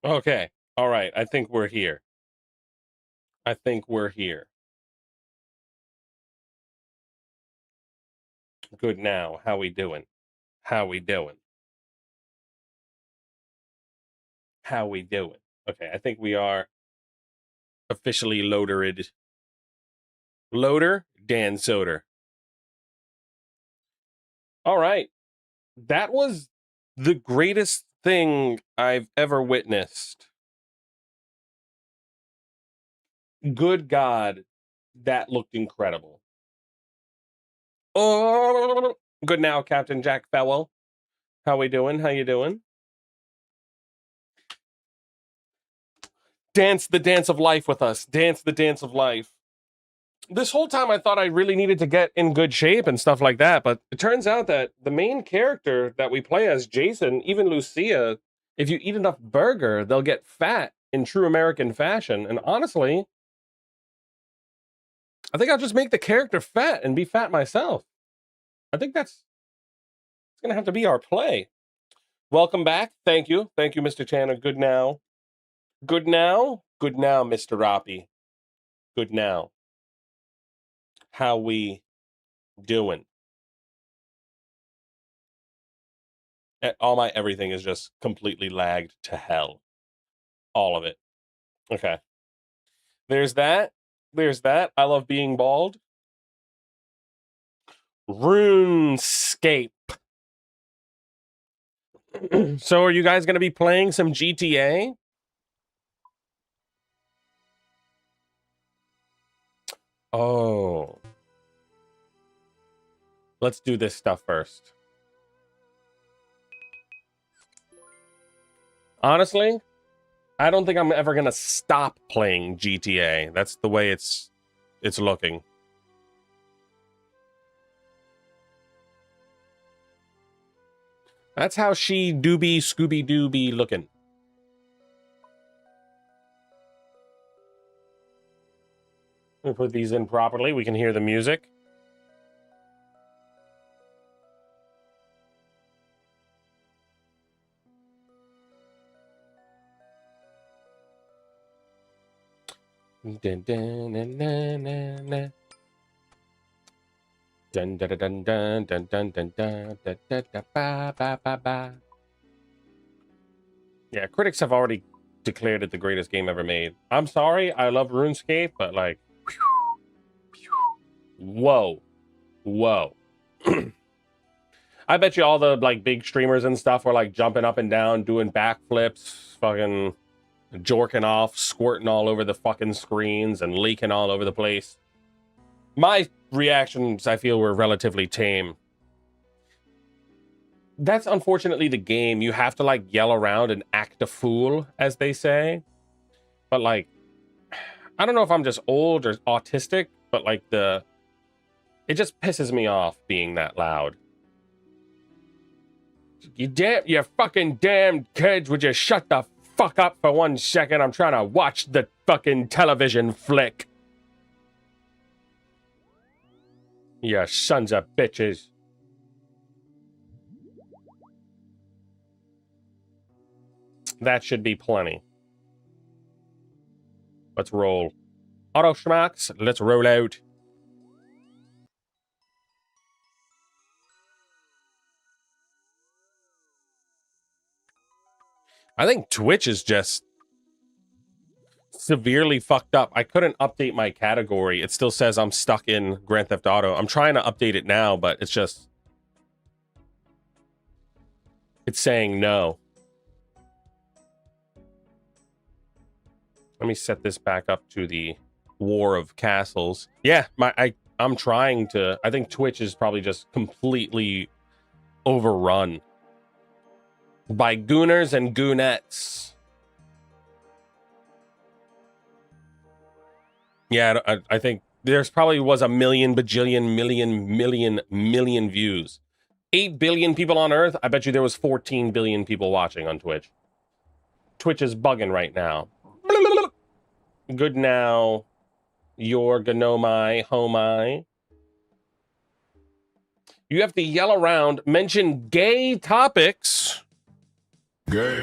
Okay. All right. I think we're here. I think we're here. Good now. How we doing? How we doing? How we doing? Okay. I think we are officially loaded. Loader, Dan Soder. All right. That was the greatest thing I've ever witnessed. Good God, that looked incredible. Oh, good now, Captain Jack Fowell. How we doing? How you doing? Dance the dance of life with us. Dance the dance of life. This whole time I thought I really needed to get in good shape and stuff like that, but it turns out that the main character that we play as, Jason, even Lucia, if you eat enough burger, they'll get fat in true American fashion. And honestly, I think I'll just make the character fat and be fat myself. I think it's going to have to be our play. Welcome back. Thank you. Thank you, Mr. Tanner. Good now. Good now. Good now, Mr. Roppy. Good now. How we doing? All my everything is just completely lagged to hell. All of it. Okay. There's that. There's that. I love being bald. RuneScape. So are you guys going to be playing some GTA? Oh. Let's do this stuff first. Honestly, I don't think I'm ever going to stop playing GTA. That's the way it's looking. That's how she doobie Scooby Doo be looking. Let me put these in properly. We can hear the music. Dun, dun, dun, dun, dun, dun. Dun, dun, dun, dun, dun, dun, dun, dun, dun, dun, dun, ba, ba, ba, ba. Yeah, critics have already declared it the greatest game ever made. I'm sorry, I love RuneScape, but like, whoa, whoa. I bet you all the like big streamers and stuff were like jumping up and down, doing backflips, fucking jorking off, squirting all over the fucking screens and leaking all over the place. My reactions, I feel, were relatively tame. That's unfortunately the game. You have to like yell around and act a fool, as they say. But like, I don't know if I'm just old or autistic, but like it just pisses me off being that loud. You fucking damned kids, would you shut the fuck up for 1 second? I'm trying to watch the fucking television flick. You sons of bitches. That should be plenty. Let's roll. Auto schmacks, let's roll out. I think Twitch is just severely fucked up. I couldn't update my category. It still says I'm stuck in Grand Theft Auto. I'm trying to update it now, but it's saying no. Let me set this back up to the War of Castles. Yeah, I'm trying to. I think Twitch is probably just completely overrun by gooners and goonettes. Yeah, I think there's probably was a million views. 8 billion people on Earth. I bet you there was 14 billion people watching on Twitch. Twitch is bugging right now. Good now. Your Gnomai, Homai. You have to yell around, mention gay topics. Gay.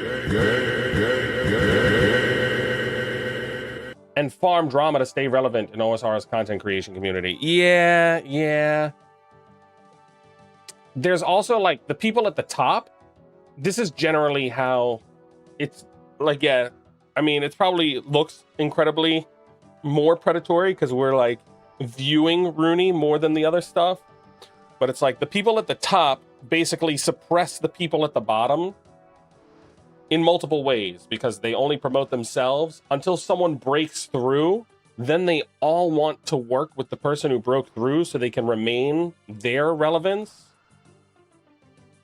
and farm drama to stay relevant in OSR's content creation community. Yeah. There's also like the people at the top. This is generally how it's like, yeah, I mean, it probably looks incredibly more predatory because we're like viewing Runey more than the other stuff. But it's like the people at the top basically suppress the people at the bottom in multiple ways because they only promote themselves until someone breaks through. Then they all want to work with the person who broke through so they can remain their relevance.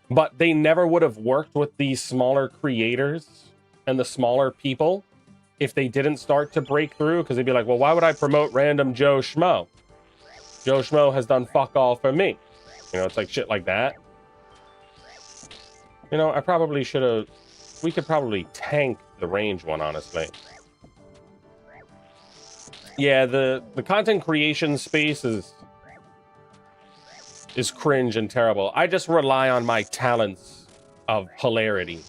But they never would have worked with these smaller creators and the smaller people if they didn't start to break through, because they'd be like, well, why would I promote random Joe Schmo? Joe Schmo has done fuck all for me. You know, it's like shit like that. You know, I probably should have... We could probably tank the range one, honestly. Yeah, the content creation space is cringe and terrible. I just rely on my talents of hilarity.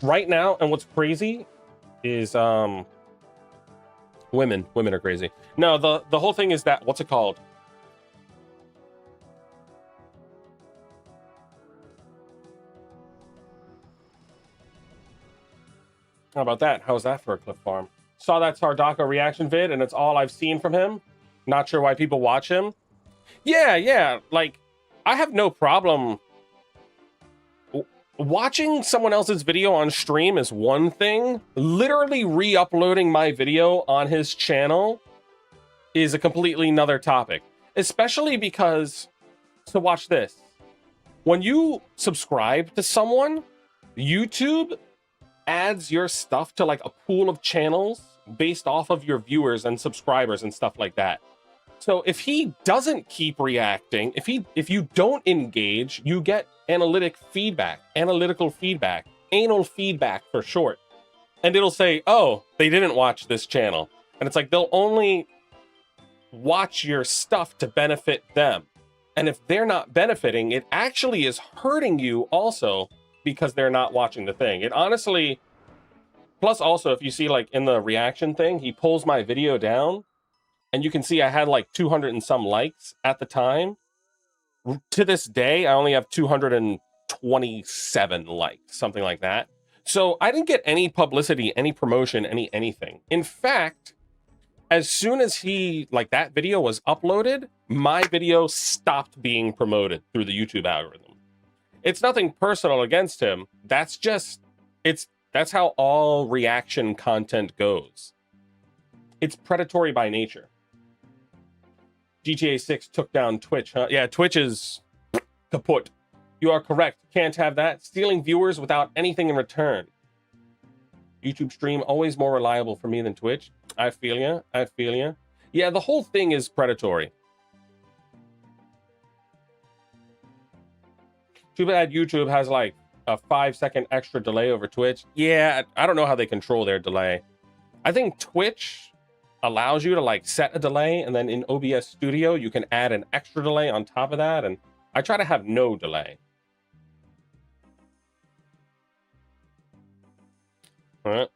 Right now, and what's crazy is women are crazy. No, the whole thing is that, what's it called? How about that? How's that for a clip farm? Saw that Sardaka reaction vid, and it's all I've seen from him. Not sure why people watch him. Yeah. Like, I have no problem. Watching someone else's video on stream is one thing. Literally re-uploading my video on his channel is a completely another topic. Especially because, so watch this. When you subscribe to someone, YouTube adds your stuff to like a pool of channels based off of your viewers and subscribers and stuff like that. So if he doesn't keep reacting, if you don't engage, you get analytical feedback anal feedback for short. And it'll say, oh, they didn't watch this channel. And it's like, they'll only watch your stuff to benefit them. And if they're not benefiting, it actually is hurting you also because they're not watching the thing. It honestly, plus also if you see like in the reaction thing, he pulls my video down and you can see I had like 200 and some likes at the time. To this day, I only have 227 likes, something like that. So I didn't get any publicity, any promotion, anything. In fact, as soon as that video was uploaded, my video stopped being promoted through the YouTube algorithm. It's nothing personal against him. That's just, that's how all reaction content goes. It's predatory by nature. GTA 6 took down Twitch, huh? Yeah, Twitch is kaput. You are correct. Can't have that. Stealing viewers without anything in return. YouTube stream always more reliable for me than Twitch. I feel ya. Yeah, the whole thing is predatory. Too bad YouTube has like a 5-second extra delay over Twitch. Yeah, I don't know how they control their delay. I think Twitch allows you to like set a delay, and then in OBS Studio, you can add an extra delay on top of that. And I try to have no delay. All right.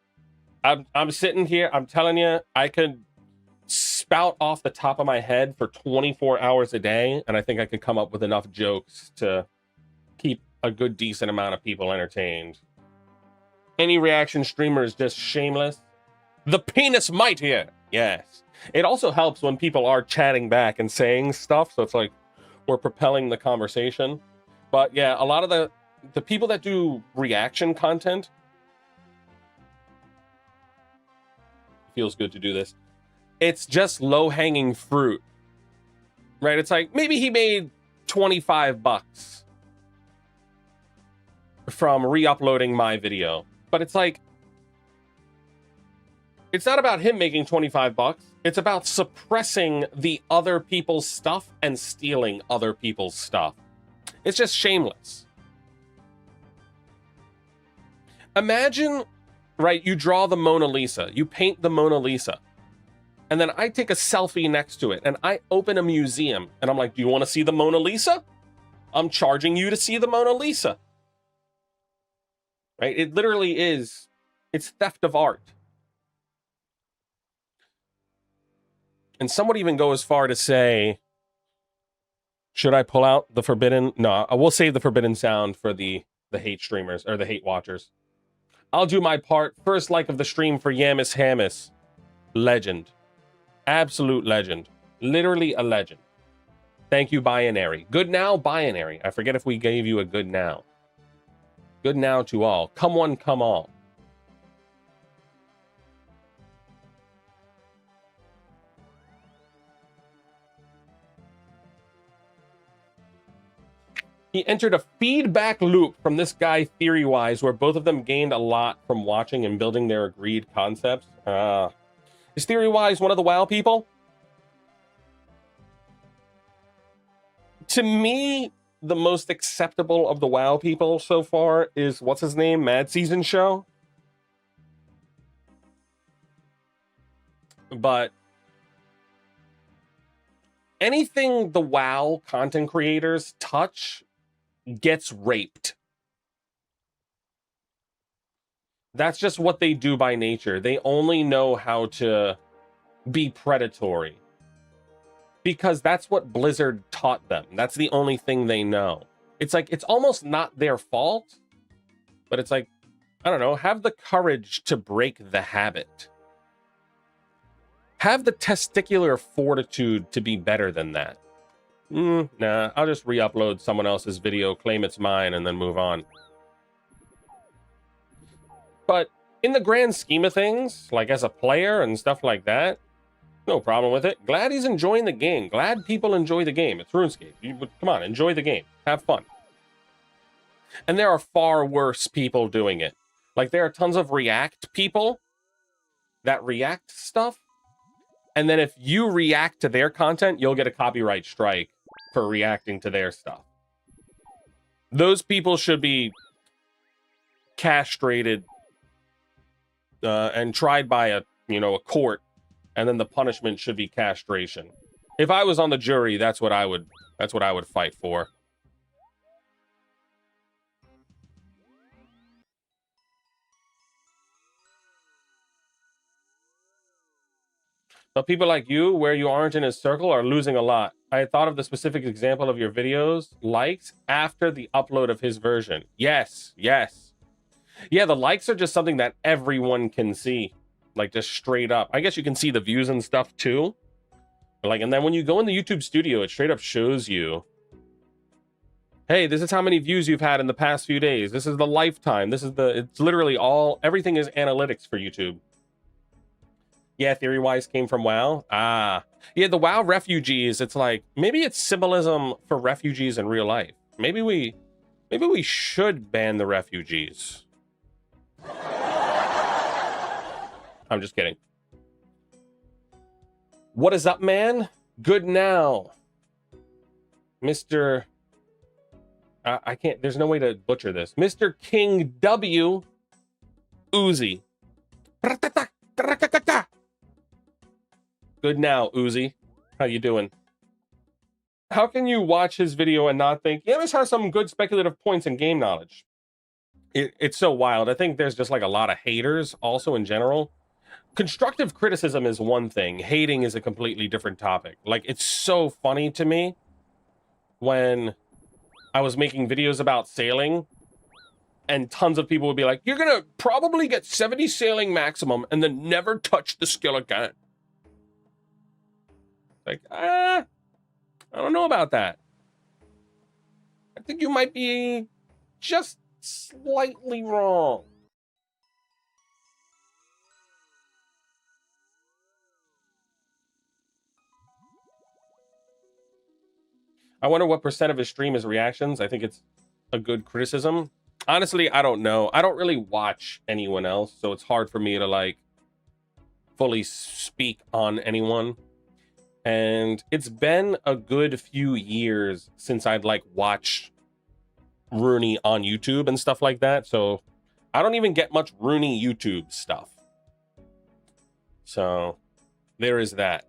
I'm sitting here. I'm telling you, I could spout off the top of my head for 24 hours a day, and I think I could come up with enough jokes to keep a good decent amount of people entertained. Any reaction streamer is just shameless. The penis might here. Yes. It also helps when people are chatting back and saying stuff, so it's like we're propelling the conversation. But yeah, a lot of the people that do reaction content, feels good to do this. It's just low-hanging fruit, right? It's like maybe he made 25 bucks from re-uploading my video, but it's like, it's not about him making 25 bucks. It's about suppressing the other people's stuff and stealing other people's stuff. It's just shameless. Imagine, right, you draw the Mona Lisa, you paint the Mona Lisa, and then I take a selfie next to it, and I open a museum, and I'm like, do you want to see the Mona Lisa? I'm charging you to see the Mona Lisa. Right? It literally is, it's theft of art. And some would even go as far to say, should I pull out the forbidden? No, I will save the forbidden sound for the hate streamers or the hate watchers. I'll do my part. First like of the stream for Yamis Hamis. Legend. Absolute legend. Literally a legend. Thank you, Binary. Good now, Binary. I forget if we gave you a good now. Good now to all. Come one, come all. He entered a feedback loop from this guy theory-wise where both of them gained a lot from watching and building their agreed concepts. Is theory-wise one of the WoW people? To me, the most acceptable of the WoW people so far is, what's his name? Mad Season Show? But anything the WoW content creators touch gets raped. That's just what they do by nature. They only know how to be predatory because that's what Blizzard taught them. That's the only thing they know. It's like, it's almost not their fault, but it's like, I don't know, have the courage to break the habit. Have the testicular fortitude to be better than that. Nah, I'll just re-upload someone else's video, claim it's mine, and then move on. But in the grand scheme of things, like as a player and stuff like that, no problem with it. Glad he's enjoying the game. Glad people enjoy the game. It's RuneScape. Come on, enjoy the game. Have fun. And there are far worse people doing it. Like, there are tons of React people that react stuff. And then if you react to their content, you'll get a copyright strike for reacting to their stuff. Those people should be castrated and tried by a court, and then the punishment should be castration. If I was on the jury, that's what I would fight for. But people like you, where you aren't in his circle, are losing a lot. I had thought of the specific example of your videos likes after the upload of his version. Yes, yes. Yeah, the likes are just something that everyone can see. Like, just straight up. I guess you can see the views and stuff too. Like, and then when you go in the YouTube studio, it straight up shows you, hey, this is how many views you've had in the past few days. This is the lifetime. This is it's literally everything is analytics for YouTube. Yeah, theory-wise came from WoW. Ah. Yeah, the WoW refugees, it's like, maybe it's symbolism for refugees in real life. Maybe we should ban the refugees. I'm just kidding. What is up, man? Good now. Mr. I can't, there's no way to butcher this. Mr. King W. Uzi. Good now, Uzi. How you doing? How can you watch his video and not think, yeah, this has some good speculative points and game knowledge? It's so wild. I think there's just like a lot of haters also in general. Constructive criticism is one thing. Hating is a completely different topic. Like, it's so funny to me when I was making videos about sailing and tons of people would be like, you're going to probably get 70 sailing maximum and then never touch the skill again. Like, I don't know about that. I think you might be just slightly wrong. I wonder what % of his stream is reactions. I think it's a good criticism. Honestly, I don't know. I don't really watch anyone else, so it's hard for me to like fully speak on anyone. And it's been a good few years since I'd like watched Runey on YouTube and stuff like that. So I don't even get much Runey YouTube stuff. So there is that.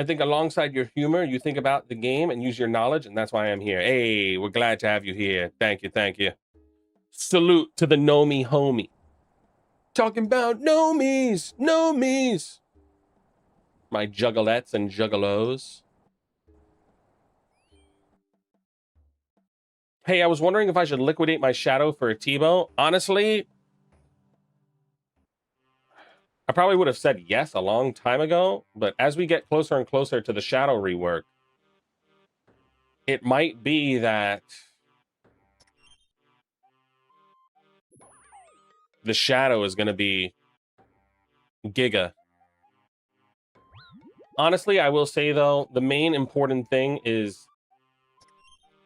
I think alongside your humor, you think about the game and use your knowledge, and that's why I'm here. Hey, we're glad to have you here. Thank you, thank you. Salute to the Know Me Homie. Talking about no me's, no me's. My juggalettes and juggalos. Hey, I was wondering if I should liquidate my shadow for a T-bow. Honestly, I probably would have said yes a long time ago, but as we get closer and closer to the shadow rework, it might be that the shadow is going to be giga. Honestly, I will say, though, the main important thing is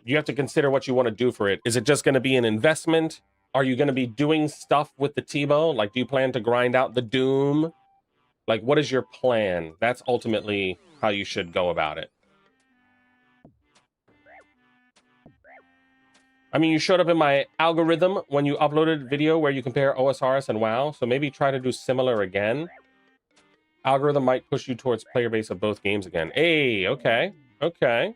you have to consider what you want to do for it. Is it just going to be an investment? Are you going to be doing stuff with the T-bow? Like, do you plan to grind out the Doom? Like, what is your plan? That's ultimately how you should go about it. I mean, you showed up in my algorithm when you uploaded video where you compare OSRS and WoW, so maybe try to do similar again. Algorithm might push you towards player base of both games again. Hey, okay, okay.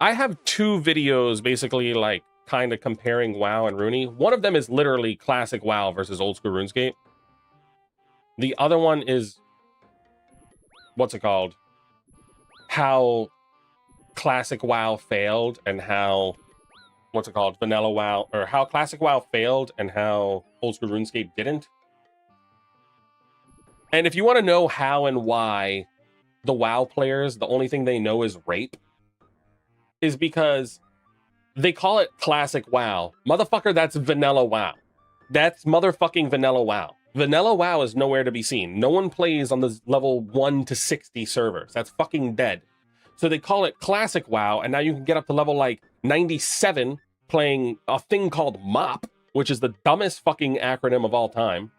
I have two videos basically like kind of comparing WoW and Runey. One of them is literally classic WoW versus old school RuneScape. The other one is, what's it called? How classic WoW failed and how, what's it called? Vanilla WoW, or how classic WoW failed and how old school RuneScape didn't. And if you want to know how and why the WoW players, the only thing they know is rape, is because they call it classic WoW. Motherfucker, that's vanilla WoW. That's motherfucking vanilla WoW. Vanilla WoW is nowhere to be seen. No one plays on the level 1 to 60 servers. That's fucking dead. So they call it classic WoW, and now you can get up to level like 97 playing a thing called MOP, which is the dumbest fucking acronym of all time.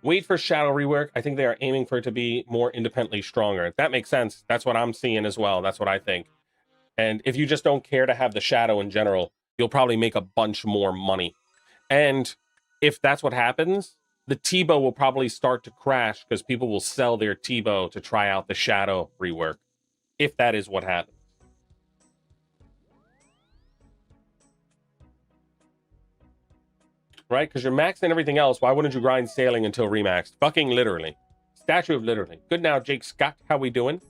Wait for Shadow rework. I think they are aiming for it to be more independently stronger. That makes sense. That's what I'm seeing as well. That's what I think. And if you just don't care to have the Shadow in general, you'll probably make a bunch more money. And if that's what happens, the T-bow will probably start to crash because people will sell their T-bow to try out the Shadow rework, if that is what happens. Right? Because you're maxing everything else. Why wouldn't you grind sailing until remaxed? Fucking literally. Statue of literally. Good now, Jake Scott. How we doing?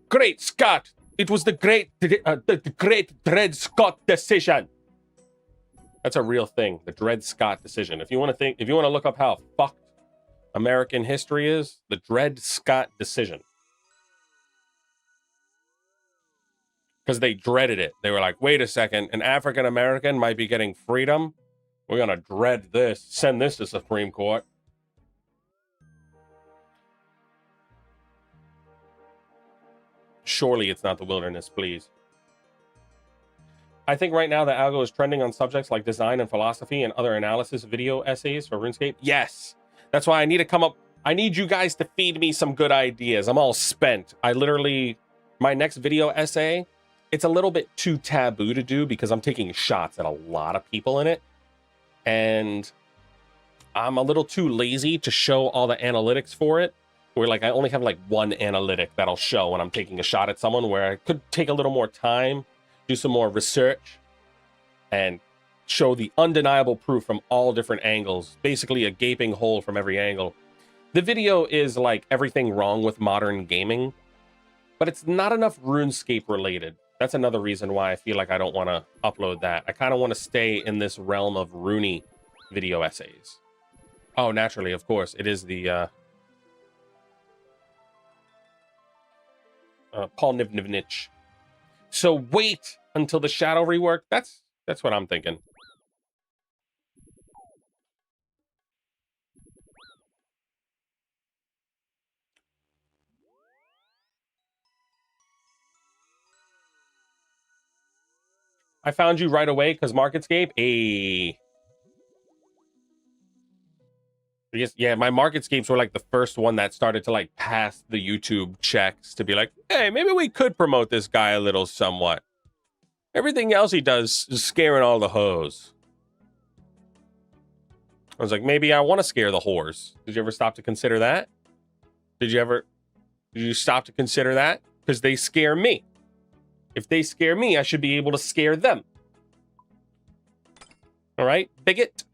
Great Scott! It was the great Dred Scott decision. That's a real thing. The Dred Scott decision. If you want to look up how fucked American history is, the Dred Scott decision. Because they dreaded it. They were like, wait a second, an African American might be getting freedom. We're going to dread this. Send this to Supreme Court. Surely it's not the wilderness, please. I think right now the algo is trending on subjects like design and philosophy and other analysis video essays for RuneScape. Yes. That's why I need to come up. I need you guys to feed me some good ideas. I'm all spent. My next video essay, it's a little bit too taboo to do because I'm taking shots at a lot of people in it. And I'm a little too lazy to show all the analytics for it. Where like I only have like one analytic that'll show when I'm taking a shot at someone, where I could take a little more time, do some more research, and show the undeniable proof from all different angles. Basically a gaping hole from every angle. The video is like everything wrong with modern gaming, but it's not enough RuneScape related. That's another reason why I feel like I don't want to upload that. I kind of want to stay in this realm of Runey video essays. Oh, naturally, of course. It is the Paul Nivnivnich. So wait until the Shadow rework. That's what I'm thinking. I found you right away because MarketScape. Yeah, my MarketScapes were like the first one that started to like pass the YouTube checks to be like, hey, maybe we could promote this guy a little somewhat. Everything else he does is scaring all the hoes. I was like, maybe I want to scare the whores. Did you ever stop to consider that? Did you stop to consider that? Because they scare me. If they scare me, I should be able to scare them. All right, bigot.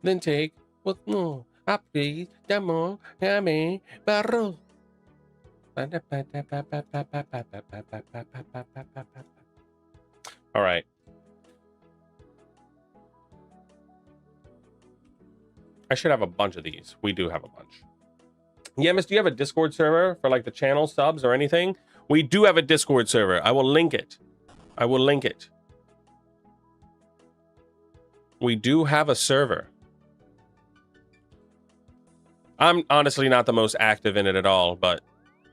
Then take what more? Happy, demo, yummy, barrel. All right. I should have a bunch of these. We do have a bunch. Yeah, Miss, do you have a Discord server for like the channel subs or anything? We do have a Discord server. I will link it. I will link it. We do have a server. I'm honestly not the most active in it at all, but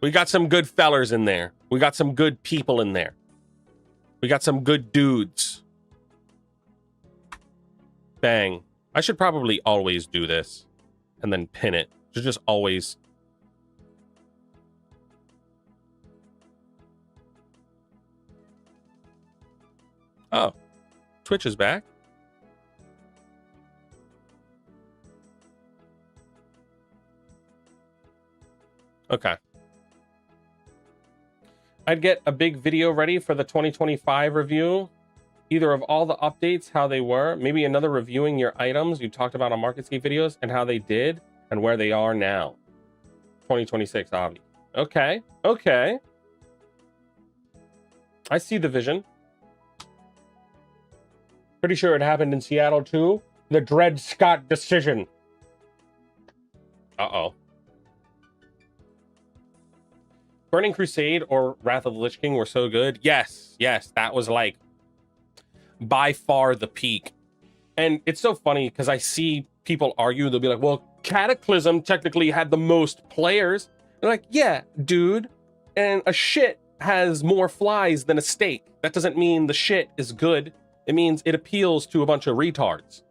we got some good fellers in there. We got some good people in there. We got some good dudes. Bang. I should probably always do this and then pin it. Just always. Oh, Twitch is back. Okay. I'd get a big video ready for the 2025 review. Either of all the updates, how they were, maybe another reviewing your items you talked about on MarketScape videos and how they did and where they are now. 2026, obviously. Okay, okay. I see the vision. Pretty sure it happened in Seattle too. The Dred Scott decision. Uh-oh. Burning Crusade or Wrath of the Lich King were so good. Yes, yes, that was like by far the peak. And it's so funny because I see people argue. They'll be like, well, Cataclysm technically had the most players. They're like, yeah, dude. And a shit has more flies than a steak. That doesn't mean the shit is good. It means it appeals to a bunch of retards.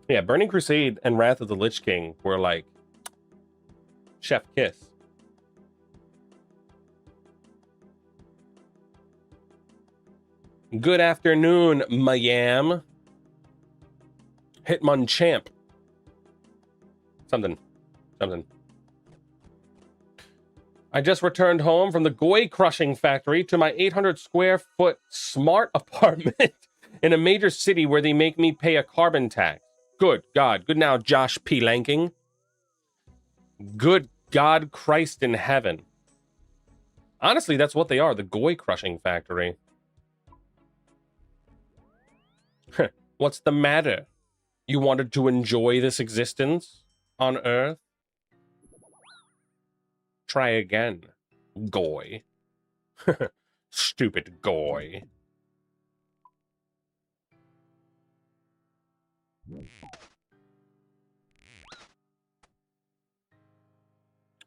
Yeah, Burning Crusade and Wrath of the Lich King were like chef kiss. Good afternoon, Mayam. Hitmon champ. Something. I just returned home from the Goi crushing factory to my 800 square foot smart apartment in a major city where they make me pay a carbon tax. Good God. Good now, Josh P. Lanking. Good God, Christ in heaven. Honestly, that's what they are, the Goi crushing factory. What's the matter? You wanted to enjoy this existence on Earth? Try again, Goi. Stupid Goi.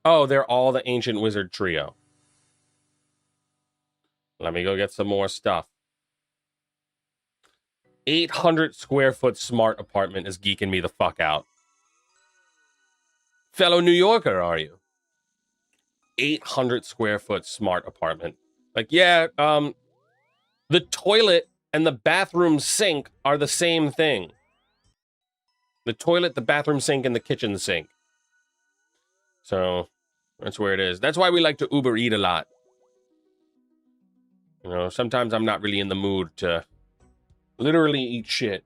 Oh, they're all the ancient wizard trio. Let me go get some more stuff. 800 square foot smart apartment is geeking me the fuck out. Fellow New Yorker, are you? 800 square foot smart apartment. Like, yeah, the toilet and the bathroom sink are the same thing. The toilet, the bathroom sink, and the kitchen sink. So, that's where it is. That's why we like to Uber Eat a lot. You know, sometimes I'm not really in the mood to literally eat shit.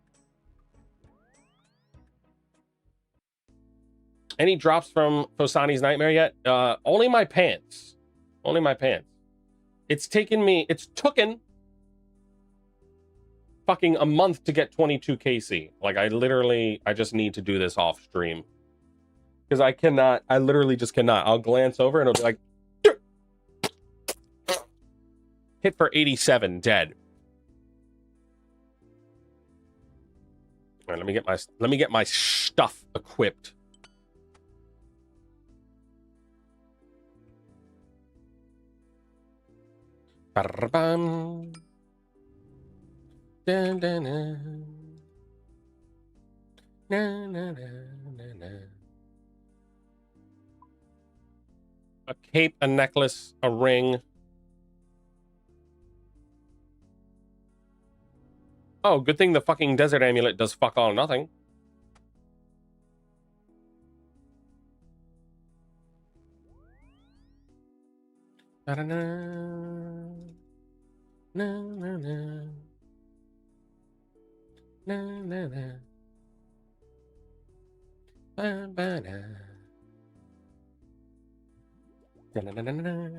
Any drops from Fosani's Nightmare yet? Only my pants. Only my pants. It's tooken fucking a month to get 22 KC. Like, I just need to do this off stream. Because I literally just cannot. I'll glance over and it'll be like, hit for 87, dead. All right, let me get my stuff equipped. Ba-da-bam. Dun, dun, dun. Na, na, na, na, na. A cape, a necklace, a ring. Oh, good thing the fucking desert amulet does fuck all nothing. Da-da-na. Na, na, na. Na, na, na. Ba, ba, da. Da-na-na-na-na.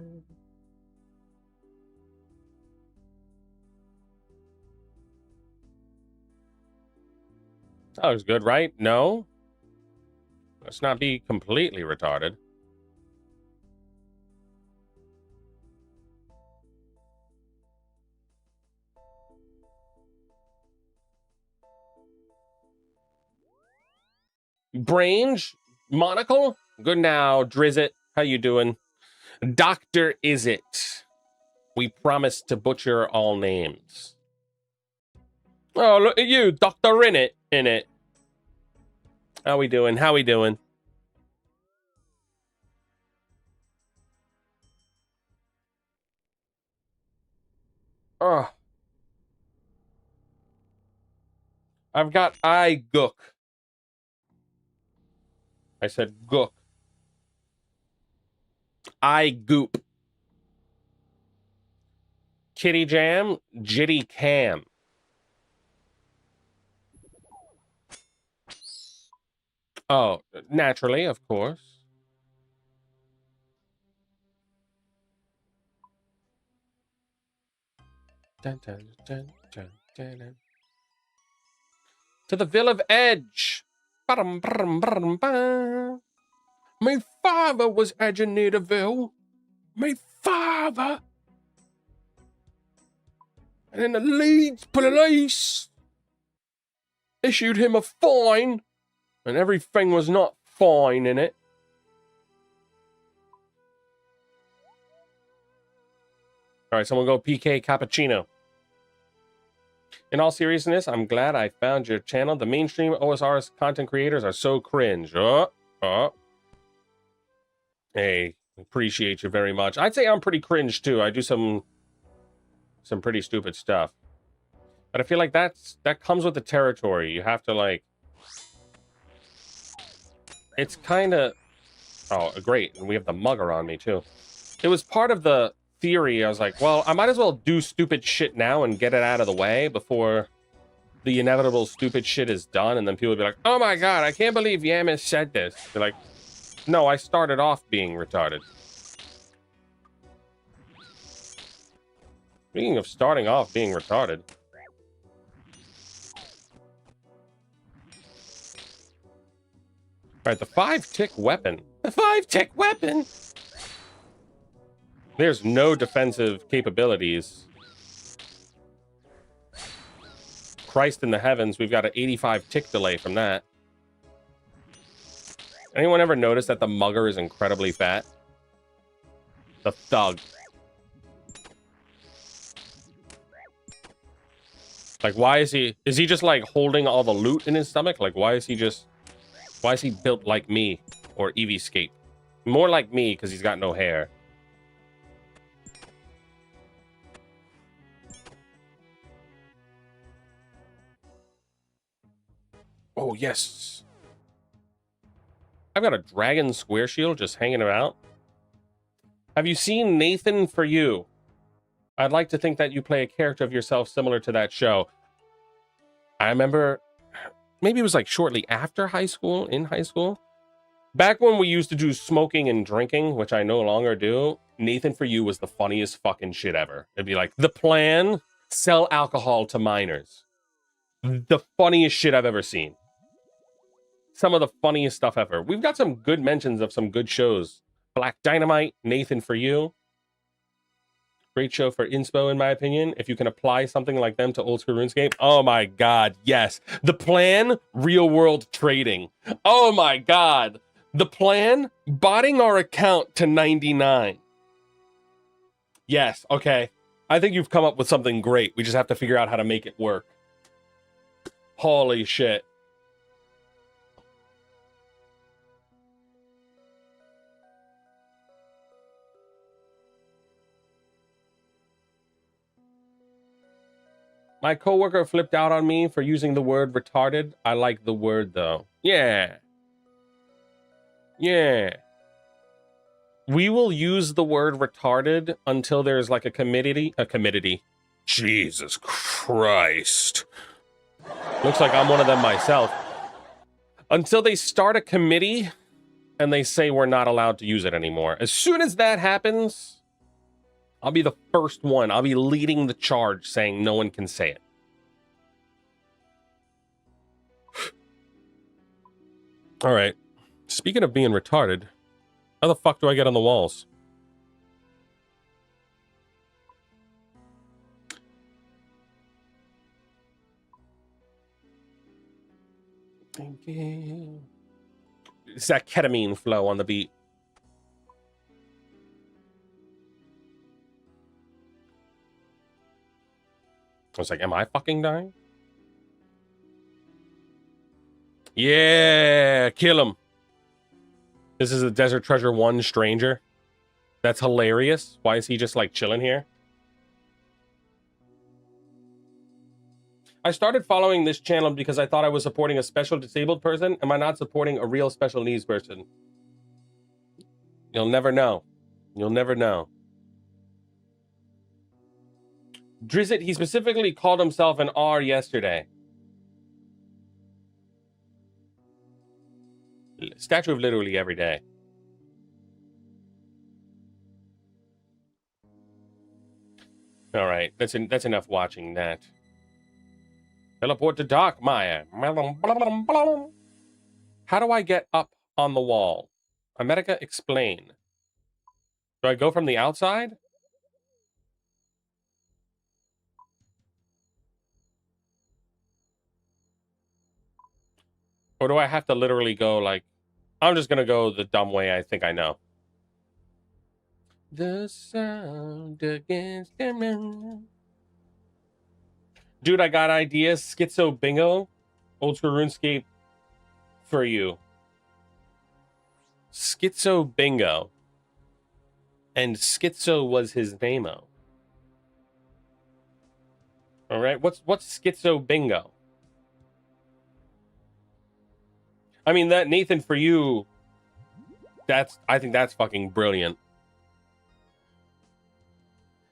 That looks good, right? No? Let's not be completely retarded. Brange? Monocle? Good now, Drizzit. How you doing? Doctor Is It? We promise to butcher all names. Oh, look at you, Doctor In It. How we doing? How we doing? Oh. I've got eye gook. I said gook. Eye goop. Kitty jam, jitty cam. Oh, naturally, of course. Dun, dun, dun, dun, dun, dun. To the Ville of Edge. Ba-dum, ba-dum, ba-dum, ba. My father was Edge in Naderville. My father. And then the Leeds police issued him a fine, and everything was not fine in it. All right, someone go PK Cappuccino. In all seriousness, I'm glad I found your channel. The mainstream OSR's content creators are so cringe. Hey, appreciate you very much. I'd say I'm pretty cringe too. I do some pretty stupid stuff. But I feel like that comes with the territory. You have to like... It's kind of... Oh, great. And we have the mugger on me too. It was part of the theory. I was like, well, I might as well do stupid shit now and get it out of the way before the inevitable stupid shit is done. And then people would be like, oh my god, I can't believe Yamis said this. They're like, no, I started off being retarded. Speaking of starting off being retarded. Alright, the 5-tick weapon. The 5-tick weapon! There's no defensive capabilities. Christ in the heavens, we've got an 85-tick delay from that. Anyone ever notice that the mugger is incredibly fat? The thug. Like, why is he just like holding all the loot in his stomach? Like, why is he built like me or Eevee-scape? More like me because he's got no hair. Oh, yes. I've got a dragon square shield just hanging about. Have you seen Nathan For You? I'd like to think that you play a character of yourself similar to that show. I remember, maybe it was like shortly after high school, in high school. Back when we used to do smoking and drinking, which I no longer do, Nathan For You was the funniest fucking shit ever. It'd be like, the plan, sell alcohol to minors. The funniest shit I've ever seen. Some of the funniest stuff ever. We've got some good mentions of some good shows. Black Dynamite, Nathan For You. Great show for inspo, in my opinion. If you can apply something like them to old school RuneScape. Oh my god, yes. The plan, real world trading. Oh my god. The plan, botting our account to 99. Yes, okay. I think you've come up with something great. We just have to figure out how to make it work. Holy shit. My coworker flipped out on me for using the word retarded. I like the word, though. Yeah. Yeah. We will use the word retarded until there's like a committee. Jesus Christ. Looks like I'm one of them myself. Until they start a committee and they say we're not allowed to use it anymore. As soon as that happens, I'll be the first one. I'll be leading the charge saying no one can say it. All right. Speaking of being retarded, how the fuck do I get on the walls? Thank you. It's that ketamine flow on the beat. I was like, am I fucking dying? Yeah, kill him. This is a Desert Treasure 1 stranger. That's hilarious. Why is he just like chilling here? I started following this channel because I thought I was supporting a special disabled person. Am I not supporting a real special needs person? You'll never know. You'll never know. Drizzt, he specifically called himself an R yesterday. Statue of literally every day. All right, that's enough watching that. Teleport to Dark Maya. How do I get up on the wall? America, explain. Do I go from the outside? Or do I have to literally go like... I'm just gonna go the dumb way I think I know. The sound against the moon. Dude, I got ideas. Schizo bingo. Old school RuneScape for you. Schizo bingo. And Schizo was his name-o. All right, what's Schizo bingo? I mean, that Nathan, for you, I think that's fucking brilliant.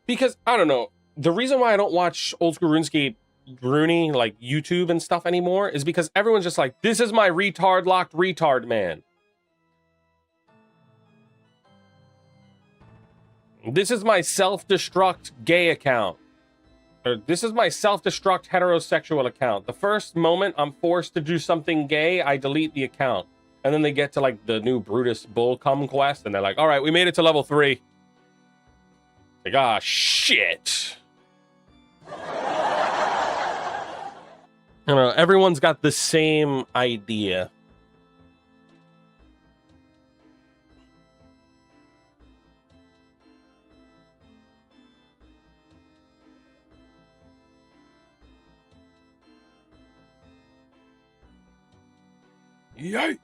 Because I don't know, the reason why I don't watch old school RuneScape Runey like YouTube and stuff anymore is because everyone's just like, this is my retard locked retard man. This is my self-destruct gay account. Or this is my self-destruct heterosexual account. The first moment I'm forced to do something gay, I delete the account. And then they get to like the new Brutus Bull Cum quest and they're like, all right, we made it to level 3. Like, ah, shit. I don't know, everyone's got the same idea. Yay!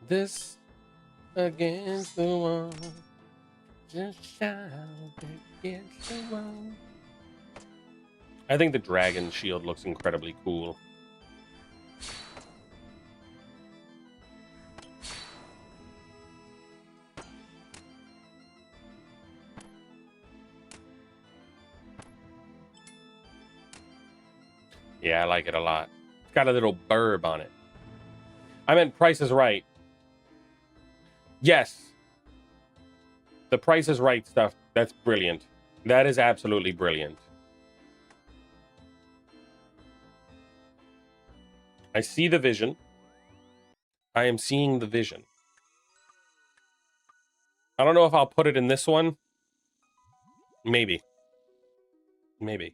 This against the wall. Just shout against the wall. I think the dragon shield looks incredibly cool. Yeah, I like it a lot. It's got a little burb on it. I meant Price is Right. Yes. The Price is Right stuff, that's brilliant. That is absolutely brilliant. I see the vision. I am seeing the vision. I don't know if I'll put it in this one. Maybe. Maybe.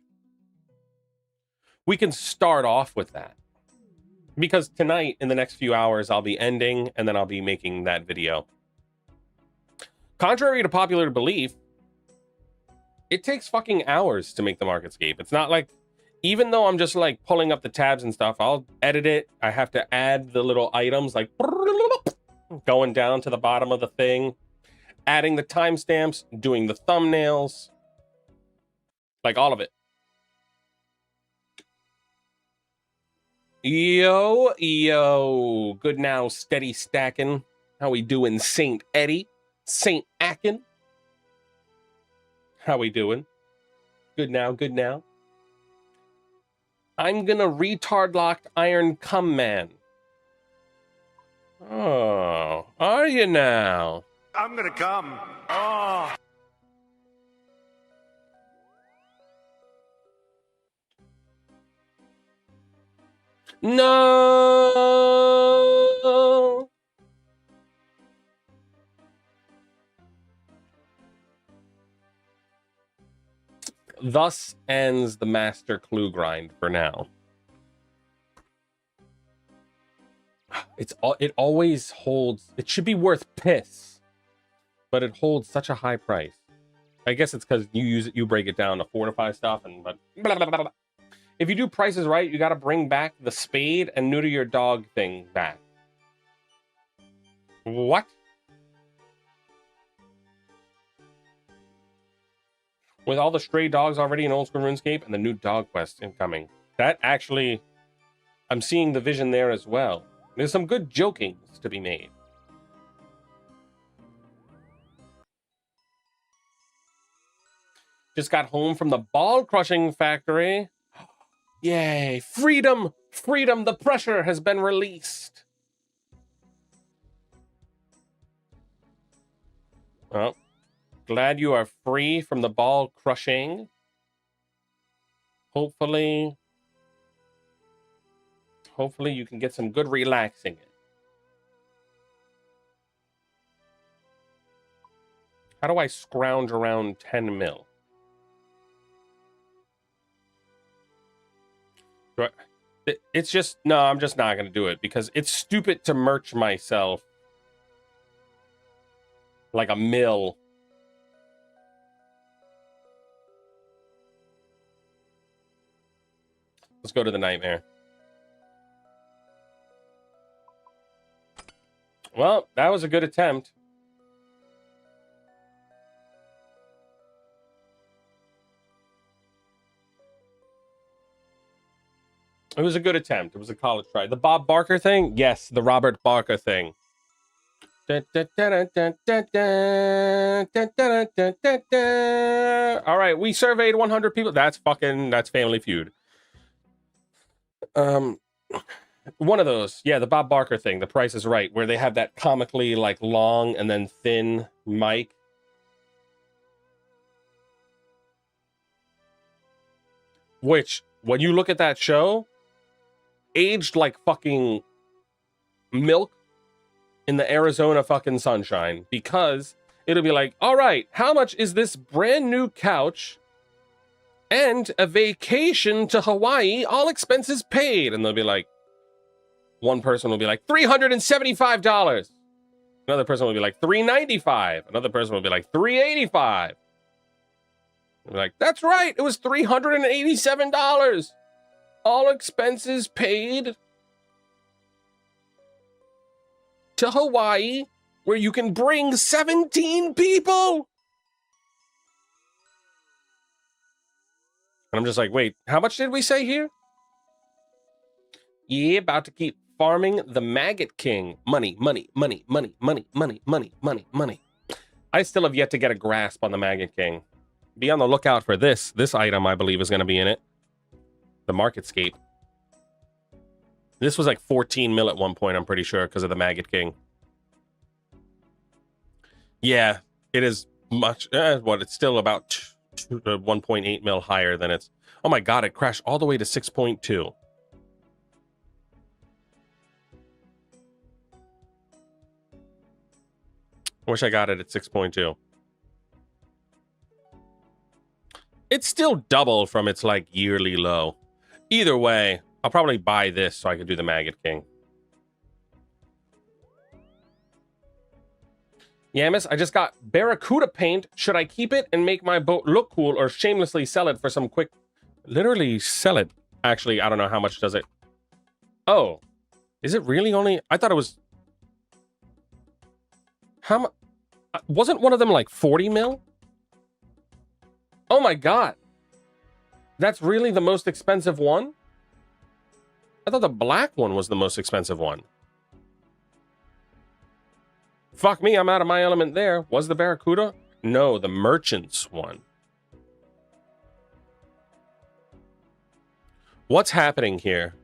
We can start off with that. Because tonight, in the next few hours, I'll be ending, and then I'll be making that video. Contrary to popular belief, it takes fucking hours to make the Marketscape. It's not like, even though I'm just like pulling up the tabs and stuff, I'll edit it. I have to add the little items, like going down to the bottom of the thing, adding the timestamps, doing the thumbnails, like all of it. Yo. Good now, steady stacking. How we doing, Saint Eddie? Saint Akin? How we doing? Good now, good now. I'm gonna retard locked Iron Come Man. Oh, are you now? I'm gonna come. Oh. No. Thus ends the master clue grind for now. It always holds. It should be worth piss, but it holds such a high price. I guess it's because you break it down to fortify stuff, and but blah, blah, blah, blah. If you do prices right, you got to bring back the spade and neuter your dog thing back. What? With all the stray dogs already in Old School RuneScape and the new dog quest incoming. That actually, I'm seeing the vision there as well. There's some good jokings to be made. Just got home from the ball crushing factory. Yay, freedom! Freedom, the pressure has been released. Well, glad you are free from the ball crushing. Hopefully you can get some good relaxing. How do I scrounge around 10 mil? It's just, no, I'm just not going to do it because it's stupid to merch myself like a mill. Let's go to the Nightmare. Well, that was a good attempt. It was a good attempt. It was a college try. The Bob Barker thing? Yes, the Robert Barker thing. All right, we surveyed 100 people. That's Family Feud. One of those. Yeah, the Bob Barker thing, The Price is Right, where they have that comically like long and then thin mic. Which, when you look at that show, aged like fucking milk in the Arizona fucking sunshine, because it'll be like, all right, how much is this brand new couch and a vacation to Hawaii, all expenses paid? And they'll be like, one person will be like $375. Another person will be like $395. Another person will be like $385. They'll be like, that's right, it was $387. All expenses paid to Hawaii, where you can bring 17 people. And I'm just like, wait, how much did we say here? Yeah, about to keep farming the Maggot King. Money, money, money, money, money, money, money, money, money. I still have yet to get a grasp on the Maggot King. Be on the lookout for this. This item, I believe, is going to be in it. The Marketscape. This was like 14 mil at one point, I'm pretty sure, because of the Maggot King. Yeah, it is much. It's still about 1.8 mil higher than it's. Oh my god, it crashed all the way to 6.2. I wish I got it at 6.2. It's still double from its like yearly low. Either way, I'll probably buy this so I can do the Maggot King. Yamis, I just got Barracuda paint. Should I keep it and make my boat look cool or shamelessly sell it for some quick... Literally sell it. Actually, I don't know how much does it... Oh. Is it really only... I thought it was... How much... Wasn't one of them like 40 mil? Oh my god. That's really the most expensive one? I thought the black one was the most expensive one. Fuck me, I'm out of my element there. Was the Barracuda? No, the Merchant's one. What's happening here?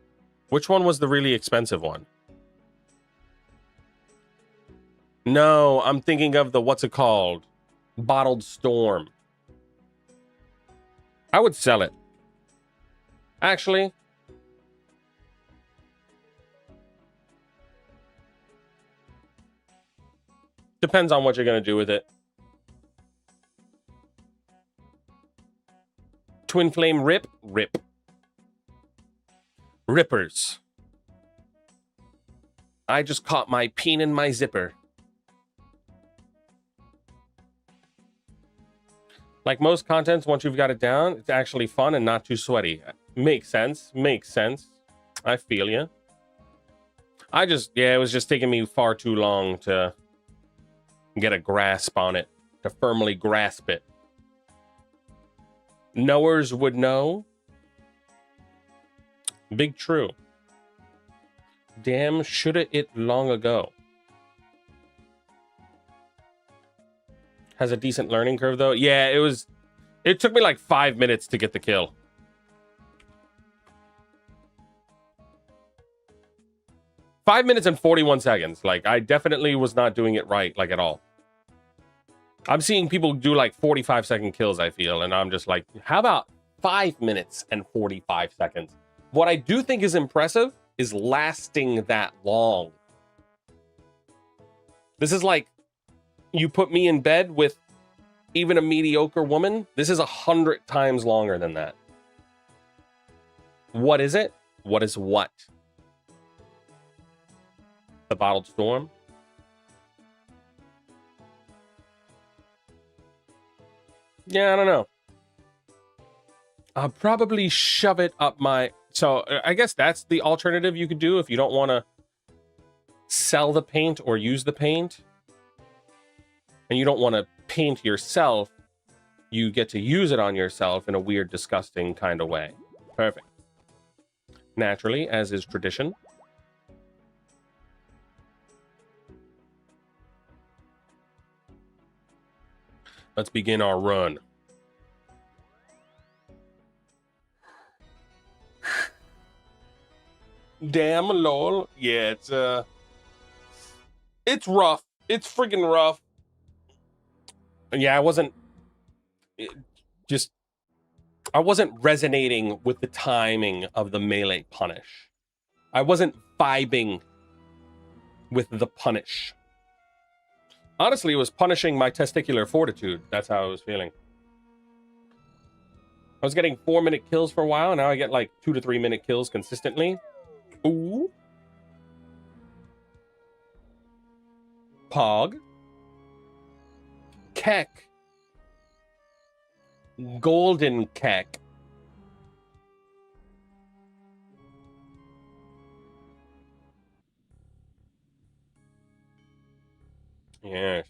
Which one was the really expensive one? No, I'm thinking of the, what's it called? Bottled Storm. I would sell it. Actually, depends on what you're going to do with it. Twin Flame Rip? Rip. Rippers. I just caught my peen in my zipper. Like most contents, once you've got it down, it's actually fun and not too sweaty. Makes sense. Makes sense. I feel you. It was just taking me far too long to get a grasp on it, to firmly grasp it. Knowers would know. Big true. Damn, shoulda it long ago. Has a decent learning curve though. Yeah, it took me like 5 minutes to get the kill. Five minutes and 41 seconds. Like, I definitely was not doing it right, like, at all. I'm seeing people do like 45-second kills, I feel, and I'm just like, how about 5 minutes and 45 seconds? What I do think is impressive is lasting that long. This is like, you put me in bed with even a mediocre woman. This is 100 times longer than that. What is it? What is what? The Bottled Storm? Yeah, I don't know. I'll probably shove it up my... So I guess that's the alternative you could do if you don't want to sell the paint or use the paint. And you don't want to paint yourself. You get to use it on yourself in a weird, disgusting kind of way. Perfect. Naturally, as is tradition. Let's begin our run. Damn, lol. Yeah, it's rough. It's freaking rough. Yeah, I wasn't resonating with the timing of the melee punish. I wasn't vibing with the punish. Honestly, it was punishing my testicular fortitude. That's how I was feeling. I was getting 4-minute kills for a while, and now I get like 2 to 3 minute kills consistently. Ooh. Pog. Keck. Golden Keck. Yes.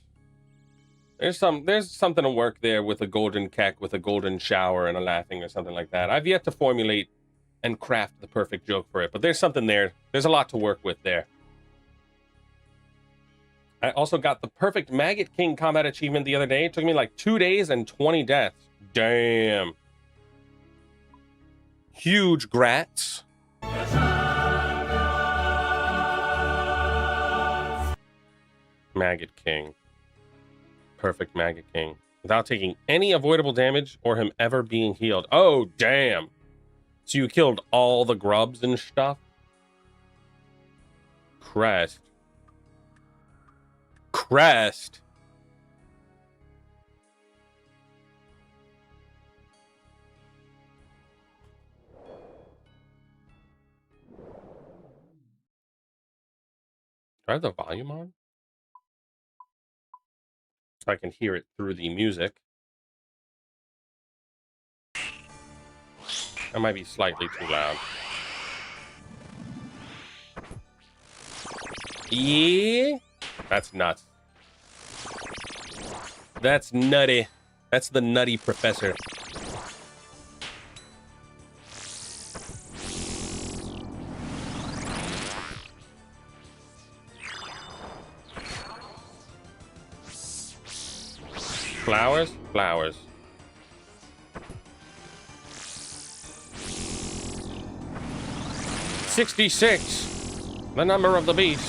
There's something to work there with a golden Keck, with a golden shower and a laughing or something like that. I've yet to formulate and craft the perfect joke for it, but there's something there. There's a lot to work with there. I also got the perfect Maggot King combat achievement the other day. It took me like 2 days and 20 deaths. Damn. Huge grats. Maggot King. Perfect Maggot King. Without taking any avoidable damage or him ever being healed. Oh, damn. So you killed all the grubs and stuff? Crest. Crest. Do I have the volume on? So I can hear it through the music. That might be slightly too loud. Yeah. That's nuts. That's nutty. That's the nutty professor. Flowers? Flowers. $66. The number of the beast.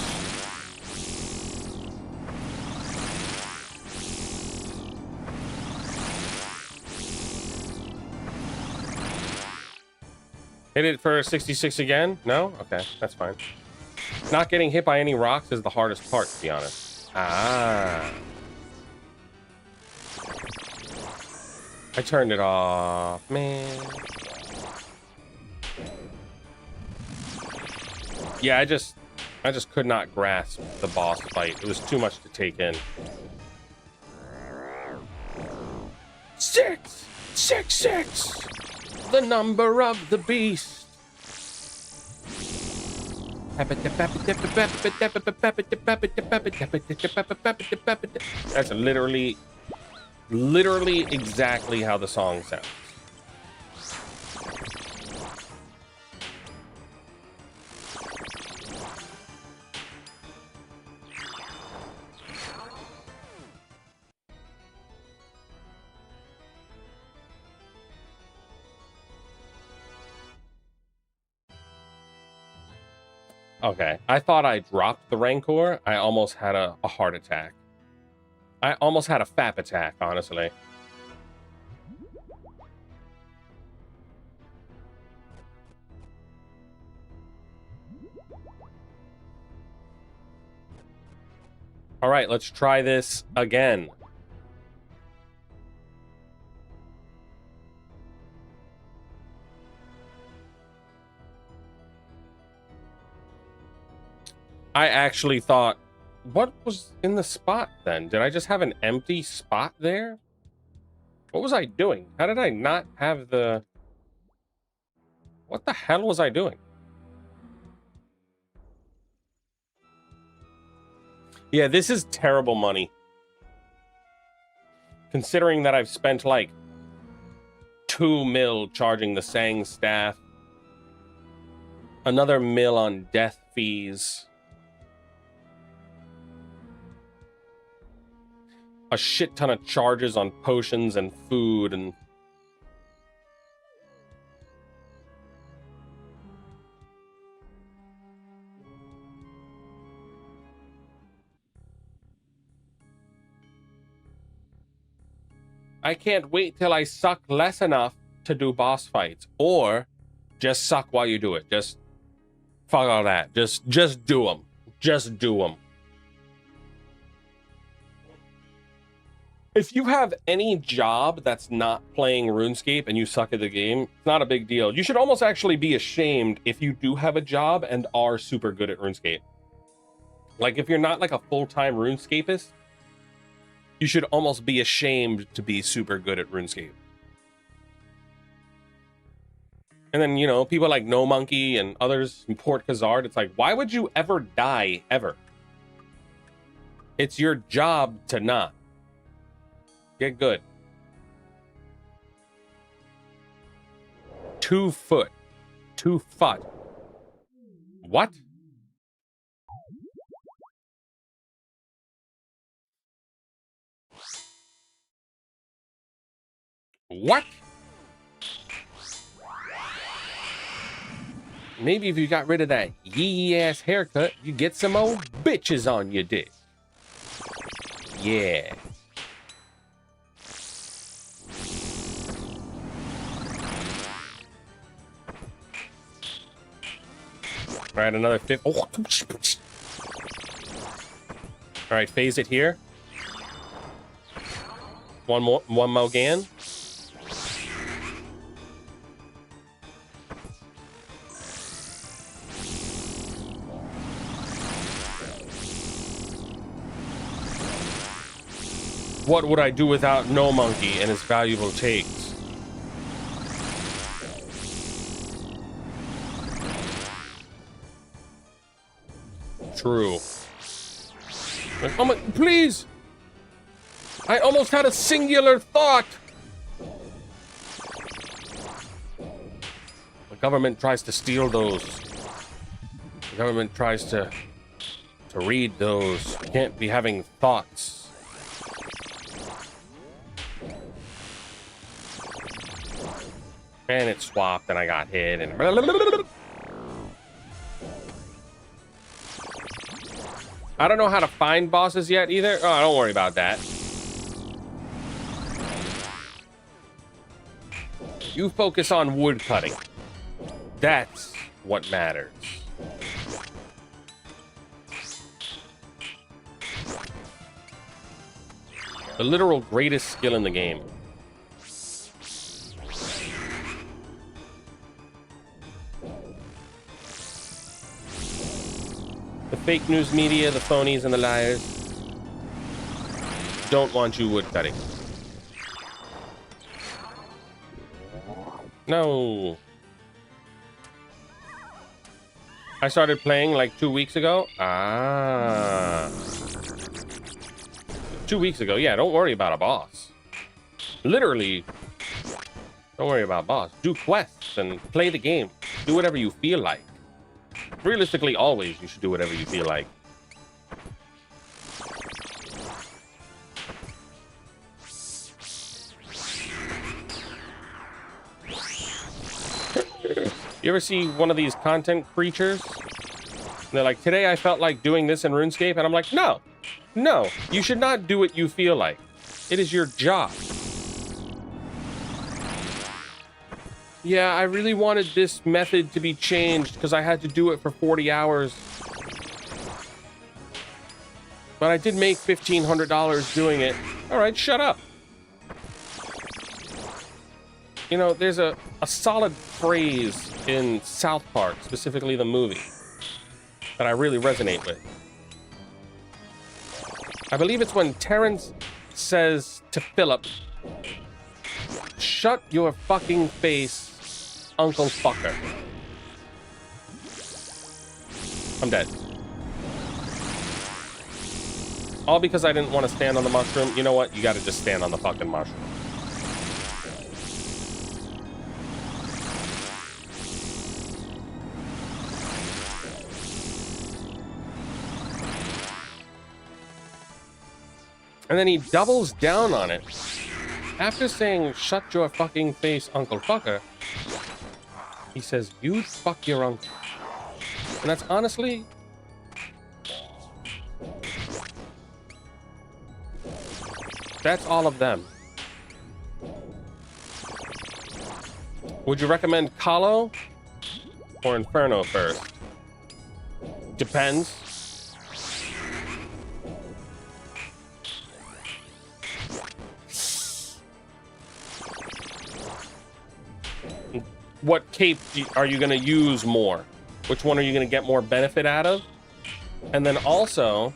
Hit it for 66 again? No? Okay, that's fine. Not getting hit by any rocks is the hardest part, to be honest. Ah. I turned it off, man. Yeah, I just could not grasp the boss fight. It was too much to take in. 666, the number of the beast. That's literally exactly how the song sounds. Okay, I thought I dropped the Rancor. I almost had a heart attack. I almost had a FAP attack, honestly. All right, let's try this again. I actually thought, what was in the spot then? Did I just have an empty spot there? What was I doing? How did I not have the... What the hell was I doing? Yeah, this is terrible money. Considering that I've spent like 2 mil charging the Sang staff. Another mil on death fees. A shit ton of charges on potions and food and... I can't wait till I suck less enough to do boss fights. Or just suck while you do it. Just fuck all that. Just do them. Just do them. If you have any job that's not playing RuneScape and you suck at the game, it's not a big deal. You should almost actually be ashamed if you do have a job and are super good at RuneScape. Like, if you're not like a full-time RuneScapist, you should almost be ashamed to be super good at RuneScape. And then, you know, people like No Monkey and others in Port Khazard, it's like, why would you ever die, ever? It's your job to not. Get good. 2 foot. 2 foot. What? What? Maybe if you got rid of that yee-ass haircut, you get some old bitches on your dick. Yeah. All right, another 50. Oh. All right, phase it here. One more Mogan. What would I do without No Monkey and his valuable takes? True. Oh my, please! I almost had a singular thought! The government tries to steal those. The government tries to read those. You can't be having thoughts. And it swapped and I got hit and... I don't know how to find bosses yet either. Oh, don't worry about that. You focus on wood cutting. That's what matters. The literal greatest skill in the game. The fake news media, the phonies and the liars don't want you wood cutting. No. I started playing like 2 weeks ago. Ah. 2 weeks ago. Yeah, don't worry about a boss. Literally, don't worry about boss. Do quests and play the game. Do whatever you feel like. Realistically, always you should do whatever you feel like. You ever see one of these content creatures? They're like, today I felt like doing this in RuneScape, and I'm like, no, you should not do what you feel like. It is your job. Yeah, I really wanted this method to be changed because I had to do it for 40 hours. But I did make $1,500 doing it. All right, shut up. You know, there's a solid phrase in South Park, specifically the movie, that I really resonate with. I believe it's when Terrence says to Philip, "Shut your fucking face, Uncle Fucker." I'm dead. All because I didn't want to stand on the mushroom. You know what? You gotta just stand on the fucking mushroom. And then he doubles down on it. After saying, "Shut your fucking face, Uncle Fucker," he says, "You fuck your uncle." And that's honestly... that's all of them. Would you recommend Kahlo or Inferno first? Depends. What cape are you going to use more? Which one are you going to get more benefit out of? And then also,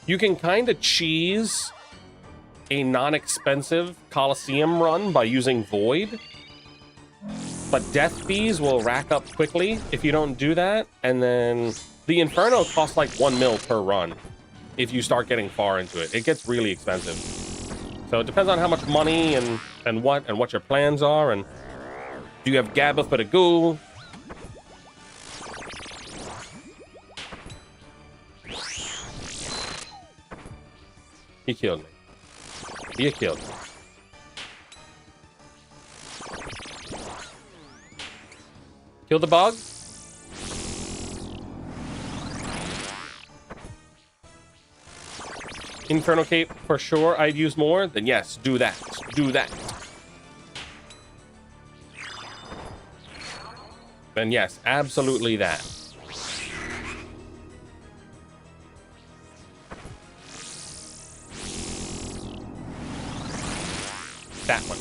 you can kind of cheese a non-expensive Coliseum run by using Void. But death fees will rack up quickly if you don't do that. And then the Inferno costs like 1 mil per run. If you start getting far into it, it gets really expensive. So it depends on how much money and what your plans are, and do you have Gabba for the ghoul? He killed me. He killed me. Kill the bug? Inferno Cape for sure I'd use more. Then yes, do that. Do that. Then yes, absolutely that. That one.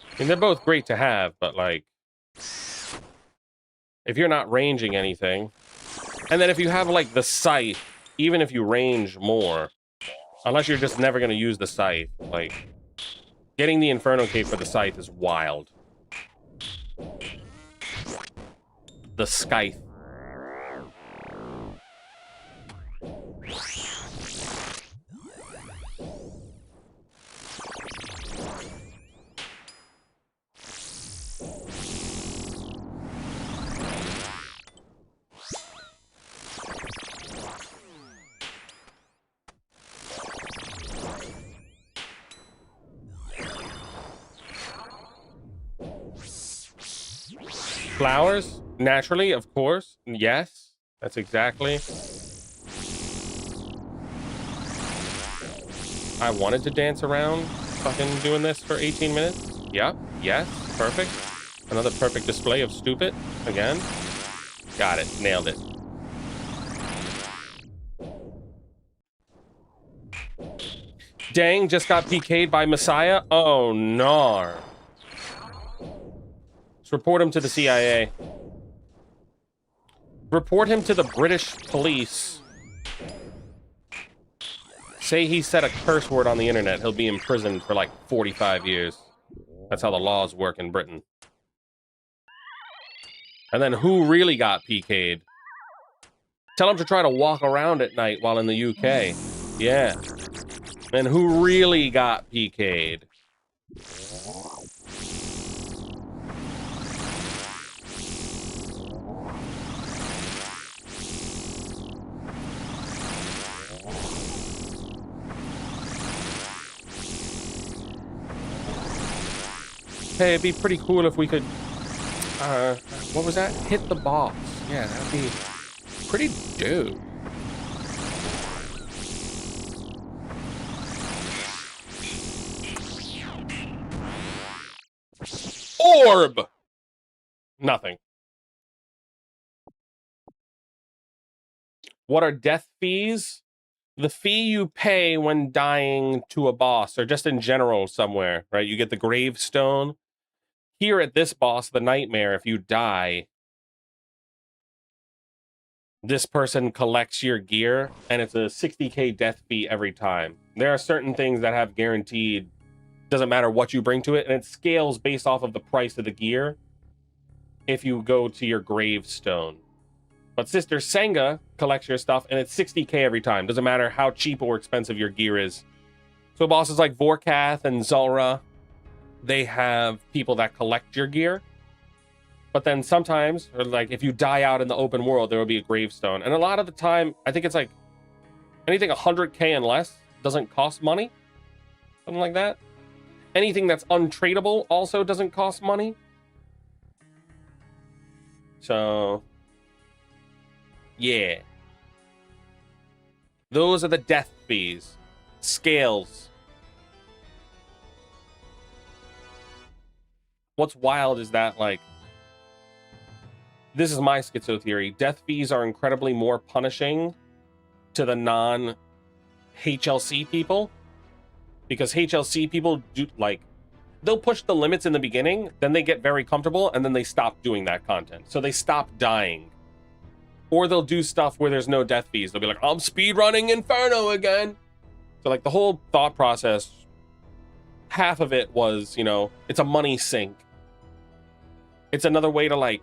I mean, they're both great to have, but like, if you're not ranging anything, and then if you have like the scythe, even if you range more, unless you're just never going to use the scythe, like, getting the Inferno Cape for the scythe is wild. The scythe. Flowers, naturally, of course. Yes, that's exactly. I wanted to dance around fucking doing this for 18 minutes. Yep, yes, perfect. Another perfect display of stupid. Again. Got it, nailed it. Dang, just got PK'd by Messiah? Oh, no. Let's report him to the CIA. Report him to the British police. Say he said a curse word on the internet, he'll be imprisoned for like 45 years. That's how the laws work in Britain. And then who really got PK'd? Tell him to try to walk around at night while in the UK. Yeah. And who really got PK'd? Hey, it'd be pretty cool if we could, what was that? Hit the boss. Yeah, that'd be pretty dope. Orb! Nothing. What are death fees? The fee you pay when dying to a boss, or just in general somewhere, right? You get the gravestone. Here at this boss, the Nightmare, if you die, this person collects your gear, and it's a 60k death fee every time. There are certain things that have guaranteed, doesn't matter what you bring to it, and it scales based off of the price of the gear if you go to your gravestone. But Sister Senga collects your stuff, and it's 60k every time. Doesn't matter how cheap or expensive your gear is. So bosses like Vorkath and Zulrah, they have people that collect your gear. But then sometimes, or like if you die out in the open world, there will be a gravestone. And a lot of the time, I think it's like anything 100k and less doesn't cost money. Something like that. Anything that's untradeable also doesn't cost money. So, yeah. Those are the death fees. Scales. What's wild is that, like, this is my schizo theory. Death fees are incredibly more punishing to the non-HLC people. Because HLC people do, like, they'll push the limits in the beginning, then they get very comfortable, and then they stop doing that content. So they stop dying. Or they'll do stuff where there's no death fees. They'll be like, I'm speedrunning Inferno again. So, like, the whole thought process, half of it was, you know, it's a money sink. It's another way to, like,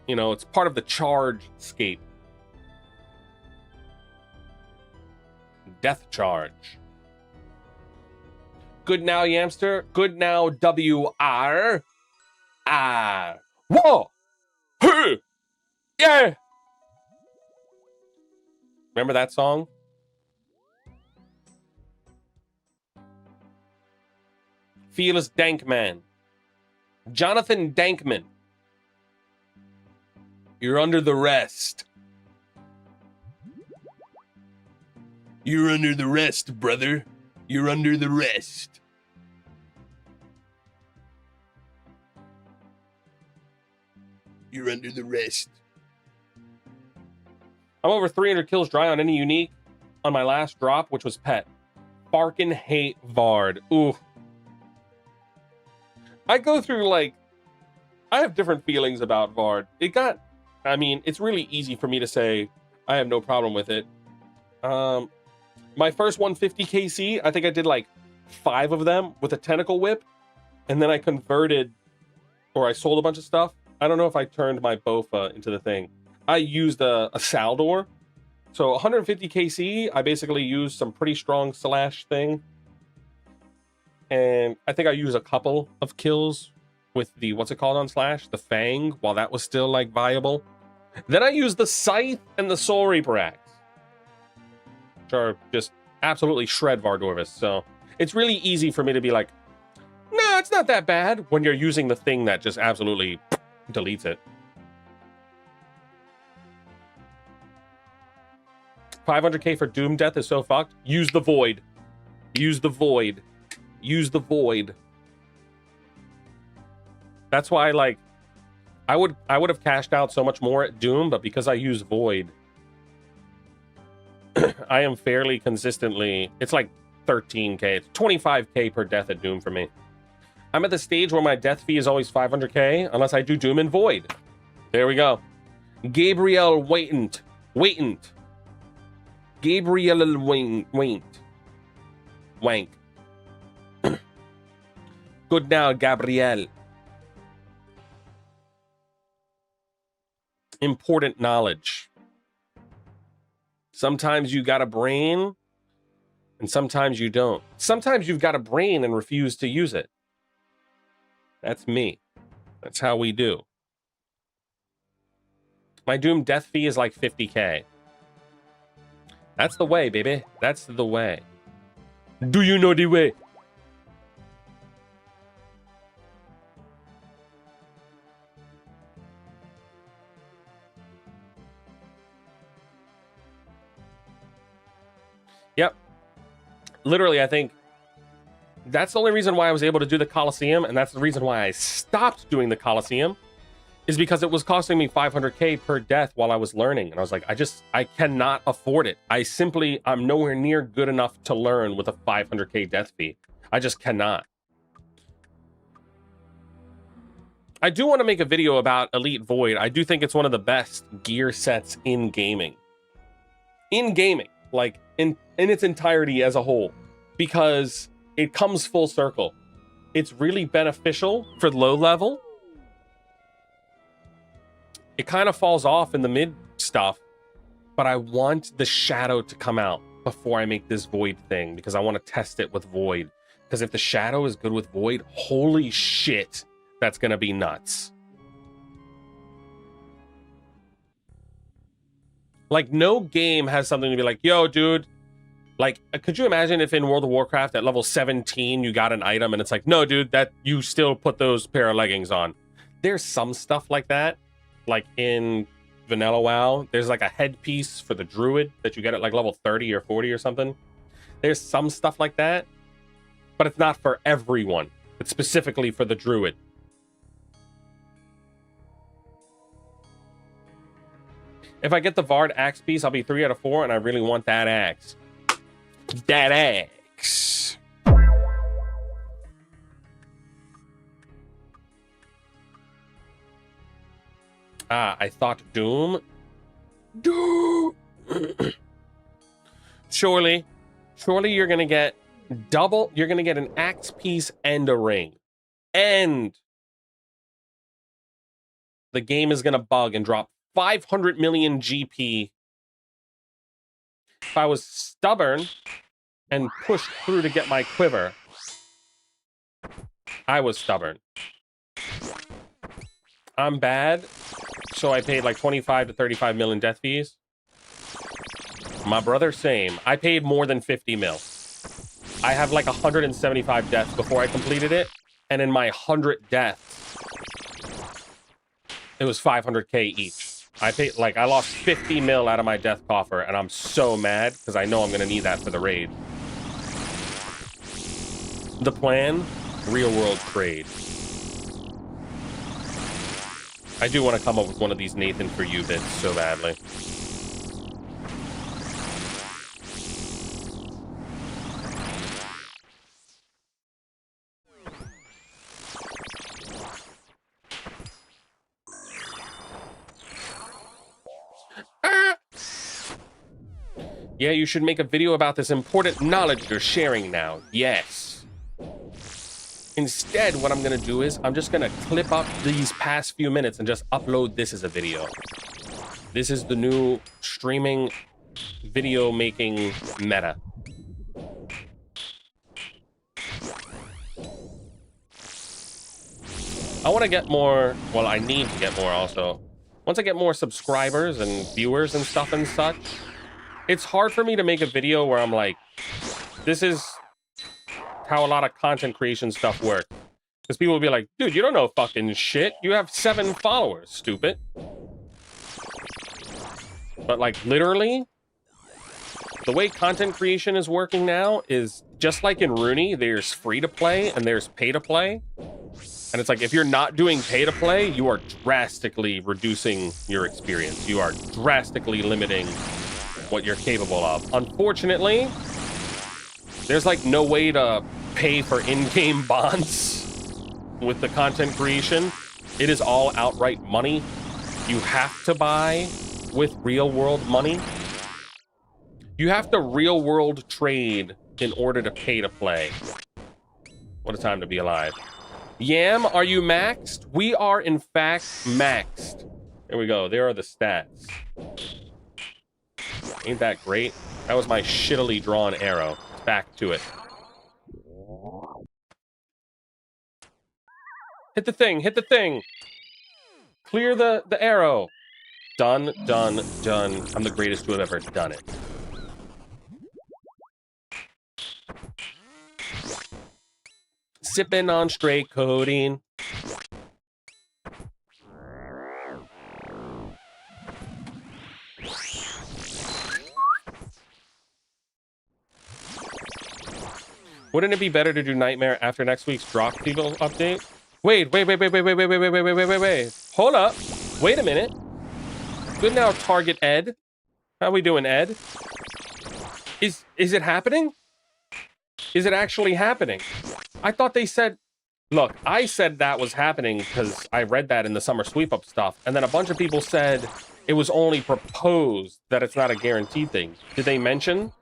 you know, it's part of the charge scape. Death charge. Good now, Yamster. Good now, WR. Ah. Whoa! Hey! Yeah! Remember that song? Fearless Dankman. Jonathan Dankman. You're under the rest. You're under the rest, brother. You're under the rest. You're under the rest. I'm over 300 kills dry on any unique on my last drop, which was pet. Farkin' hate Vard. Ooh. I go through, like, I have different feelings about Vard. I mean, it's really easy for me to say I have no problem with it. My first 150 KC, I think I did like 5 of them with a tentacle whip, and then I converted, or I sold a bunch of stuff. I don't know if I turned my Bofa into the thing. I used a Saldor. So 150 KC, I basically used some pretty strong slash thing. And I think I used a couple of kills with the, what's it called on slash? The Fang, while that was still like viable. Then I used the Scythe and the Soul Reaper Axe, which are just absolutely shred Vardorvis. So it's really easy for me to be like, no, it's not that bad when you're using the thing that just absolutely Deletes it. 500k for Doom death is so fucked. Use the void. Use the void. Use the void. That's why, like, I would have cashed out so much more at Doom, but because I use void, I am fairly consistently. It's like 13k. It's 25k per death at Doom for me. I'm at the stage where my death fee is always 500k unless I do Doom and void. There we go. Gabriel Waitant. Gabriel Wank. Good now, Gabrielle. Important knowledge. Sometimes you got a brain, and sometimes you don't. Sometimes you've got a brain and refuse to use it. That's me. That's how we do. My Doom death fee is like 50k. That's the way, baby. That's the way. Do you know the way? Yep. Literally, I think that's the only reason why I was able to do the Coliseum, and that's the reason why I stopped doing the Coliseum, is because it was costing me 500k per death while I was learning. And I was like, I cannot afford it. I'm nowhere near good enough to learn with a 500k death fee. I just cannot. I do want to make a video about Elite Void. I do think it's one of the best gear sets in gaming. Like in its entirety as a whole, because it comes full circle. It's really beneficial for low level. It kind of falls off in the mid stuff, but I want the shadow to come out before I make this void thing, because I want to test it with void. Because if the shadow is good with void, holy shit, that's going to be nuts. Like, no game has something to be like, yo, dude, like, could you imagine if in World of Warcraft at level 17 you got an item and it's like, no, dude, that you still put those pair of leggings on. There's some stuff like that. Like in Vanilla WoW, there's like a headpiece for the druid that you get at like level 30 or 40 or something. There's some stuff like that, but it's not for everyone. It's specifically for the druid. If I get the Vard axe piece, I'll be 3 out of 4, and I really want that axe. That axe. I thought Doom. Doom. Surely you're gonna get double. You're gonna get an axe piece and a ring, and the game is gonna bug and drop 500 million GP. If I was stubborn and pushed through to get my quiver, I was stubborn. I'm bad. So I paid like 25 to 35 mil in death fees. My brother, same. I paid more than 50 mil. I have like 175 deaths before I completed it. And in my 100 deaths, it was 500k each. I lost 50 mil out of my death coffer, and I'm so mad because I know I'm going to need that for the raid. The plan, real world trade. I do want to come up with one of these Nathan for you bits so badly. Yeah, you should make a video about this important knowledge you're sharing now. Yes. Instead, what I'm going to do is I'm just going to clip up these past few minutes and just upload this as a video. This is the new streaming video making meta. I want to get more, well, I need to get more also. Once I get more subscribers and viewers and stuff and such, it's hard for me to make a video where I'm like, this is how a lot of content creation stuff works. Because people will be like, dude, you don't know fucking shit. You have 7 followers, stupid. But like literally, the way content creation is working now is just like in Runey, there's free to play and there's pay to play. And it's like, if you're not doing pay to play, you are drastically reducing your experience. You are drastically limiting what you're capable of. Unfortunately, there's like no way to pay for in-game bonds with the content creation. It is all outright money. You have to buy with real world money. You have to real world trade in order to pay to play. What a time to be alive. Yam, are you maxed? We are in fact maxed. There we go. There are the stats. Ain't that great? That was my shittily drawn arrow. Back to it. Hit the thing, hit the thing. Clear the arrow. Done, done, done. I'm the greatest to have ever done it. Sipping on straight codeine. Wouldn't it be better to do Nightmare after next week's drop people update? Wait. Hold up. Wait a minute. Good now, Target Ed. How we doing, Ed? Is it happening? Is it actually happening? I thought they said... Look, I said that was happening because I read that in the summer sweep-up stuff, and then a bunch of people said it was only proposed, that it's not a guaranteed thing. Did they mention?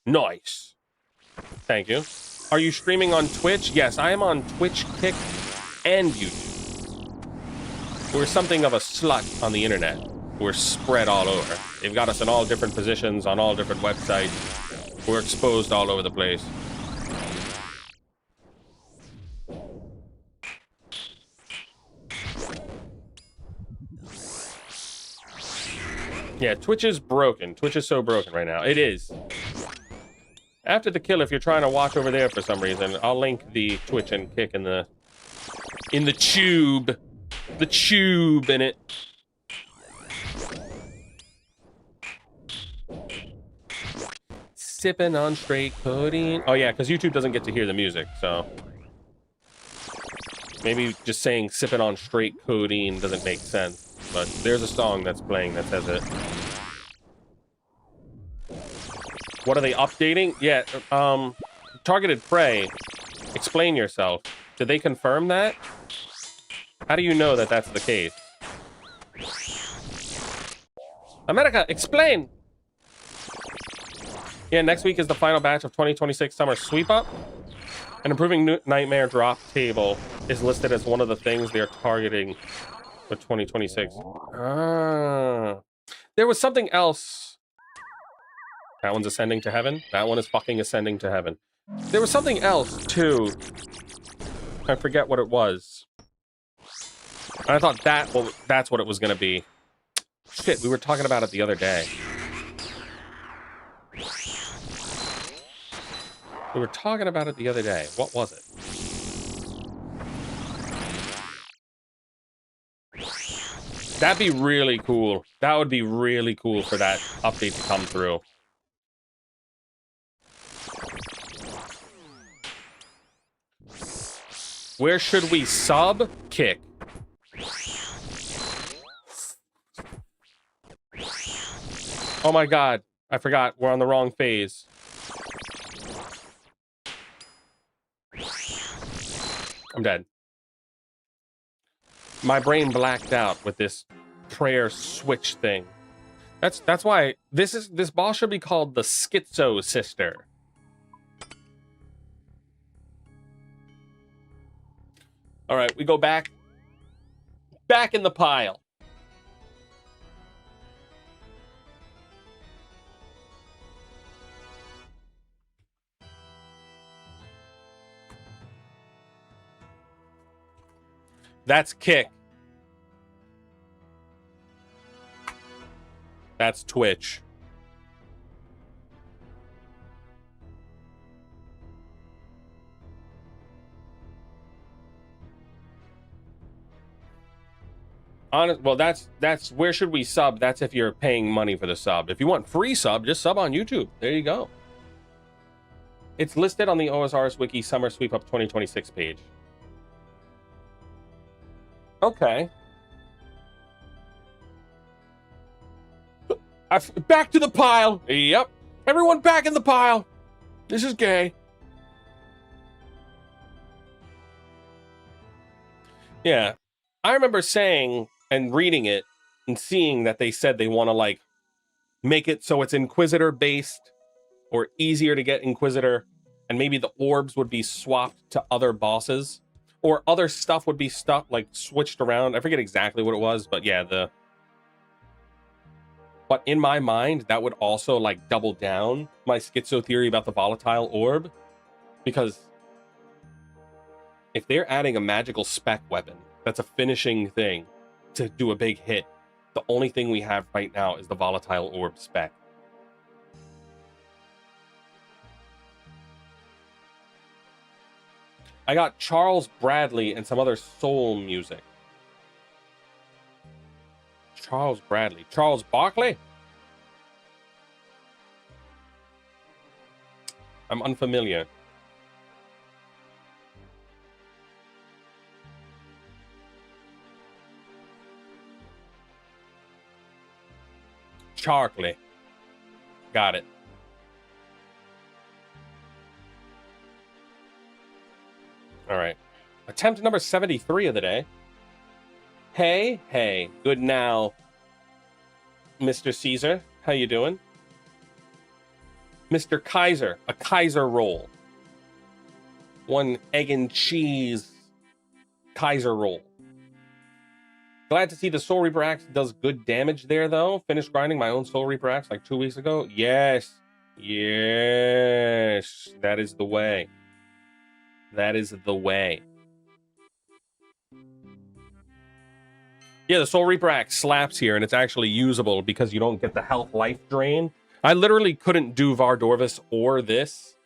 Nice. Thank you. Are you streaming on Twitch? Yes, I am on Twitch, Kick, and YouTube. We're something of a slut on the internet. We're spread all over. They've got us in all different positions on all different websites. We're exposed all over the place. Yeah, Twitch is broken. Twitch is so broken right now. It is. After the kill, if you're trying to watch over there for some reason, I'll link the Twitch and Kick in the tube. The tube in it. Sipping on straight codeine. Oh yeah, because YouTube doesn't get to hear the music, so maybe just saying sipping on straight codeine doesn't make sense. But there's a song that's playing that says it. What are they updating? Yeah, targeted prey. Explain yourself. Did they confirm that? How do you know that that's the case? America, explain! Yeah, next week is the final batch of 2026 Summer Sweep Up. An improving Nightmare drop table is listed as one of the things they're targeting for 2026. Ah. There was something else. That one's ascending to heaven. That one is fucking ascending to heaven. There was something else, too. I forget what it was. And I thought that's what it was going to be. Shit, we were talking about it the other day. We were talking about it the other day. What was it? That'd be really cool. That would be really cool for that update to come through. Where should we sub? Kick. Oh my god. I forgot. We're on the wrong phase. I'm dead. My brain blacked out with this prayer switch thing. That's why this boss should be called the Schizo Sister. All right, we go back in the pile. That's Kick. That's Twitch. Well, that's where should we sub? That's if you're paying money for the sub. If you want free sub, just sub on YouTube. There you go. It's listed on the OSRS Wiki Summer Sweep Up 2026 page. Okay. Back to the pile. Yep. Everyone back in the pile. This is gay. Yeah. I remember saying and reading it and seeing that they said they want to like make it so it's Inquisitor based or easier to get Inquisitor, and maybe the orbs would be swapped to other bosses or other stuff would be like switched around. I forget exactly what it was, but yeah, but in my mind, that would also like double down my schizo theory about the volatile orb, because if they're adding a magical spec weapon, that's a finishing thing to do a big hit. The only thing we have right now is the volatile orb spec. I got Charles Bradley and some other soul music. Charles Bradley. Charles Barkley? I'm unfamiliar. Charkley. Got it. All right. Attempt number 73 of the day. Hey, good now, Mr. Caesar. How you doing? Mr. Kaiser, a Kaiser roll. One egg and cheese Kaiser roll. Glad to see the Soul Reaper Axe does good damage there, though. Finished grinding my own Soul Reaper Axe like 2 weeks ago. Yes. Yes. That is the way. That is the way. Yeah, the Soul Reaper Axe slaps here, and it's actually usable because you don't get the health life drain. I literally couldn't do Vardorvis or this,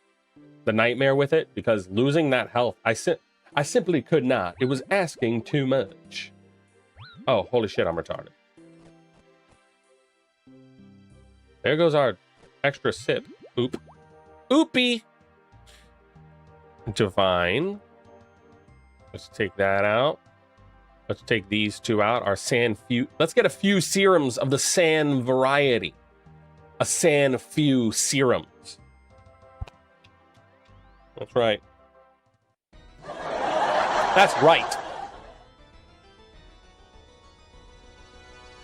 the Nightmare, with it, because losing that health, I simply could not. It was asking too much. Oh, holy shit, I'm retarded. There goes our extra sip. Oop. Oopie! Divine. Let's take that out. Let's take these two out. Our sand few. Let's get a few serums of the sand variety. A sand few serums. That's right. That's right.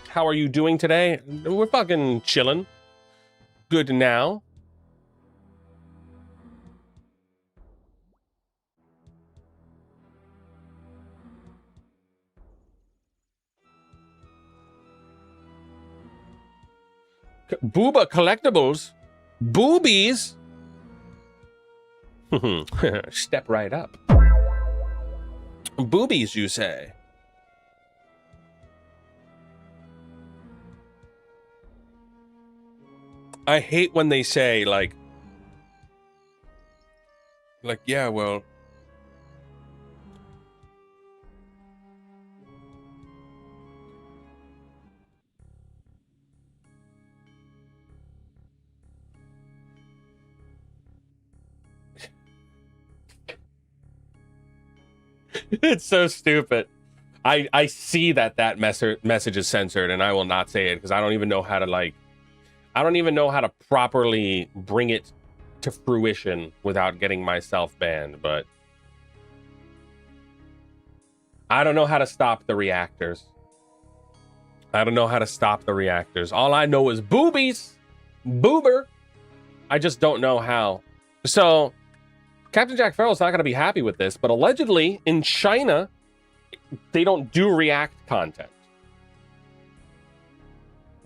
How are you doing today? We're fucking chilling. Good now. Booba collectibles? Boobies? Step right up. Boobies, you say? I hate when they say, like, yeah, well... It's so stupid. I see that message is censored, and I will not say it because I don't even know how to, like... I don't even know how to properly bring it to fruition without getting myself banned, but... I don't know how to stop the reactors. I don't know how to stop the reactors. All I know is boobies. Boober. I just don't know how. So, Captain Jack Farrell's not going to be happy with this, but allegedly in China, they don't do React content.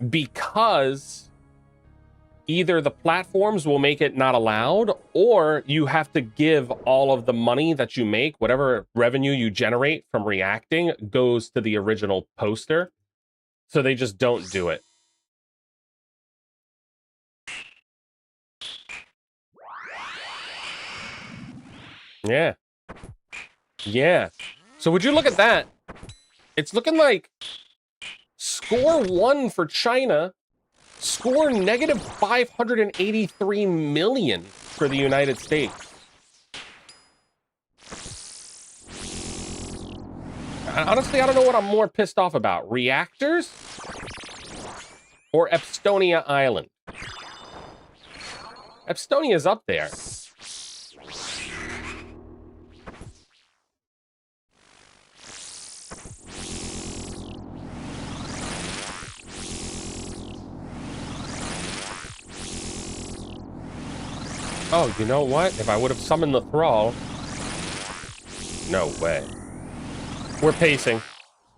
Because either the platforms will make it not allowed, or you have to give all of the money that you make, whatever revenue you generate from reacting, goes to the original poster. So they just don't do it. Yeah. Yeah. So would you look at that? It's looking like Score 1 for China. Score negative 583 million for the United States. Honestly, I don't know what I'm more pissed off about. Reactors or Estonia Island? Estonia's up there. Oh, you know what? If I would have summoned the thrall... No way. We're pacing.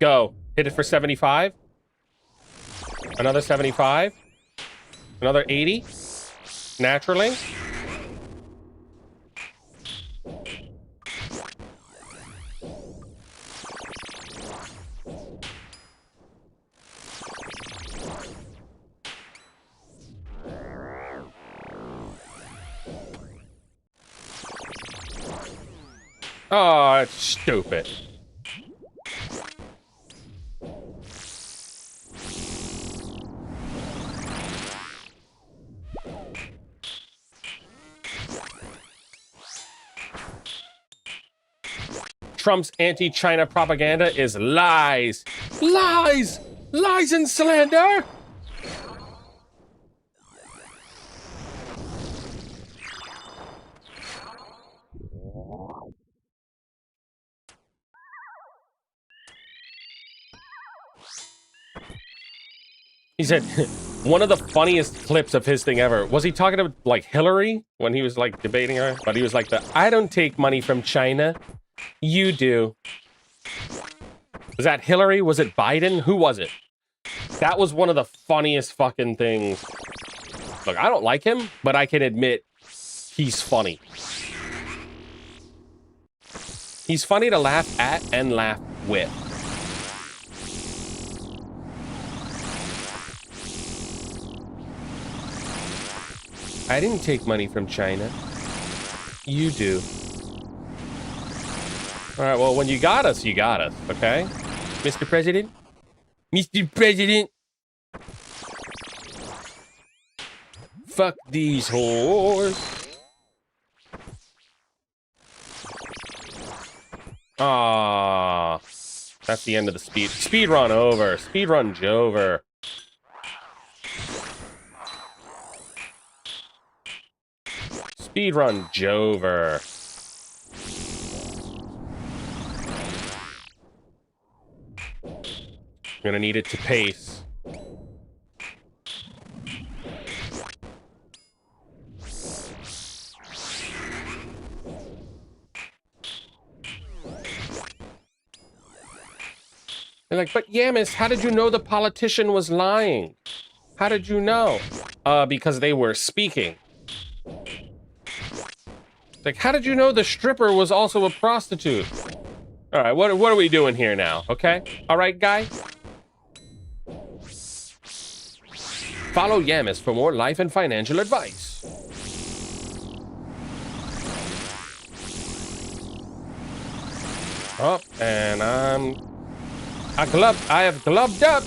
Go. Hit it for 75. Another 75. Another 80. Naturally. Oh, it's stupid. Trump's anti-China propaganda is lies. Lies! Lies and slander! He said, one of the funniest clips of his thing ever, was he talking to, like, Hillary? When he was, like, debating her? But he was like, I don't take money from China. You do. Was that Hillary? Was it Biden? Who was it? That was one of the funniest fucking things. Look, I don't like him, but I can admit he's funny. He's funny to laugh at and laugh with. I didn't take money from China. You do. All right, well, when you got us, okay? Mr. President? Mr. President? Fuck these whores. Ah, that's the end of the speed run over. Speed run Jover. Speedrun Jover. I'm gonna need it to pace. They're like, but Yamis, how did you know the politician was lying? How did you know? Because they were speaking. Like, how did you know the stripper was also a prostitute? All right, what are we doing here now? Okay, all right, guy. Follow Yamis for more life and financial advice. Oh, and I have gloved up.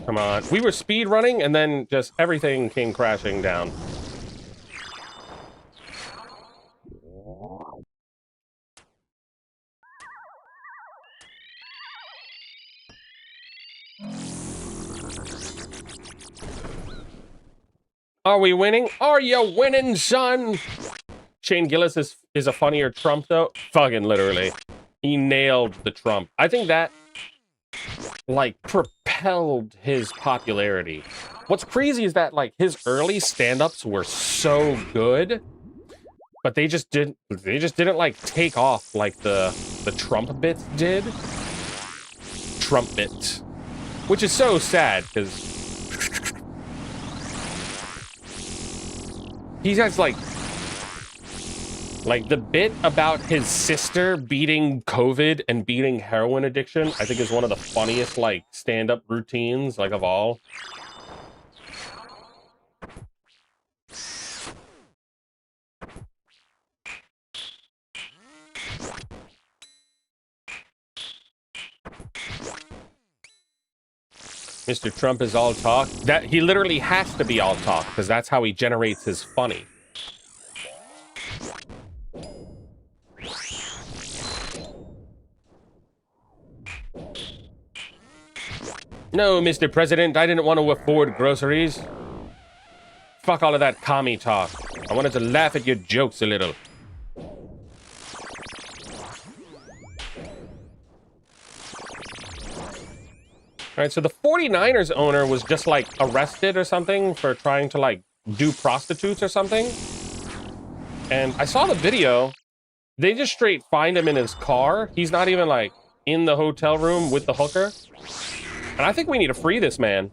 Come on. We were speed running and then just everything came crashing down. Are we winning? Are you winning, son? Shane Gillis is a funnier Trump, though. Fucking literally. He nailed the Trump. I think that, like, propelled his popularity. What's crazy is that, like, his early stand-ups were so good, but they just didn't, like, take off like the Trump bits did. Trump bits. Which is so sad, because he has, like, Like, the bit about his sister beating COVID and beating heroin addiction, I think is one of the funniest, like, stand-up routines, like, of all. Mr. Trump is all talk. That he literally has to be all talk, because that's how he generates his funny. No, Mr. President, I didn't want to afford groceries. Fuck all of that commie talk. I wanted to laugh at your jokes a little. All right, so the 49ers owner was just, like, arrested or something for trying to, like, do prostitutes or something. And I saw the video. They just straight find him in his car. He's not even, like, in the hotel room with the hooker. And I think we need to free this man.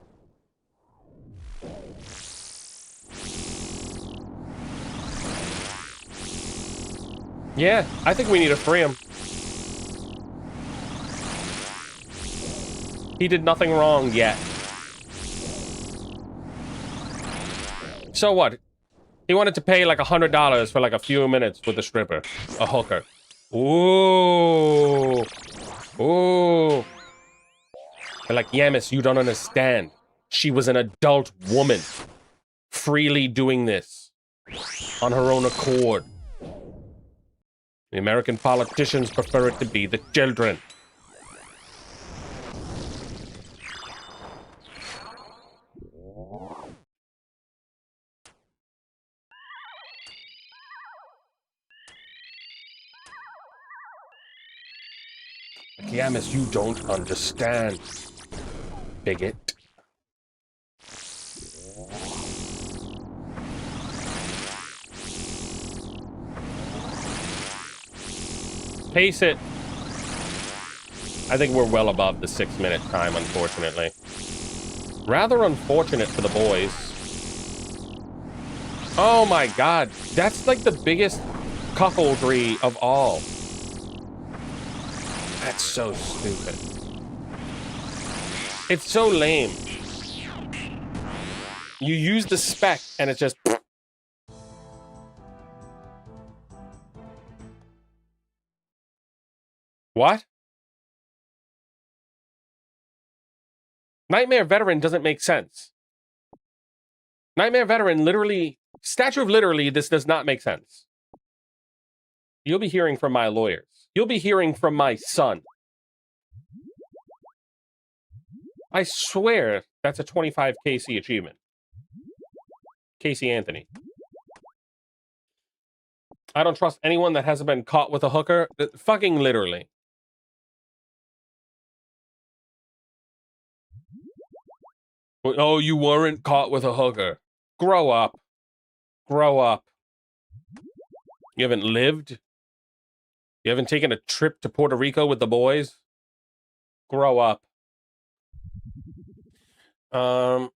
Yeah, I think we need to free him. He did nothing wrong yet. So what? He wanted to pay like $100 for like a few minutes with a stripper. A hooker. Ooh. Ooh. They're like, Yamis, you don't understand. She was an adult woman. Freely doing this. On her own accord. The American politicians prefer it to be the children. Yamis, you don't understand. Bigot. Pace it. I think we're well above the 6-minute time, unfortunately. Rather unfortunate for the boys. Oh my god. That's like the biggest cuckoldry of all. That's so stupid. It's so lame. You use the spec and it's just... What? Nightmare Veteran doesn't make sense. Nightmare Veteran literally... Statue of literally, this does not make sense. You'll be hearing from my lawyers. You'll be hearing from my son. I swear that's a 25 KC achievement. Casey Anthony. I don't trust anyone that hasn't been caught with a hooker. Fucking literally. Oh, you weren't caught with a hooker. Grow up. Grow up. You haven't lived? You haven't taken a trip to Puerto Rico with the boys? Grow up. Oh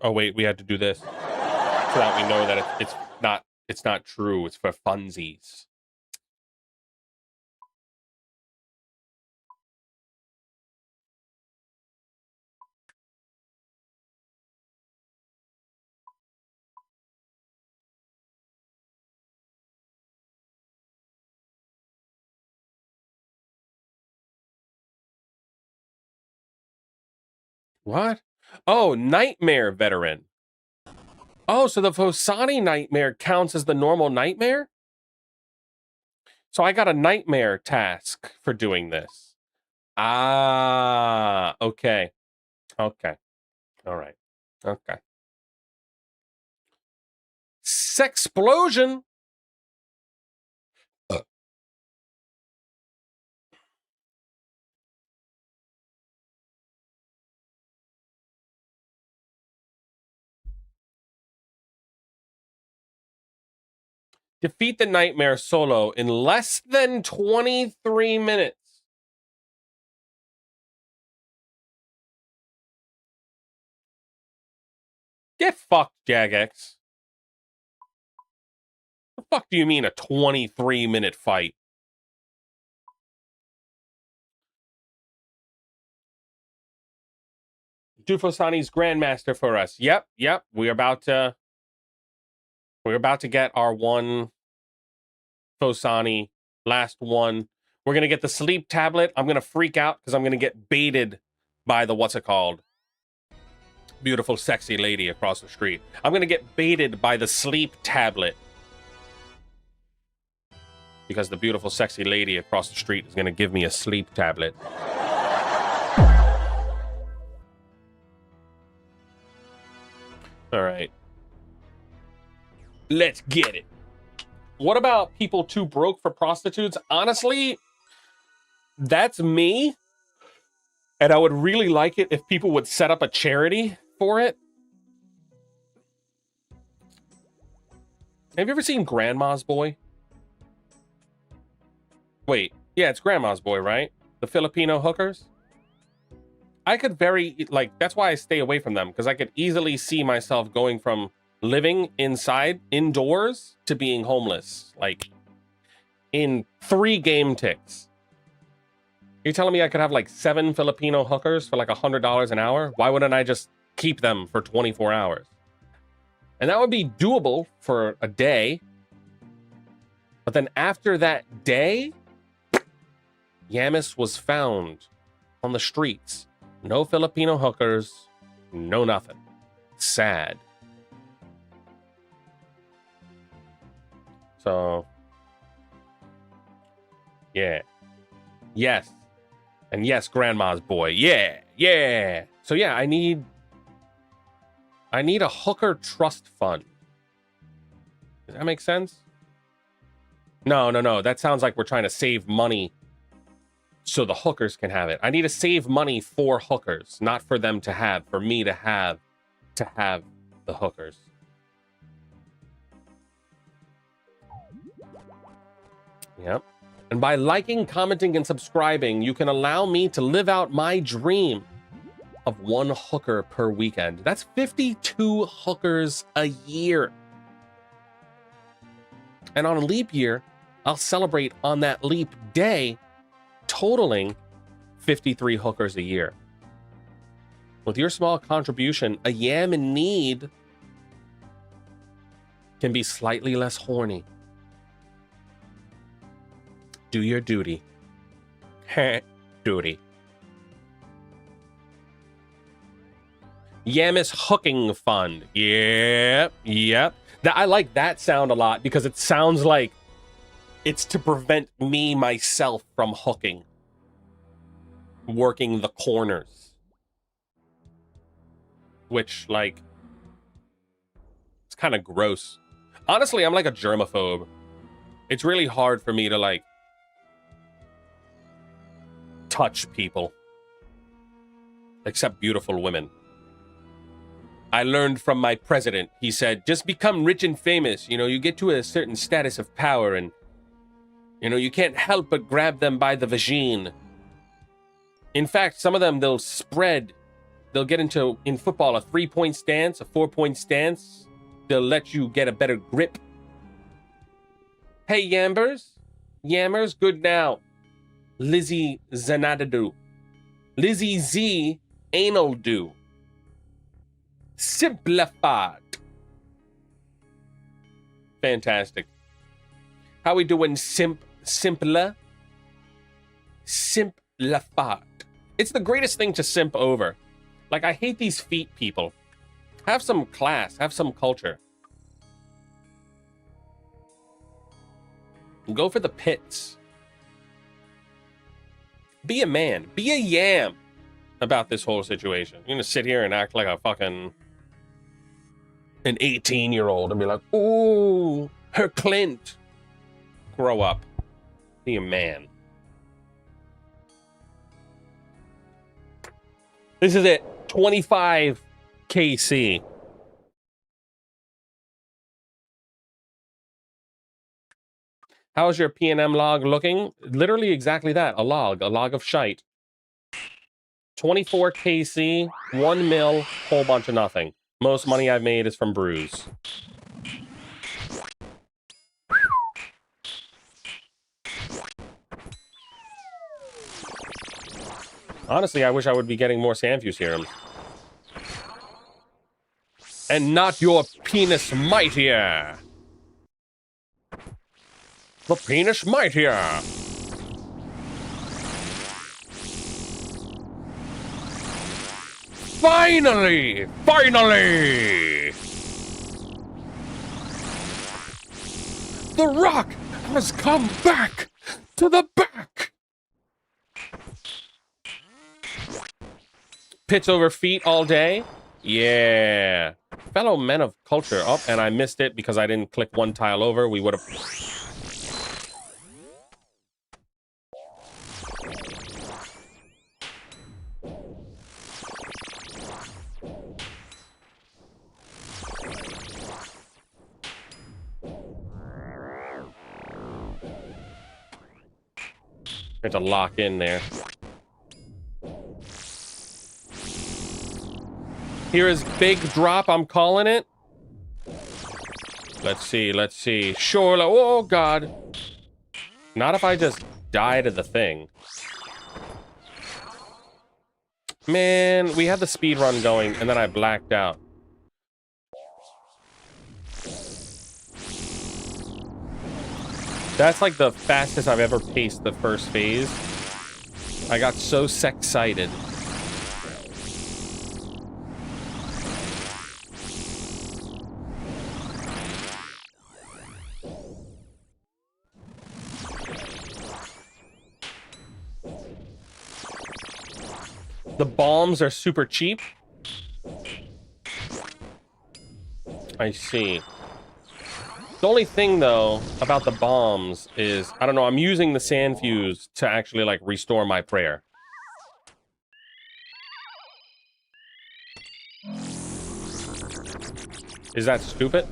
wait, we had to do this. So that we know that it's not true. It's for funsies. What? Oh, Nightmare Veteran. Oh, so the Fosani Nightmare counts as the normal nightmare? So I got a nightmare task for doing this. Ah, okay. Okay. All right. Okay. Sexplosion. Defeat the nightmare solo in less than 23 minutes. Get fucked, Jagex. fuck do you mean a 23-minute fight? Dufosani's Grandmaster for us. Yep. We're about to get our one Fosani, last one. We're gonna get the sleep tablet. I'm gonna freak out because I'm gonna get baited by the what's it called? Beautiful, sexy lady across the street. I'm gonna get baited by the sleep tablet because the beautiful, sexy lady across the street is gonna give me a sleep tablet. All right. Let's get it. What about people too broke for prostitutes? Honestly, that's me. And I would really like it if people would set up a charity for it. Have you ever seen Grandma's Boy? Wait, yeah, it's Grandma's Boy, right? The Filipino hookers? I could that's why I stay away from them, because I could easily see myself going from living indoors, to being homeless, like, in 3 game ticks. You're telling me I could have, like, 7 Filipino hookers for, like, $100 an hour? Why wouldn't I just keep them for 24 hours? And that would be doable for a day. But then after that day, Yamis was found on the streets. No Filipino hookers, no nothing. Sad. So, yeah. Yes. And yes, Grandma's Boy. Yeah. So yeah, I need a hooker trust fund. Does that make sense? No. That sounds like we're trying to save money so the hookers can have it. I need to save money for hookers, not for them to have, for me to have the hookers. Yep. And by liking, commenting, and subscribing, you can allow me to live out my dream of 1 hooker per weekend. That's 52 hookers a year. And on a leap year, I'll celebrate on that leap day, totaling 53 hookers a year. With your small contribution, a yam in need can be slightly less horny. Do your duty. Duty. Yamis Hooking Fund. Yep. I like that sound a lot because it sounds like it's to prevent myself from hooking. Working the corners. Which, like, it's kind of gross. Honestly, I'm like a germaphobe. It's really hard for me to, like, touch people. Except beautiful women. I learned from my president. He said, just become rich and famous. You know, you get to a certain status of power and, you know, you can't help but grab them by the vagine. In fact, some of them, they'll get into, in football, a 3-point stance, a 4-point stance. They'll let you get a better grip. Hey, Yammers, good now. Lizzie Zanadadu. Lizzie Z Anal Do. Simplified. Fantastic. How we doing, simpler? Simplified. It's the greatest thing to simp over. Like, I hate these feet people. Have some class. Have some culture. Go for the pits. Be a man. Be a yam about this whole situation. You're gonna sit here and act like a fucking... an 18-year-old and be like, ooh, her Clint. Grow up. Be a man. This is it. 25 KC. How's your PNM log looking? Literally exactly that. A log of shite. 24 KC, 1 mil, whole bunch of nothing. Most money I've made is from brews. Honestly, I wish I would be getting more Sandfuse serums. And not your penis mightier. The penis mightier. Finally! Finally! The Rock has come back to the back! Pits over feet all day? Yeah. Fellow men of culture. Oh, and I missed it because I didn't click one tile over. We would have... Have to lock in there. Here is big drop, I'm calling it. Let's see, let's see. Sure, oh god. Not if I just die to the thing. Man, we had the speed run going and then I blacked out. That's like the fastest I've ever paced the first phase. I got so excited. The bombs are super cheap. I see. The only thing, though, about the bombs is, I don't know, I'm using the Sandfuse to actually, like, restore my prayer. Is that stupid?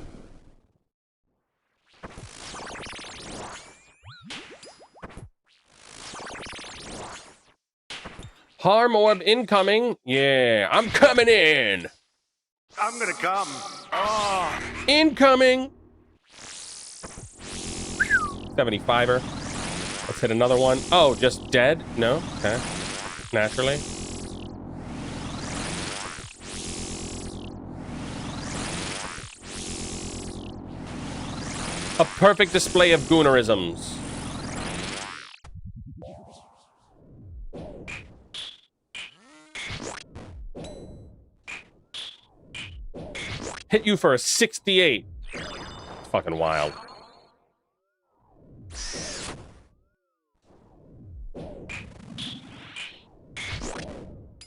Harm orb incoming. Yeah, I'm coming in. I'm gonna come. Oh. Incoming. 75er. Let's hit another one. Oh, just dead? No? Okay. Naturally. A perfect display of goonerisms. Hit you for a 68. It's fucking wild.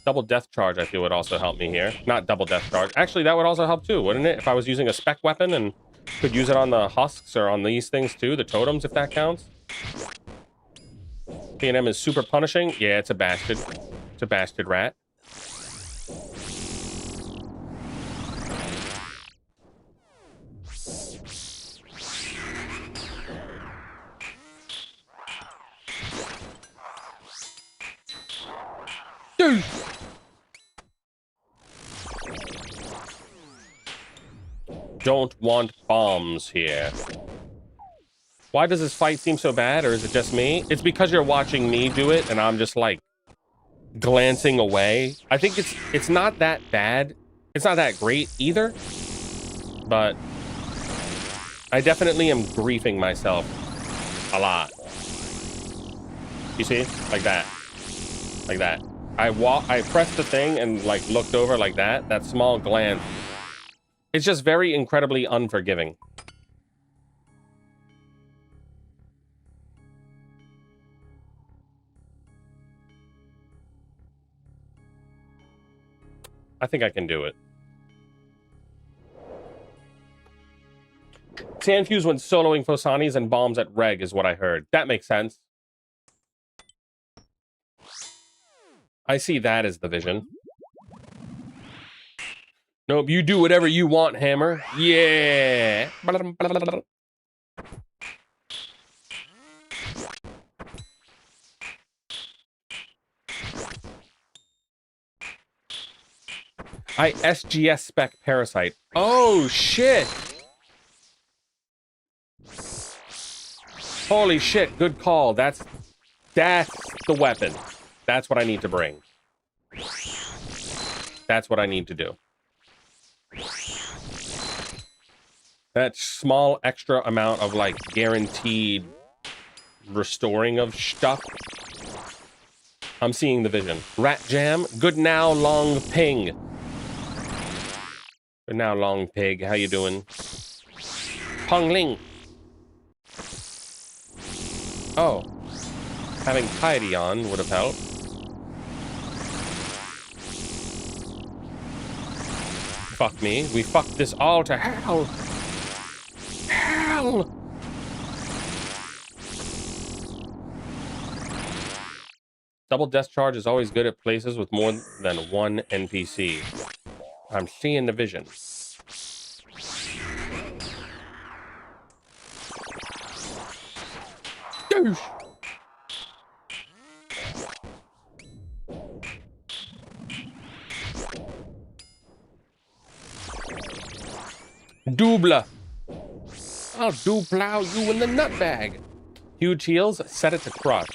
Double death charge, I feel, would also help me here. Not double death charge. Actually, that would also help too, wouldn't it? If I was using a spec weapon and could use it on the husks or on these things too, the totems, if that counts. P&M is super punishing. Yeah, it's a bastard. It's a bastard rat. Dude. Don't want bombs here. Why does this fight seem so bad, or is it just me? It's because you're watching me do it, and I'm just, like, glancing away. I think it's not that bad. It's not that great either. But I definitely am griefing myself a lot. You see? Like that. Like that. I pressed the thing and, like, looked over like that. That small glance. It's just very incredibly unforgiving. I think I can do it. Sandfuse when soloing Fosanis and bombs at Reg is what I heard. That makes sense. I see that as the vision. Nope, you do whatever you want, Hammer. Yeah. I SGS spec Parasite. Oh, shit. Holy shit, good call. That's the weapon. That's what I need to bring. That's what I need to do. That small extra amount of, like, guaranteed restoring of stuff. I'm seeing the vision. Rat Jam, good now, Long Ping. Good now, Long Pig. How you doing? Pong Ling. Oh. Having Tidy on would have helped. Fuck me. We fucked this all to hell. Hell! Double death charge is always good at places with more than one NPC. I'm seeing the vision. Douche! Double. I'll do-plow you in the nutbag. Huge heals, set it to crush.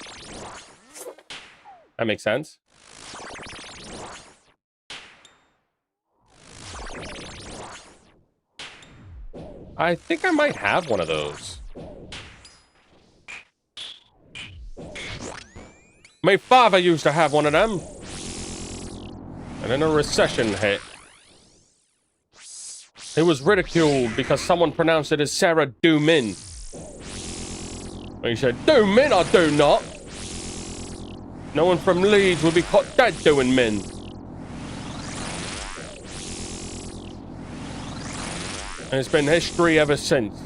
That makes sense. I think I might have one of those. My father used to have one of them. And then a recession hit. It was ridiculed because someone pronounced it as Sarah Do-Min. And he said, Do-Min, I do not. No one from Leeds would be caught dead doing min. And it's been history ever since.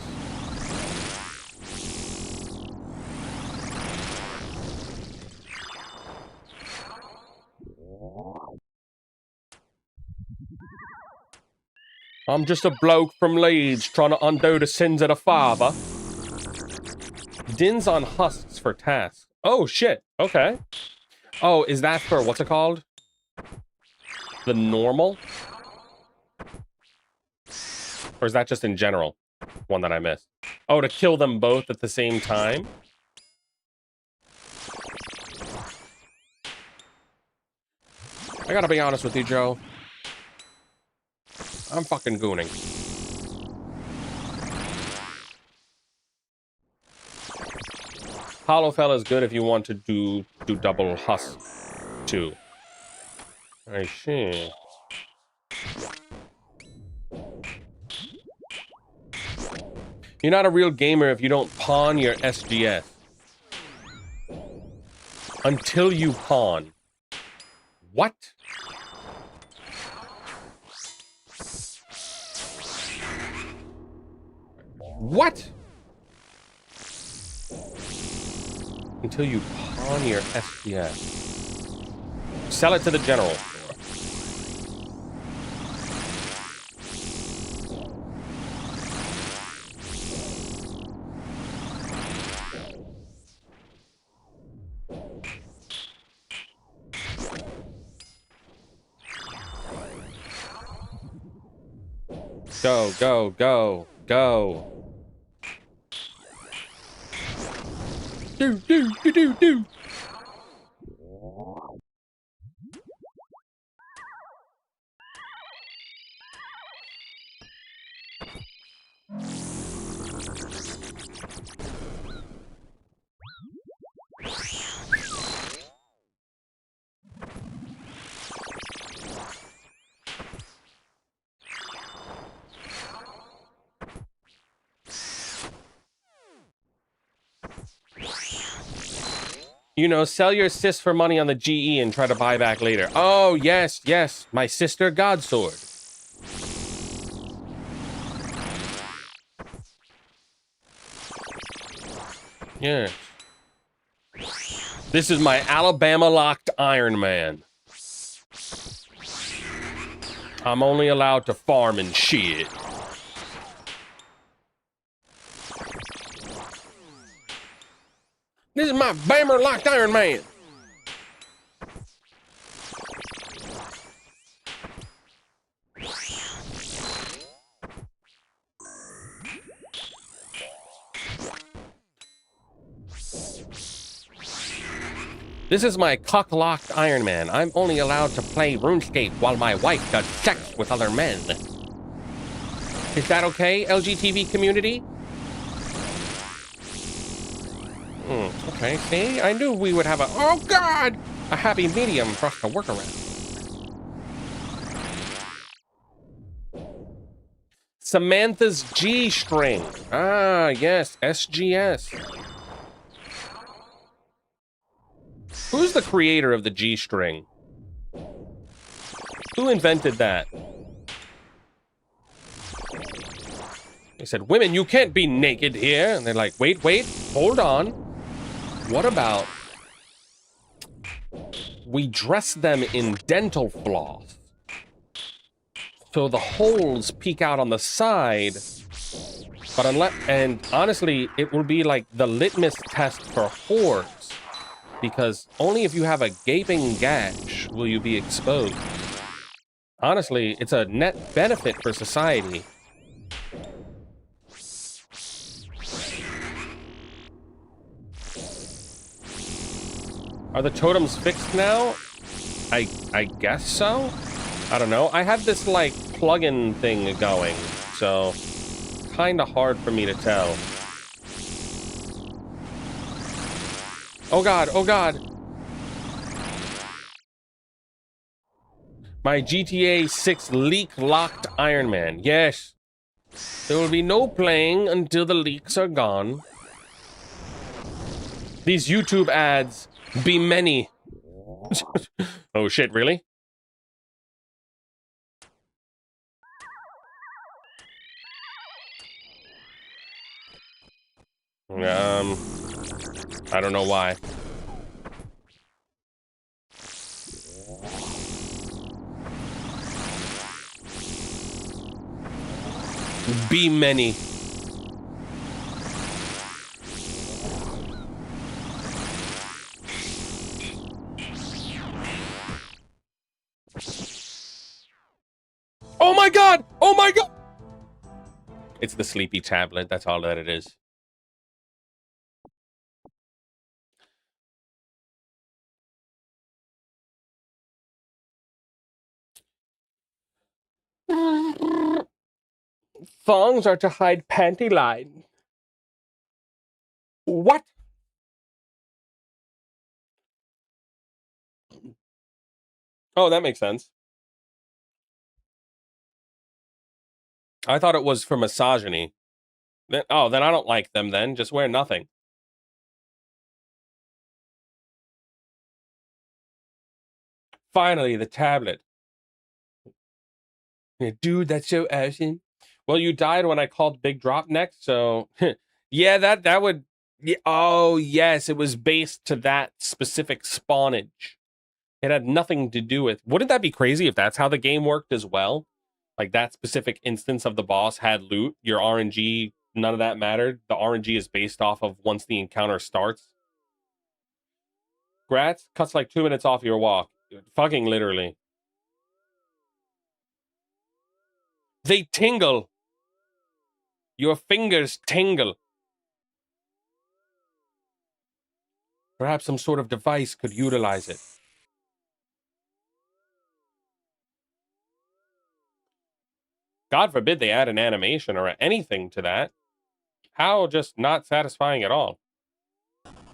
I'm just a bloke from Leeds trying to undo the sins of the father. Dins on husks for tasks. Oh, shit. Okay. Oh, is that for, what's it called? The normal? Or is that just in general? One that I missed. Oh, to kill them both at the same time? I gotta be honest with you, Joe. I'm fucking gooning. Hollowfell is good if you want to do double husk too. I see. You're not a real gamer if you don't pawn your SGS. Until you pawn. What? What? Until you pawn your SGS. Sell it to the general store. Go, go, go, go. Do. You know, sell your sis for money on the GE and try to buy back later. Oh, yes, yes. My sister Godsword. Yeah. This is my Alabama locked Iron Man. I'm only allowed to farm and shit. This is my Bammer locked Iron Man. This is my cock-locked Iron Man. I'm only allowed to play RuneScape while my wife does sex with other men. Is that okay, LGTV community? Okay, see? I knew we would have oh God! A happy medium for us to work around. Samantha's G-string. Ah, yes, SGS. Who's the creator of the G-string? Who invented that? They said, women, you can't be naked here. And they're like, wait, hold on. What about we dress them in dental floss so the holes peek out on the side, but and honestly, it will be like the litmus test for whores, because only if you have a gaping gash will you be exposed. Honestly, it's a net benefit for society. Are the totems fixed now? I guess so? I don't know. I had this, like, plugin thing going, so kinda hard for me to tell. Oh God, oh God. My GTA 6 leak-locked Iron Man. Yes. There will be no playing until the leaks are gone. These YouTube ads be many. Oh shit, really? I don't know why. Be many. Oh my God! Oh my God! It's the sleepy tablet, that's all that it is. Thongs are to hide panty line. What? Oh, that makes sense. I thought it was for misogyny. Then I don't like them then. Just wear nothing. Finally, the tablet. Dude, that's so awesome. Well, you died when I called Big Drop next, so yeah, that would. Yeah, oh yes, it was based to that specific spawnage. It had nothing to do with. Wouldn't that be crazy if that's how the game worked as well? Like that specific instance of the boss had loot. Your RNG, none of that mattered. The RNG is based off of once the encounter starts. Grats cuts like 2 minutes off your walk. Fucking literally. They tingle. Your fingers tingle. Perhaps some sort of device could utilize it. God forbid they add an animation or anything to that. How just not satisfying at all.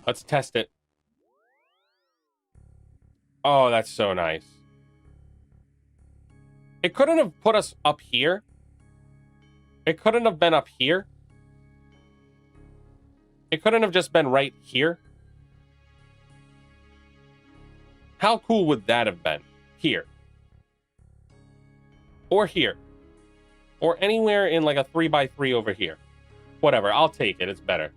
Let's test it. Oh, that's so nice. It couldn't have put us up here. It couldn't have been up here. It couldn't have just been right here. How cool would that have been? Here. Or here. Or anywhere in like a 3x3 over here. Whatever, I'll take it. It's better.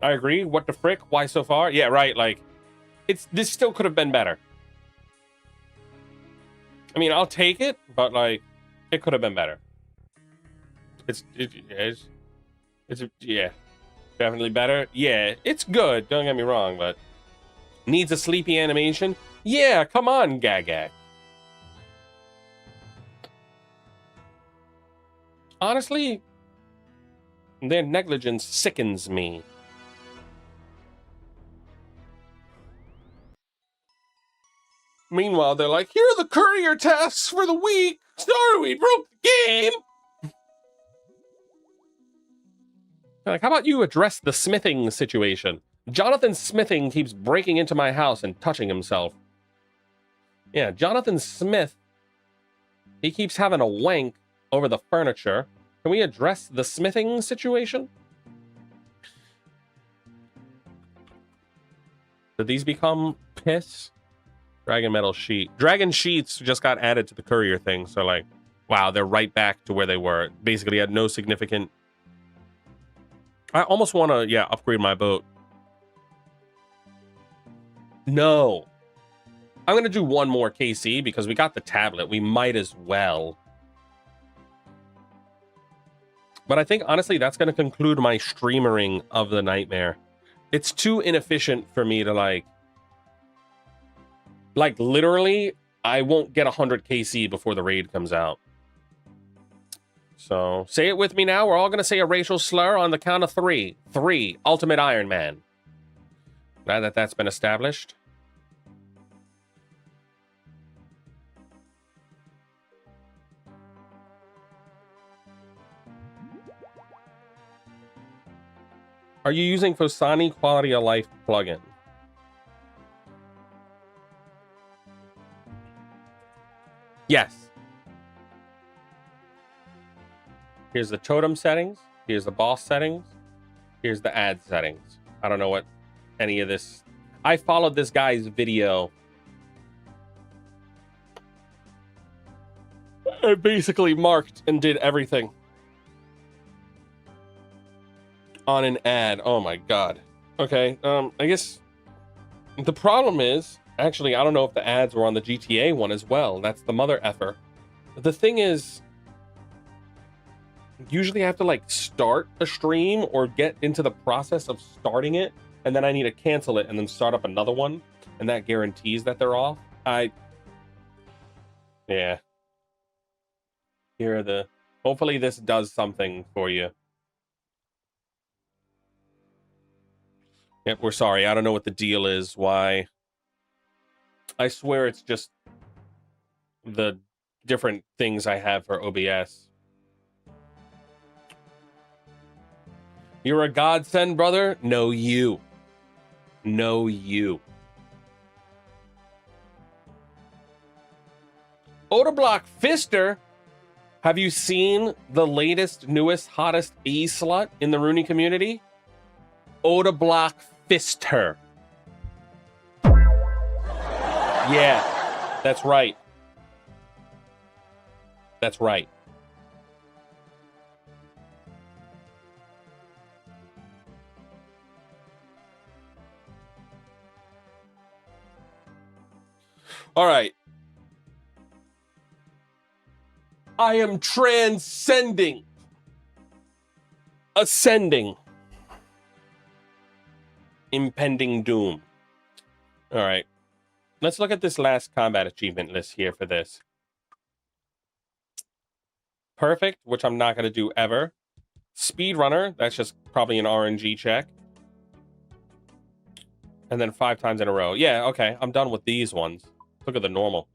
I agree. What the frick? Why so far? Yeah, right. Like, this still could have been better. I mean, I'll take it, but like, it could have been better. Yeah, definitely better. Yeah, it's good. Don't get me wrong, but needs a sleepy animation. Yeah, come on, Gagak. Honestly, their negligence sickens me. Meanwhile, they're like, here are the courier tasks for the week. Sorry, we broke the game. They're like, how about you address the smithing situation? Jonathan Smithing keeps breaking into my house and touching himself. Yeah, Jonathan Smith, he keeps having a wank over the furniture. Can we address the smithing situation? Did these become piss? Dragon metal sheet. Dragon sheets just got added to the courier thing. So like, wow, they're right back to where they were. Basically had no significant... I almost want to, yeah, upgrade my boat. No. I'm going to do one more KC because we got the tablet. We might as well. But I think, honestly, that's going to conclude my streamering of the Nightmare. It's too inefficient for me to, like, literally, I won't get 100 KC before the raid comes out. So, say it with me now. We're all going to say a racial slur on the count of 3. 3. Ultimate Iron Man. Now that that's been established. Are you using Fosani Quality of Life plugin? Yes. Here's the totem settings. Here's the boss settings. Here's the ad settings. I don't know what any of this... I followed this guy's video. I basically marked and did everything on an ad. Oh my god. Okay, I guess the problem is, actually, I don't know if the ads were on the GTA one as well. That's the mother effer. The thing is, usually I have to like start a stream or get into the process of starting it, and then I need to cancel it and then start up another one, and that guarantees that they're off. Yeah. Here are the... Hopefully this does something for you. Yep, we're sorry. I don't know what the deal is. Why? I swear it's just the different things I have for OBS. You're a godsend, brother? No, you. No, you. Odablock Fister, have you seen the latest, newest, hottest E-slut in the Runey community? Odablock Fister. Yeah, that's right. That's right. All right. I am transcending. Ascending. Impending doom. All right. Let's look at this last combat achievement list here for this. Perfect, which I'm not going to do ever. Speedrunner, that's just probably an RNG check. And then 5 times in a row. Yeah, okay, I'm done with these ones. Look at the normal.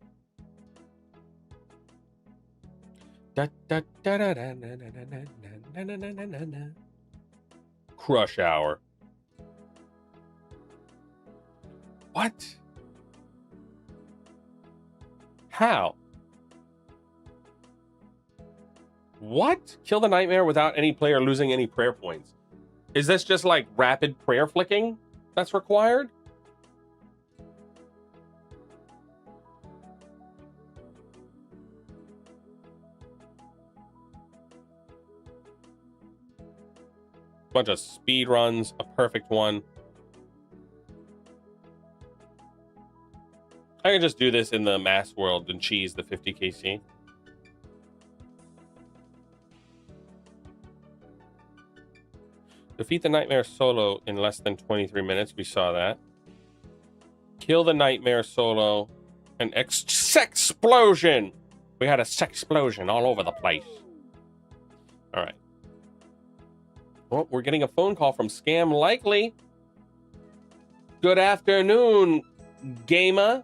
Crush hour. What? How? What? Kill the nightmare without any player losing any prayer points. Is this just like rapid prayer flicking that's required? Bunch of speed runs, a perfect one. I can just do this in the mass world and cheese the 50 KC. Defeat the nightmare solo in less than 23 minutes. We saw that. Kill the nightmare solo. An sexplosion. We had a sexplosion all over the place. All right. Well, we're getting a phone call from Scam Likely. Good afternoon, gamer.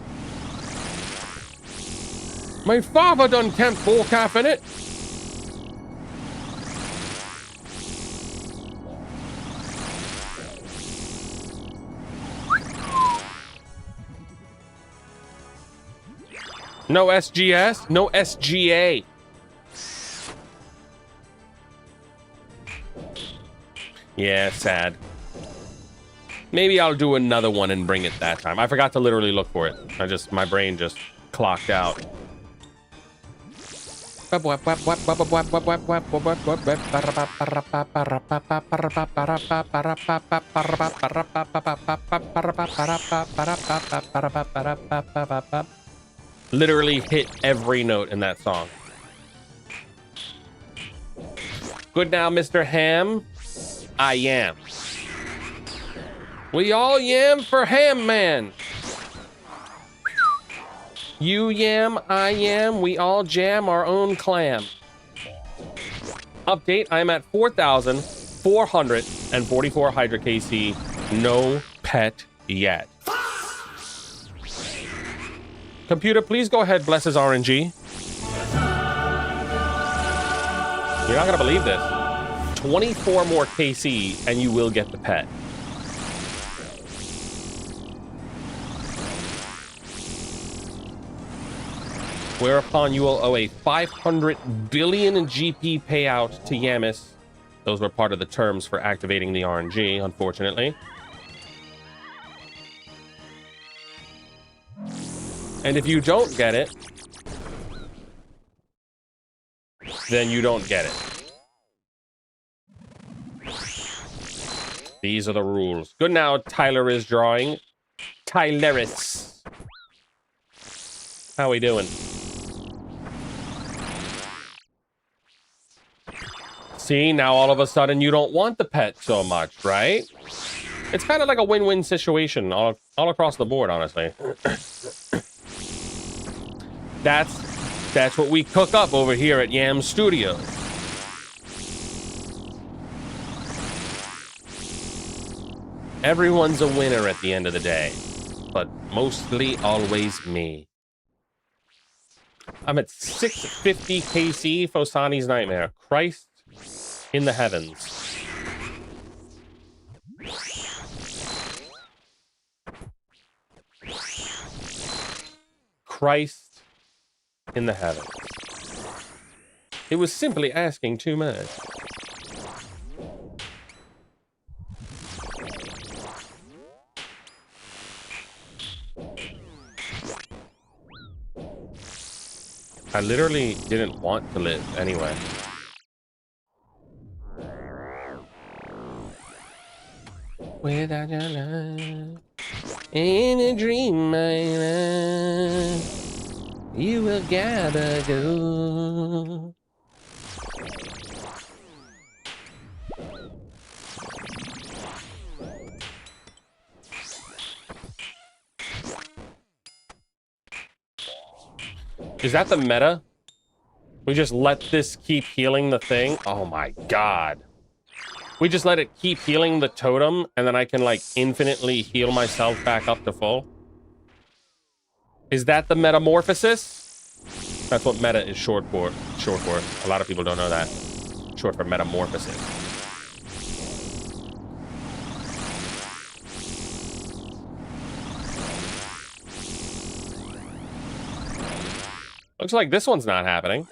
My father done camped full calf in it. No SGS, no SGA. Yeah, sad. Maybe I'll do another one and bring it that time. I forgot to literally look for it. My brain just clocked out. Literally hit every note in that song. Good now, Mr. Ham. I am. We all yam for Ham Man. You yam, I yam, we all jam our own clam. Update, I'm at 4,444 Hydra KC. No pet yet. Computer, please go ahead, bless his RNG. You're not gonna believe this. 24 more KC and you will get the pet. Whereupon you will owe a 500 billion GP payout to Yamis. Those were part of the terms for activating the RNG, unfortunately. And if you don't get it, then you don't get it. These are the rules. Good now, Tyler is drawing. Tyleris. How we doing? See, now all of a sudden you don't want the pet so much, right? It's kind of like a win-win situation all across the board, honestly. That's what we cook up over here at Yam Studios. Everyone's a winner at the end of the day, but mostly always me. I'm at 650 KC Fosani's Nightmare. Christ in the heavens. Christ in the heavens. It was simply asking too much. I literally didn't want to live anyway. Without your love, in a dream, my love, you will gotta go. Is that the meta? We just let this keep healing the thing? Oh my god. We just let it keep healing the totem, and then I can, like, infinitely heal myself back up to full? Is that the metamorphosis? That's what meta is short for. A lot of people don't know that. Short for metamorphosis. Looks like this one's not happening.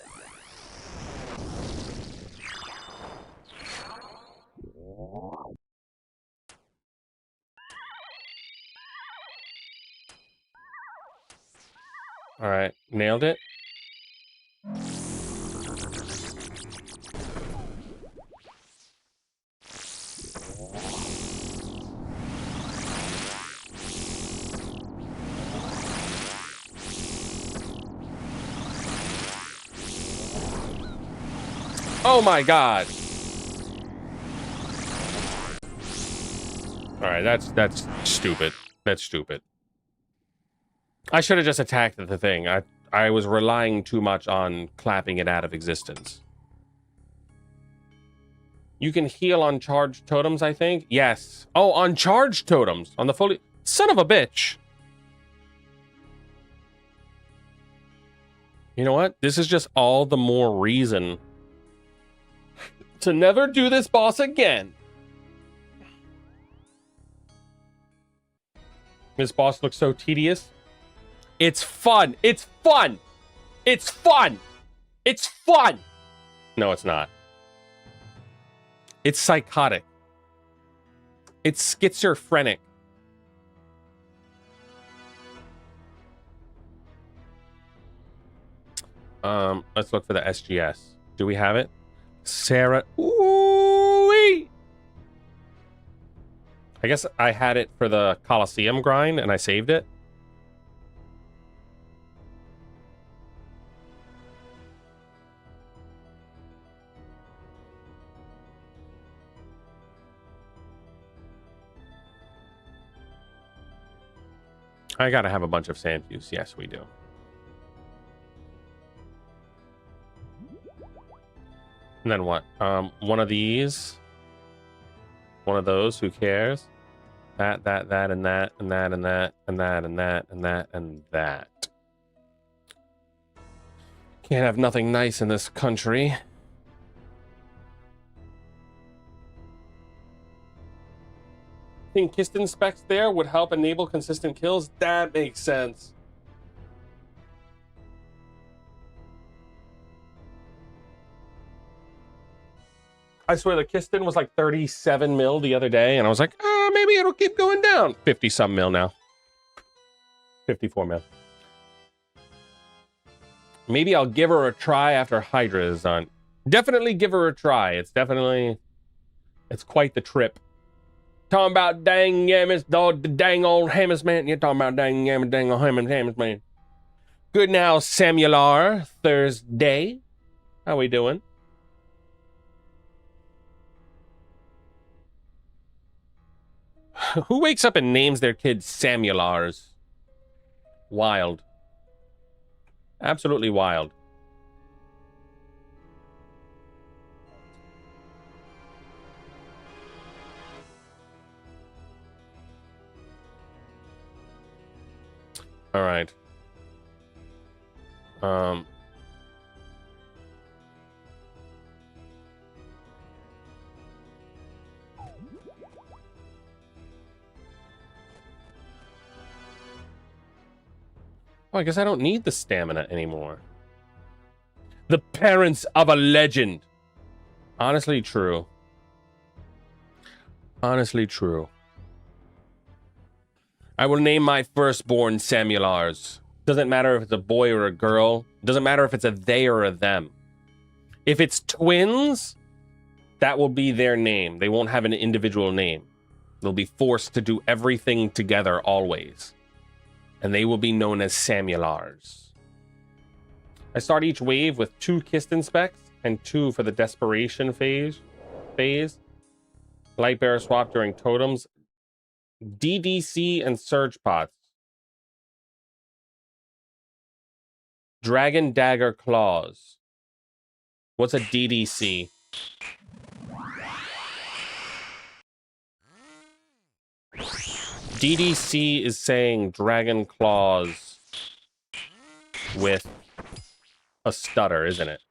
All right, nailed it. Oh my god. All right, that's stupid. That's stupid. I should have just attacked the thing. I was relying too much on clapping it out of existence. You can heal on charged totems, I think. Yes. Oh, on charged totems. On the fully... Son of a bitch. You know what? This is just all the more reason to never do this boss again. This boss looks so tedious. It's fun. It's fun. It's fun. It's fun. No, it's not. It's psychotic. It's schizophrenic. Let's look for the SGS. Do we have it? Sarah. Ooh-wee! I guess I had it for the Coliseum grind and I saved it. I gotta have a bunch of sand fuse. Yes, we do. And then what? One of these. One of those. Who cares? That, and that, and that, and that, and that, and that, and that, and that, and that. Can't have nothing nice in this country. Think Kiston specs there would help enable consistent kills? That makes sense. I swear the Kiston was like 37 mil the other day, and I was like, maybe it'll keep going down. 50-some mil now. 54 mil. Maybe I'll give her a try after Hydra is done. Definitely give her a try. It's quite the trip. Talking about dang yammis, dog, the dang old Hammers man. You're talking about dang yammis, dang old Hammers man. Good now, Samular. Thursday. How we doing? Who wakes up and names their kids Samulars? Wild. Absolutely wild. All right. Oh, I guess I don't need the stamina anymore. The parents of a legend. Honestly true. Honestly true. I will name my firstborn Samulars. Doesn't matter if it's a boy or a girl. Doesn't matter if it's a they or a them. If it's twins, that will be their name. They won't have an individual name. They'll be forced to do everything together always. And they will be known as Samulars. I start each wave with 2 Kiston specs and 2 for the desperation phase. Light bearer swap during totems. DDC and surge pots. Dragon dagger claws. What's a DDC? DDC is saying dragon claws with a stutter, isn't it?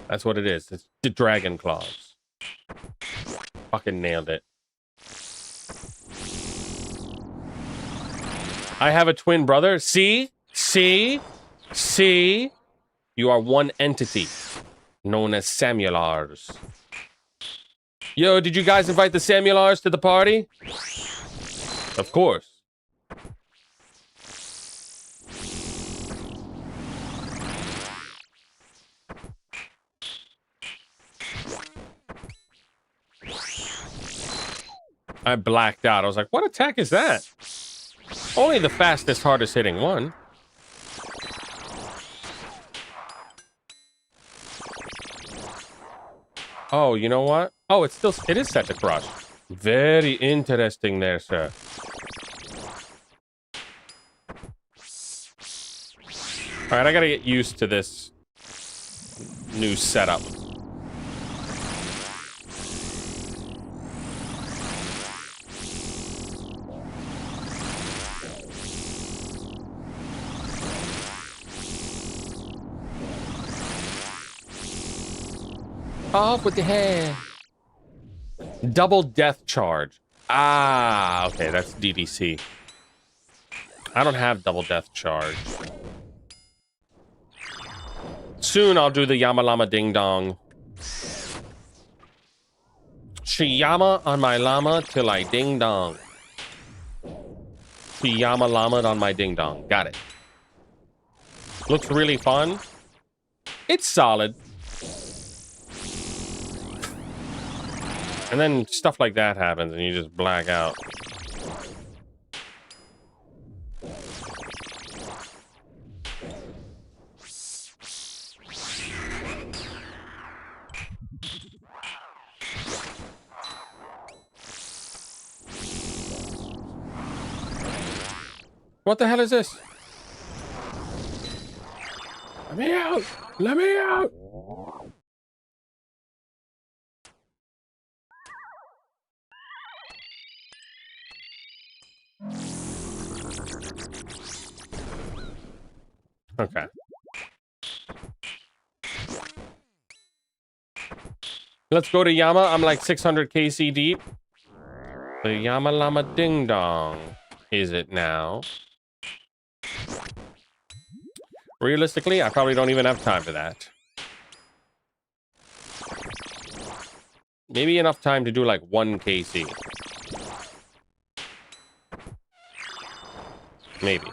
That's what it is. It's the dragon claws. Fucking nailed it. I have a twin brother. See? See? See? You are one entity, known as Samulars. Yo, did you guys invite the Samulars to the party? Of course. I blacked out. I was like, what attack is that? Only the fastest, hardest hitting one. Oh, you know what? Oh, it is set to crush. Very interesting there, sir. All right, I gotta get used to this new setup. Off with the hair. Double death charge. Ah, okay, that's DDC. I don't have double death charge. Soon I'll do the Yama Lama Ding Dong. Chiyama on my llama till I ding dong. Chiyama Lama on my ding dong. Got it. Looks really fun. It's solid. And then stuff like that happens and you just black out. What the hell is this? Let me out! Let me out! Okay. Let's go to Yama. I'm like 600 KC deep. The Yama Lama Ding Dong. Is it now? Realistically, I probably don't even have time for that. Maybe enough time to do like 1 KC. Maybe.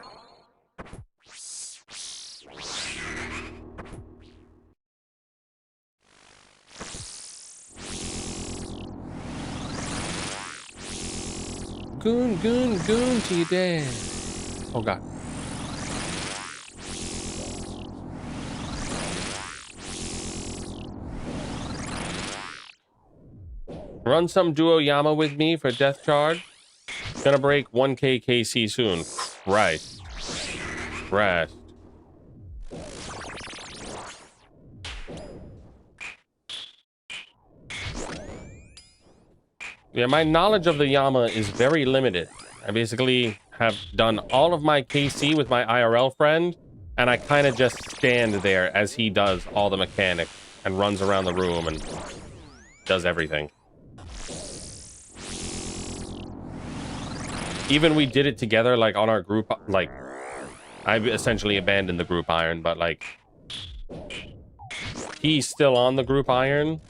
Goon, goon, goon to you dad. Oh god. Run some duo Yama with me for death charge. Gonna break 1k KC soon. Christ. Christ. Yeah, my knowledge of the Yama is very limited. I basically have done all of my KC with my IRL friend, and I kind of just stand there as he does all the mechanics and runs around the room and does everything. Even we did it together, like on our group, like I essentially abandoned the group iron, but like he's still on the group iron,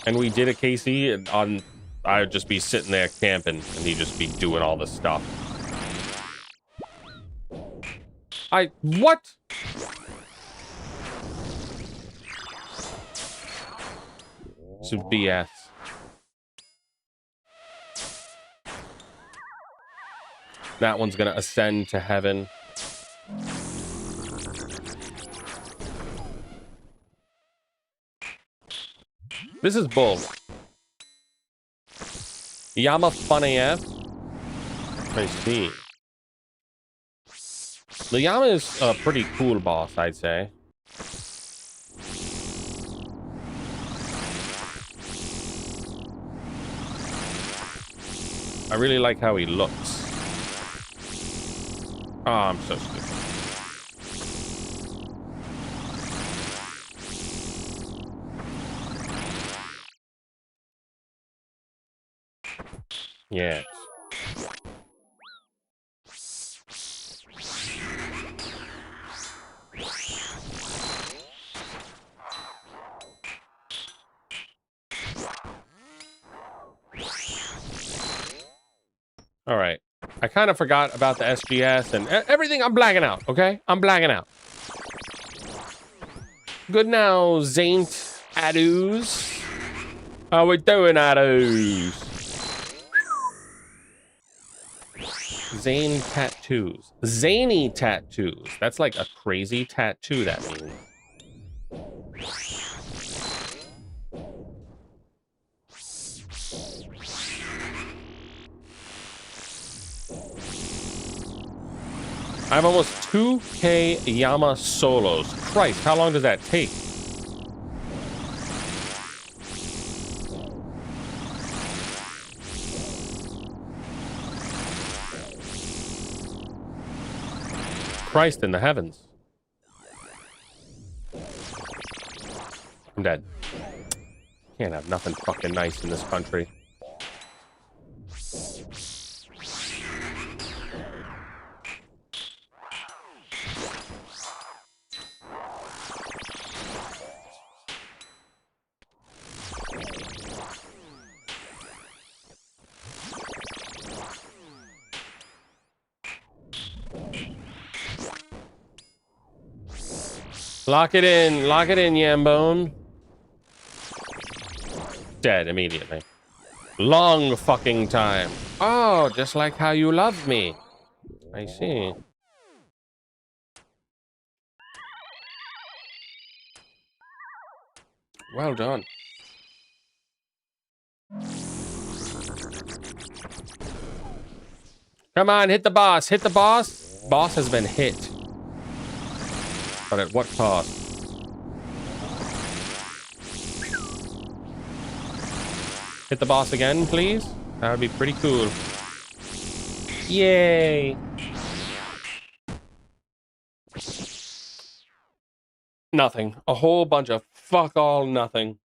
and we did a KC and on. I would just be sitting there camping, and he'd just be doing all this stuff. What? Some BS. That one's gonna ascend to heaven. This is bull. Yama Fun AF. I see. The Yama is a pretty cool boss, I'd say. I really like how he looks. Oh, I'm so stupid. Yes. All right. I kind of forgot about the SGS and everything. I'm blacking out, okay? I'm blacking out. Good now, Zaint Adus. How we doing, Adus? Zane tattoos. Zany tattoos. That's like a crazy tattoo, that means. I have almost 2k Yama solos. Christ, how long does that take? Christ in the heavens. I'm dead. Can't have nothing fucking nice in this country. Lock it in, Yambone. Dead immediately. Long fucking time. Oh, just like how you love me. I see. Well done. Come on, hit the boss. Hit the boss. Boss has been hit. But at what cost? Hit the boss again, please. That would be pretty cool. Yay. Nothing. A whole bunch of fuck all nothing.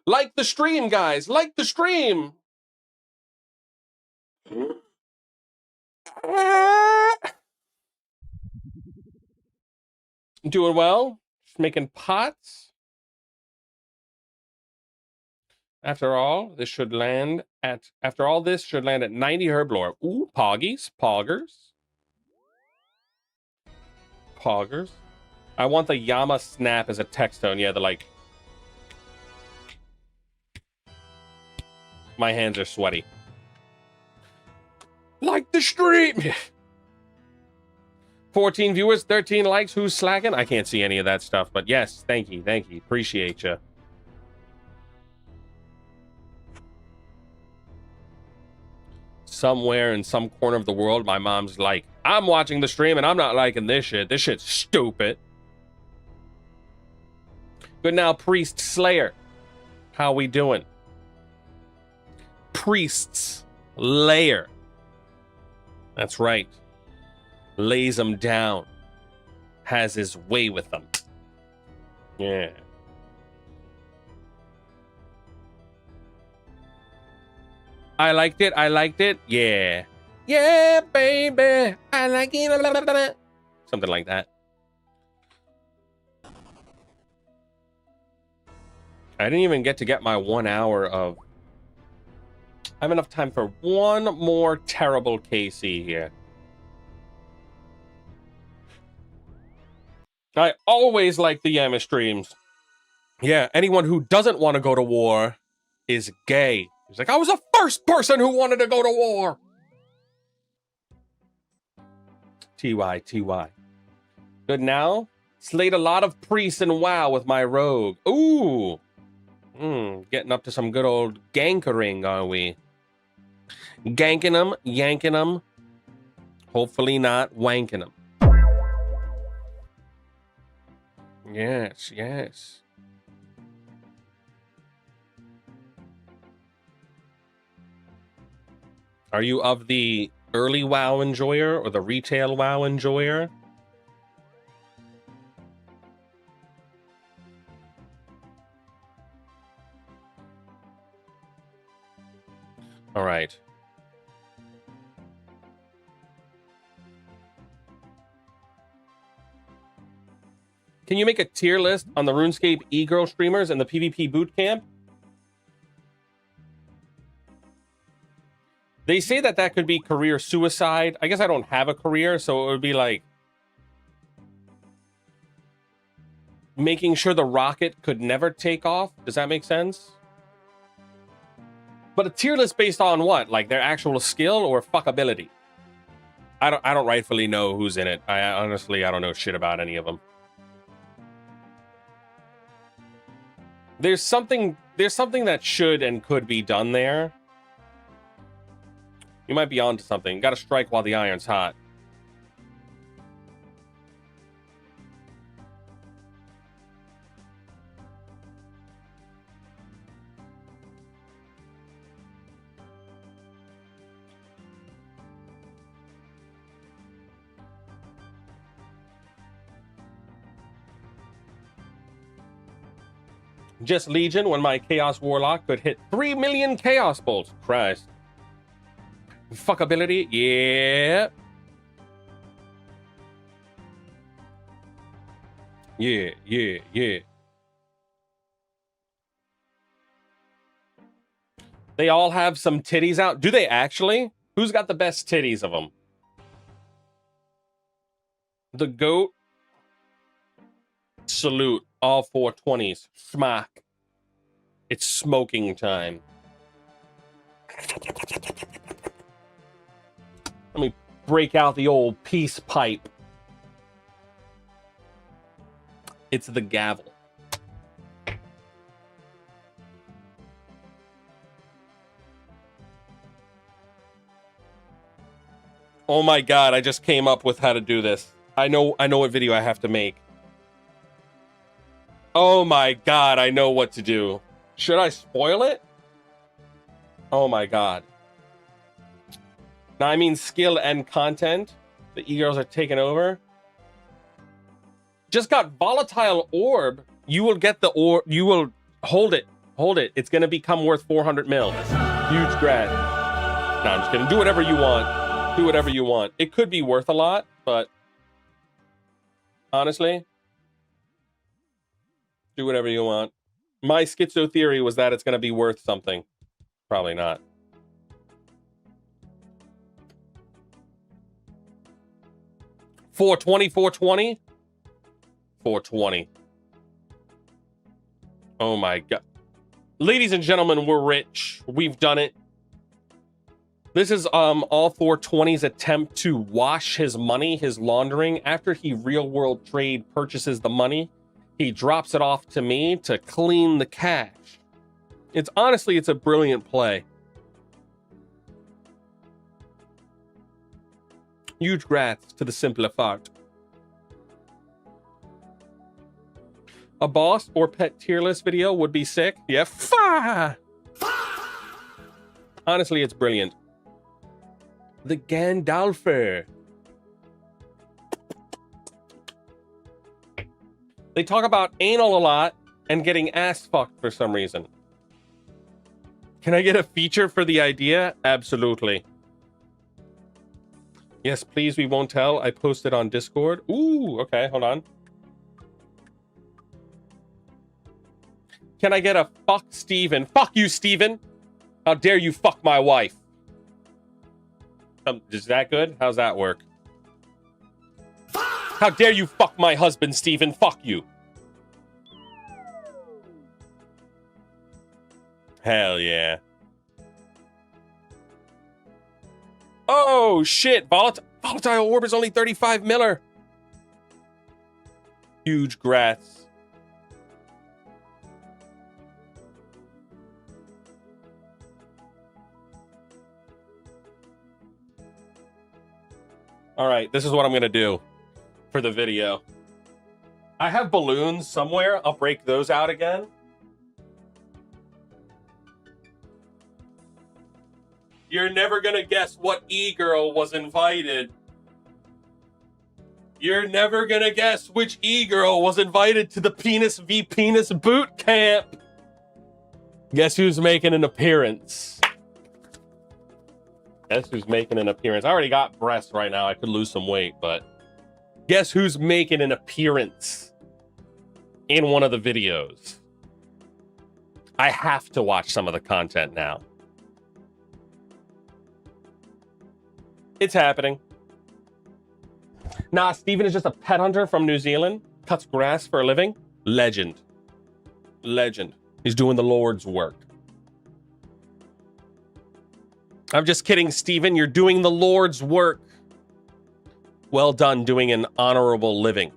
Like the stream, guys. Like the stream. Doing well. Just making pots. After all, this should land at 90 herblore. Ooh, poggies. Poggers. Poggers. I want the Yama snap as a text tone. Yeah, the like. My hands are sweaty. Like the stream. 14 viewers, 13 likes. Who's slacking? I can't see any of that stuff, but yes, thank you. Appreciate you. Somewhere in some corner of the world, my mom's like, I'm watching the stream and I'm not liking this shit. This shit's stupid. Good now, Priest Slayer. How we doing? Priest's Lair. That's right. Lays them down. Has his way with them. Yeah. I liked it. Yeah. Yeah, baby. I like it. Something like that. I didn't even get to get my 1 hour of... I have enough time for one more terrible KC here. I always like the Yama streams. Yeah, anyone who doesn't want to go to war is gay. He's like, I was the first person who wanted to go to war. TY. Good now. Slayed a lot of priests in WoW with my rogue. Ooh. Getting up to some good old gankering, are we? Ganking them, yanking them. Hopefully not wanking them. Yes. Are you of the early WoW enjoyer or the retail WoW enjoyer? All right. Can you make a tier list on the RuneScape e-girl streamers and the PvP bootcamp? They say that could be career suicide. I guess I don't have a career, so it would be like making sure the rocket could never take off. Does that make sense? But a tier list based on what? Like their actual skill or fuckability? I don't rightfully know who's in it. I honestly don't know shit about any of them. There's something that should and could be done there. You might be onto something. Got to strike while the iron's hot. Just Legion when my Chaos Warlock could hit 3 million Chaos Bolts. Christ. Fuckability, yeah. Yeah. They all have some titties out. Do they actually? Who's got the best titties of them? The GOAT. Salute. All 420s. Smack. It's smoking time. Let me break out the old peace pipe. It's the gavel. Oh my god, I just came up with how to do this. I know what video I have to make. Oh my god, I know what to do. Should I spoil it? Oh my god. Now I mean skill and content. The e-girls are taking over. Just got volatile orb. You will get the orb. You will hold it. Hold it. It's going to become worth 400 mil. Huge grad. No, I'm just kidding. Do whatever you want. Do whatever you want. It could be worth a lot, but honestly, do whatever you want. My schizo theory was that it's going to be worth something. Probably not. $420. Oh my god. Ladies and gentlemen, we're rich. We've done it. This is all 420's attempt to wash his money, his laundering. After he real world trade purchases the money, he drops it off to me to clean the cash. It's honestly, it's a brilliant play. Huge grats to the Simplifart. A boss or pet tier list video would be sick. Yeah, honestly, it's brilliant. The Gandalfer. They talk about anal a lot and getting ass fucked for some reason. Can I get a feature for the idea? Absolutely. Yes, please, we won't tell. I posted on Discord. Ooh, okay, hold on. Can I get a fuck Steven? Fuck you, Steven! How dare you fuck my wife? Is that good? How's that work? How dare you fuck my husband, Steven? Fuck you. Hell yeah. Oh, shit. Volatile orb is only 35 miller. Huge grats. All right, this is what I'm going to do for the video. I have balloons somewhere. I'll break those out again. You're never going to guess what e-girl was invited. You're never going to guess which e-girl was invited to the Penis v Penis boot camp. Guess who's making an appearance? Guess who's making an appearance? I already got breasts right now. I could lose some weight, but guess who's making an appearance in one of the videos? I have to watch some of the content now. It's happening. Nah, Steven is just a pet hunter from New Zealand. Cuts grass for a living. Legend. Legend. He's doing the Lord's work. I'm just kidding, Steven. You're doing the Lord's work. Well done doing an honorable living.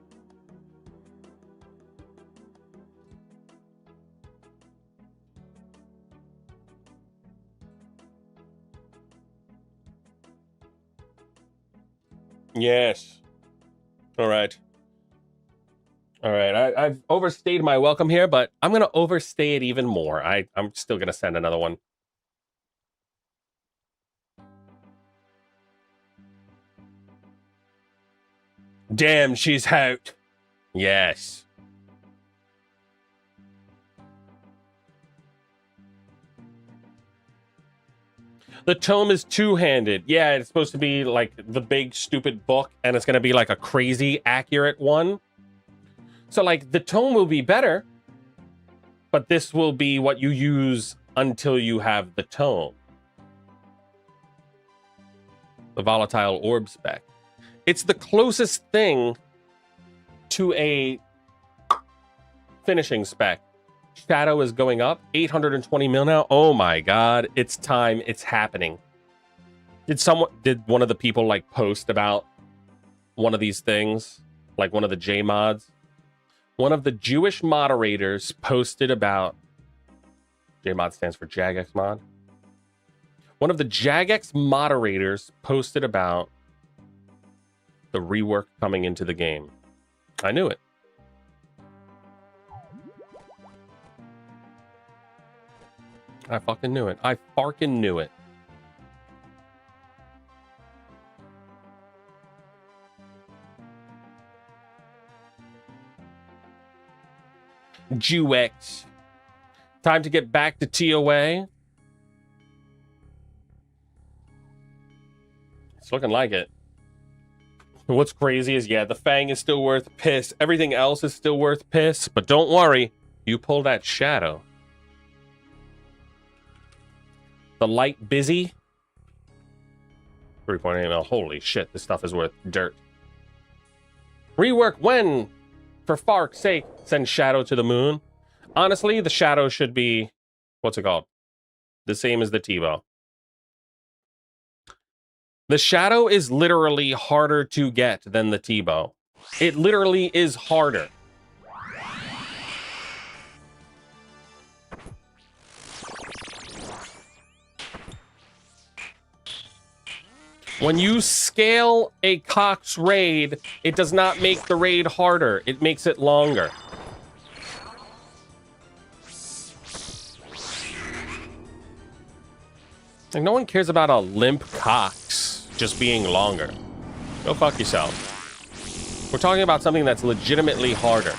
Yes. All right. All right. I've overstayed my welcome here, but I'm going to overstay it even more. I'm still going to send another one. Damn, she's out. Yes. The tome is two-handed. Yeah, it's supposed to be like the big stupid book, and it's going to be like a crazy accurate one. So like the tome will be better, but this will be what you use until you have the tome. The volatile orb spec. It's the closest thing to a finishing spec. Shadow is going up 820 mil now. Oh my god, it's time. It's happening. Did one of the people like post about one of these things? Like one of the J mods? One of the Jewish moderators posted about JMod stands for Jagex mod. One of the Jagex moderators posted about the rework coming into the game. I knew it. I fucking knew it. I farkin' knew it. Jewex. Time to get back to TOA. It's looking like it. What's crazy is, yeah, the Fang is still worth piss. Everything else is still worth piss. But don't worry. You pull that Shadow. The Light Busy. 3.8 mil. Holy shit, this stuff is worth dirt. Rework when? For fark's sake, send Shadow to the moon. Honestly, the Shadow should be, what's it called? The same as the T-Bow. The Shadow is literally harder to get than the T-Bow. It literally is harder. When you scale a Cox raid, it does not make the raid harder. It makes it longer. Like, no one cares about a limp Cox just being longer. Go fuck yourself. We're talking about something that's legitimately harder.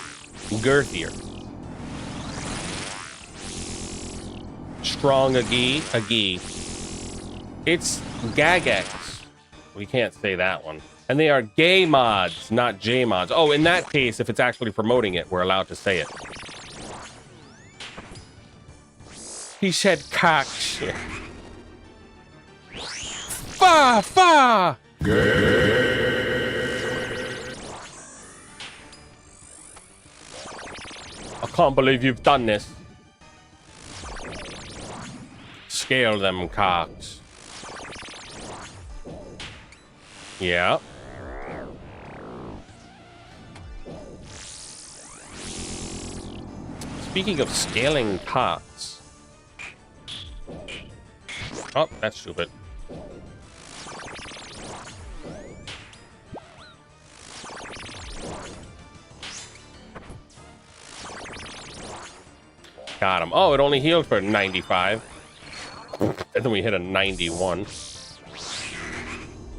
Girthier. Strong agi. It's Gagex. We can't say that one. And they are gay mods, not J mods. Oh, in that case, if it's actually promoting it, we're allowed to say it. He said Cox. Fa! I can't believe you've done this. Scale them, Cox. Yeah. Speaking of scaling Cox. Oh, that's stupid. Got him. Oh, it only healed for 95. And then we hit a 91.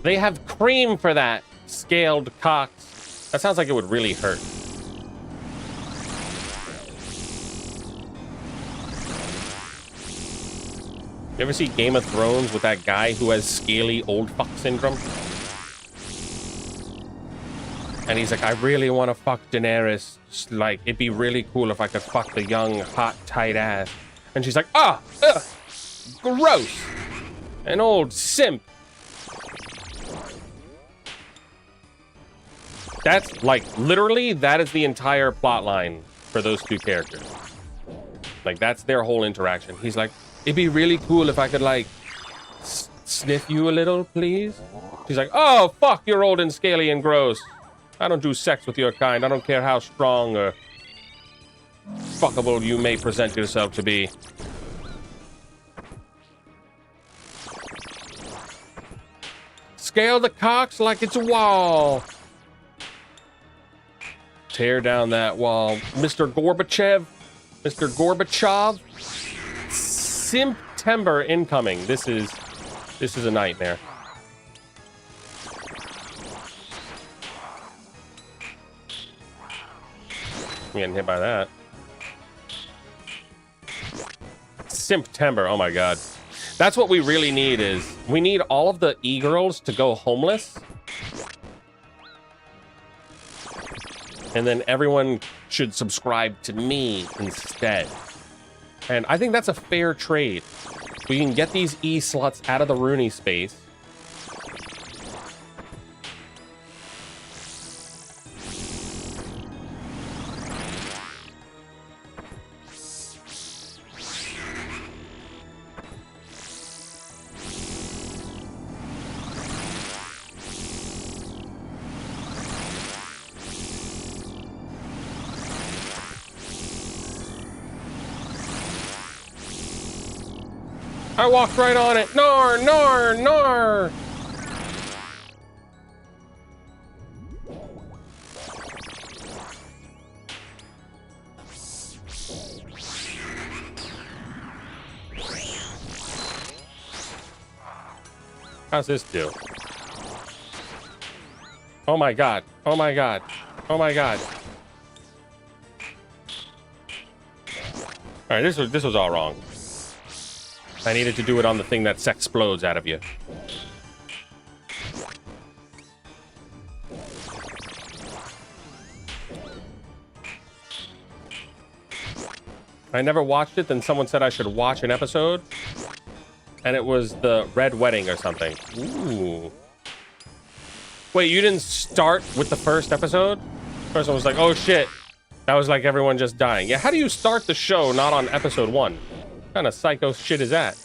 They have cream for that. Scaled Cox. That sounds like it would really hurt. You ever see Game of Thrones with that guy who has scaly old fuck syndrome? And he's like, I really want to fuck Daenerys. Like, it'd be really cool if I could fuck the young, hot, tight ass. And she's like, gross. An old simp. That's, like, literally, that is the entire plot line for those two characters. Like, that's their whole interaction. He's like, it'd be really cool if I could, like, sniff you a little, please. She's like, oh, fuck, you're old and scaly and gross. I don't do sex with your kind. I don't care how strong or fuckable you may present yourself to be. Scale the Cox like it's a wall. Tear down that wall. Mr. Gorbachev. Mr. Gorbachev. September incoming. This is a nightmare. I'm getting hit by that. September. Oh my god. That's what we really need is, we need all of the e-girls to go homeless. And then everyone should subscribe to me instead. And I think that's a fair trade. We can get these e-sluts out of the Runey space. I walked right on it. Nar, nar, nar. How's this do? Oh my god. Oh my god. Oh my god. All right, this was all wrong. I needed to do it on the thing that sexplodes out of you. I never watched it, then someone said I should watch an episode. And it was the Red Wedding or something. Ooh. Wait, you didn't start with the first episode? Person was like, oh shit. That was like everyone just dying. Yeah, how do you start the show not on episode 1? What kind of psycho shit is that?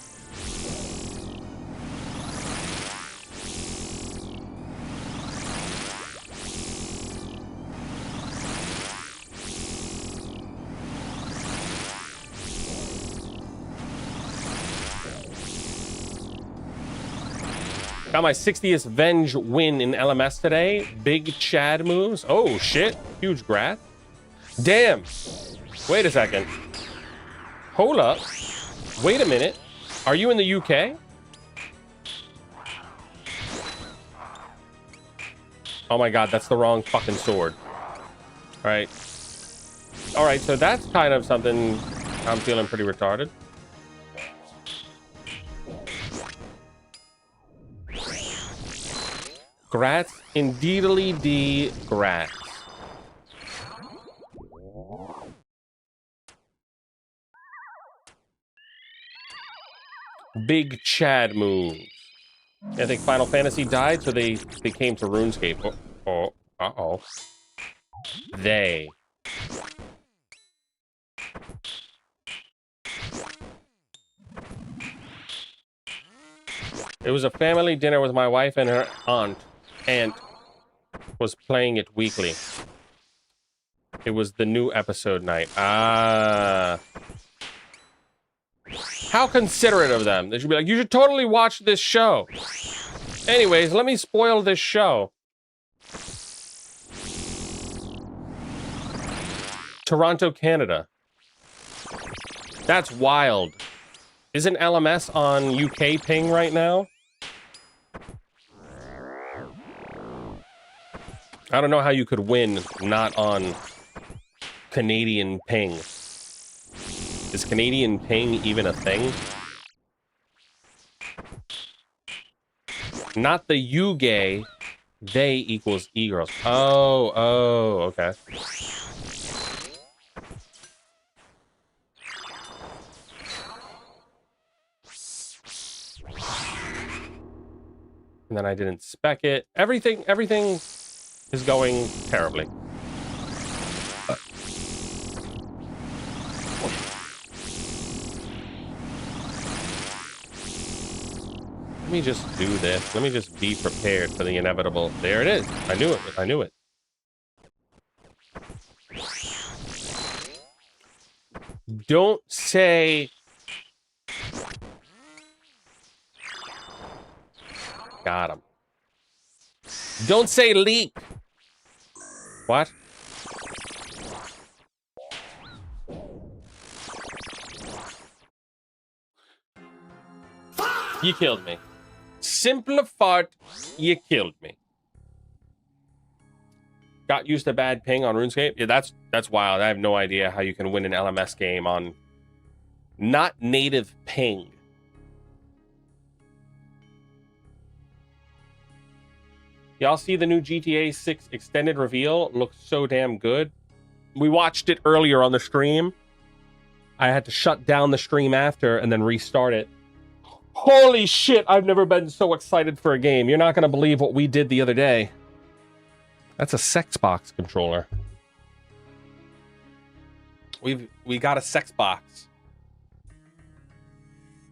Got my 60th Venge win in LMS today. Big Chad moves. Oh shit. Huge grath. Damn. Wait a second. Hold up. Wait a minute. Are you in the UK? Oh my god, that's the wrong fucking sword. Alright. Alright, so that's kind of something I'm feeling pretty retarded. Grats, indeedly d grats. Big Chad moves. I think Final Fantasy died, so they came to RuneScape. Uh-oh. They. It was a family dinner with my wife and her aunt was playing it weekly. It was the new episode night. Ah. How considerate of them. They should be like, you should totally watch this show. Anyways, let me spoil this show. Toronto, Canada. That's wild. Isn't LMS on UK ping right now? I don't know how you could win not on Canadian ping. Is Canadian ping even a thing? Not the you gay. They equals e-girls. Oh, okay. And then I didn't spec it. Everything is going terribly. Let me just do this. Let me just be prepared for the inevitable. There it is. I knew it. I knew it. Don't say... Got him. Don't say leak. What? You killed me. Simple fart, you killed me. Got used to bad ping on RuneScape? Yeah, that's wild. I have no idea how you can win an LMS game on not native ping. Y'all see the new GTA 6 extended reveal? Looks so damn good. We watched it earlier on the stream. I had to shut down the stream after and then restart it. Holy shit, I've never been so excited for a game. You're not going to believe what we did the other day. That's a sex box controller. We got a sex box.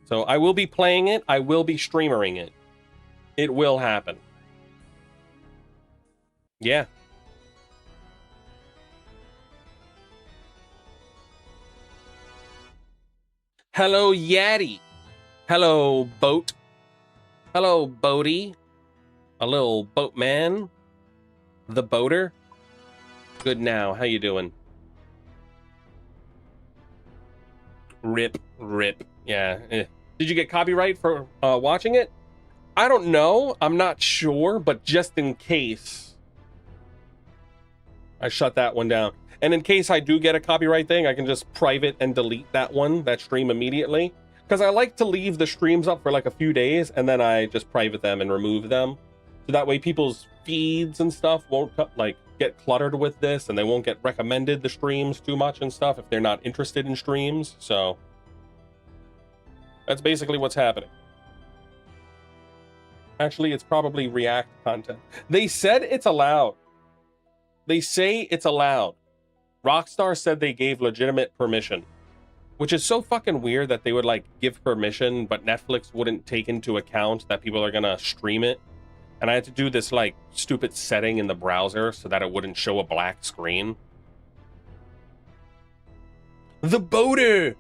So I will be playing it. I will be streamering it. It will happen. Yeah. Hello, Yaddy. Hello, boat. Hello, boaty. A little boatman. The boater. Good now. How you doing? Rip, rip. Yeah. Did you get copyright for watching it? I don't know. I'm not sure, but just in case, I shut that one down. And in case I do get a copyright thing, I can just private and delete that stream immediately. Because I like to leave the streams up for like a few days, and then I just private them and remove them. So that way people's feeds and stuff won't like get cluttered with this, and they won't get recommended the streams too much and stuff if they're not interested in streams. So that's basically what's happening. Actually, it's probably React content. They said it's allowed. They say it's allowed. Rockstar said they gave legitimate permission, which is so fucking weird that they would like give permission, but Netflix wouldn't take into account that people are gonna stream it. And I had to do this like stupid setting in the browser so that it wouldn't show a black screen. The boater!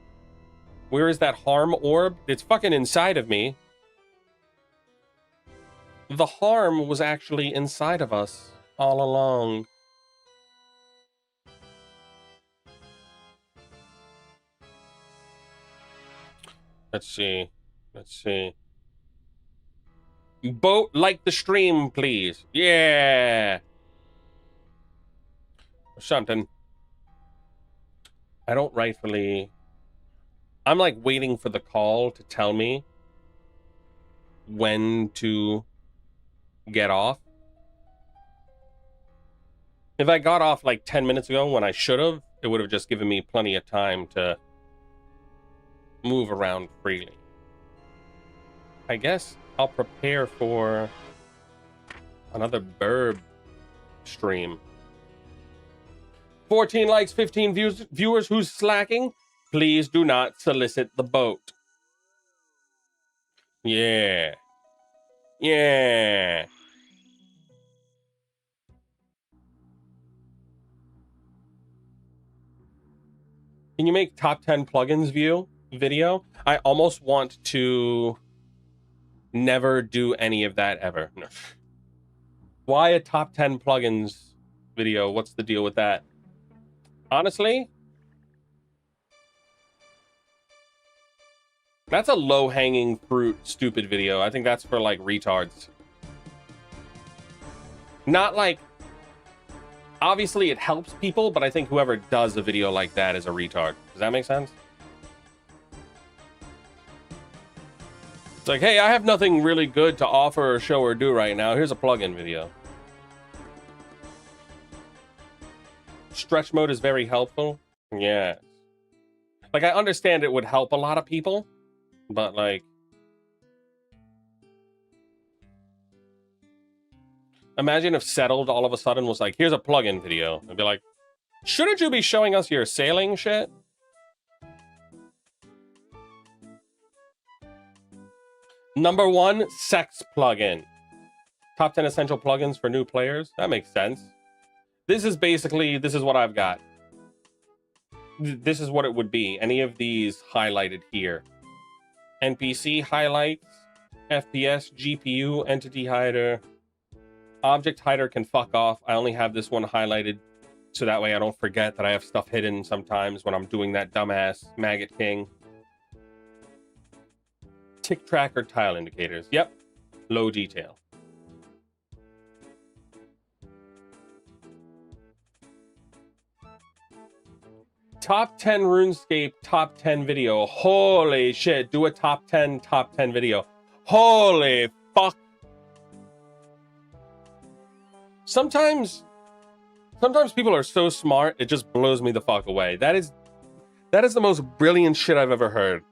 Where is that harm orb? It's fucking inside of me. The harm was actually inside of us all along. Let's see. Let's see. Boat, like the stream, please. Yeah. Or something. I don't rightfully... I'm like waiting for the call to tell me when to get off. If I got off like 10 minutes ago when I should have, it would have just given me plenty of time to move around freely. I guess I'll prepare for another burb stream. 14 likes, 15 viewers. Who's slacking? Please do not solicit the boat. Yeah. Yeah. Can you make top 10 plugins video? I almost want to never do any of that ever. No. Why a top 10 plugins video? What's the deal with that? Honestly, that's a low-hanging fruit stupid video. I think that's for like retards. Not like, obviously it helps people, but I think whoever does a video like that is a retard. Does that make sense? It's like, hey, I have nothing really good to offer or show or do right now. Here's a plugin video. Stretch mode is very helpful. Yeah. Like, I understand it would help a lot of people, but like, imagine if Settled all of a sudden was like, here's a plugin video. I'd be like, shouldn't you be showing us your sailing shit? Number 1, sex plugin. Top 10 essential plugins for new players. That makes sense. This is basically, this is what I've got. This is what it would be. Any of these highlighted here. NPC highlights, FPS, GPU, entity hider. Object hider can fuck off. I only have this one highlighted so that way I don't forget that I have stuff hidden sometimes when I'm doing that dumbass Maggot King. Tick tracker tile indicators. Yep. Low detail. Top 10 RuneScape, top 10 video. Holy shit. Do a top 10 video. Holy fuck. Sometimes people are so smart, it just blows me the fuck away. That is the most brilliant shit I've ever heard.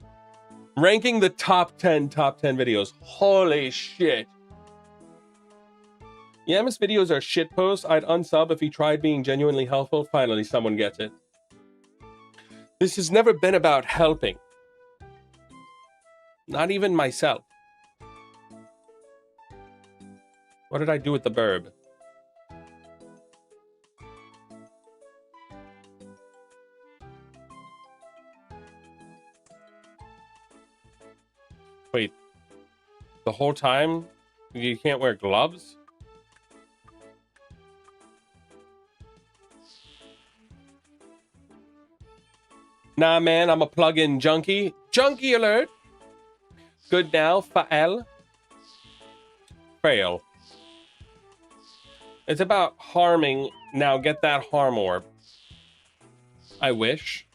Ranking the top 10 videos. Holy shit. Yamas videos are shit posts. I'd unsub if he tried being genuinely helpful. Finally, someone gets it. This has never been about helping. Not even myself. What did I do with the burb? Wait. The whole time you can't wear gloves? Nah, man, I'm a plug-in junkie. Junkie alert! Good now, Fael. Fail. It's about harming. Now get that harm orb. I wish.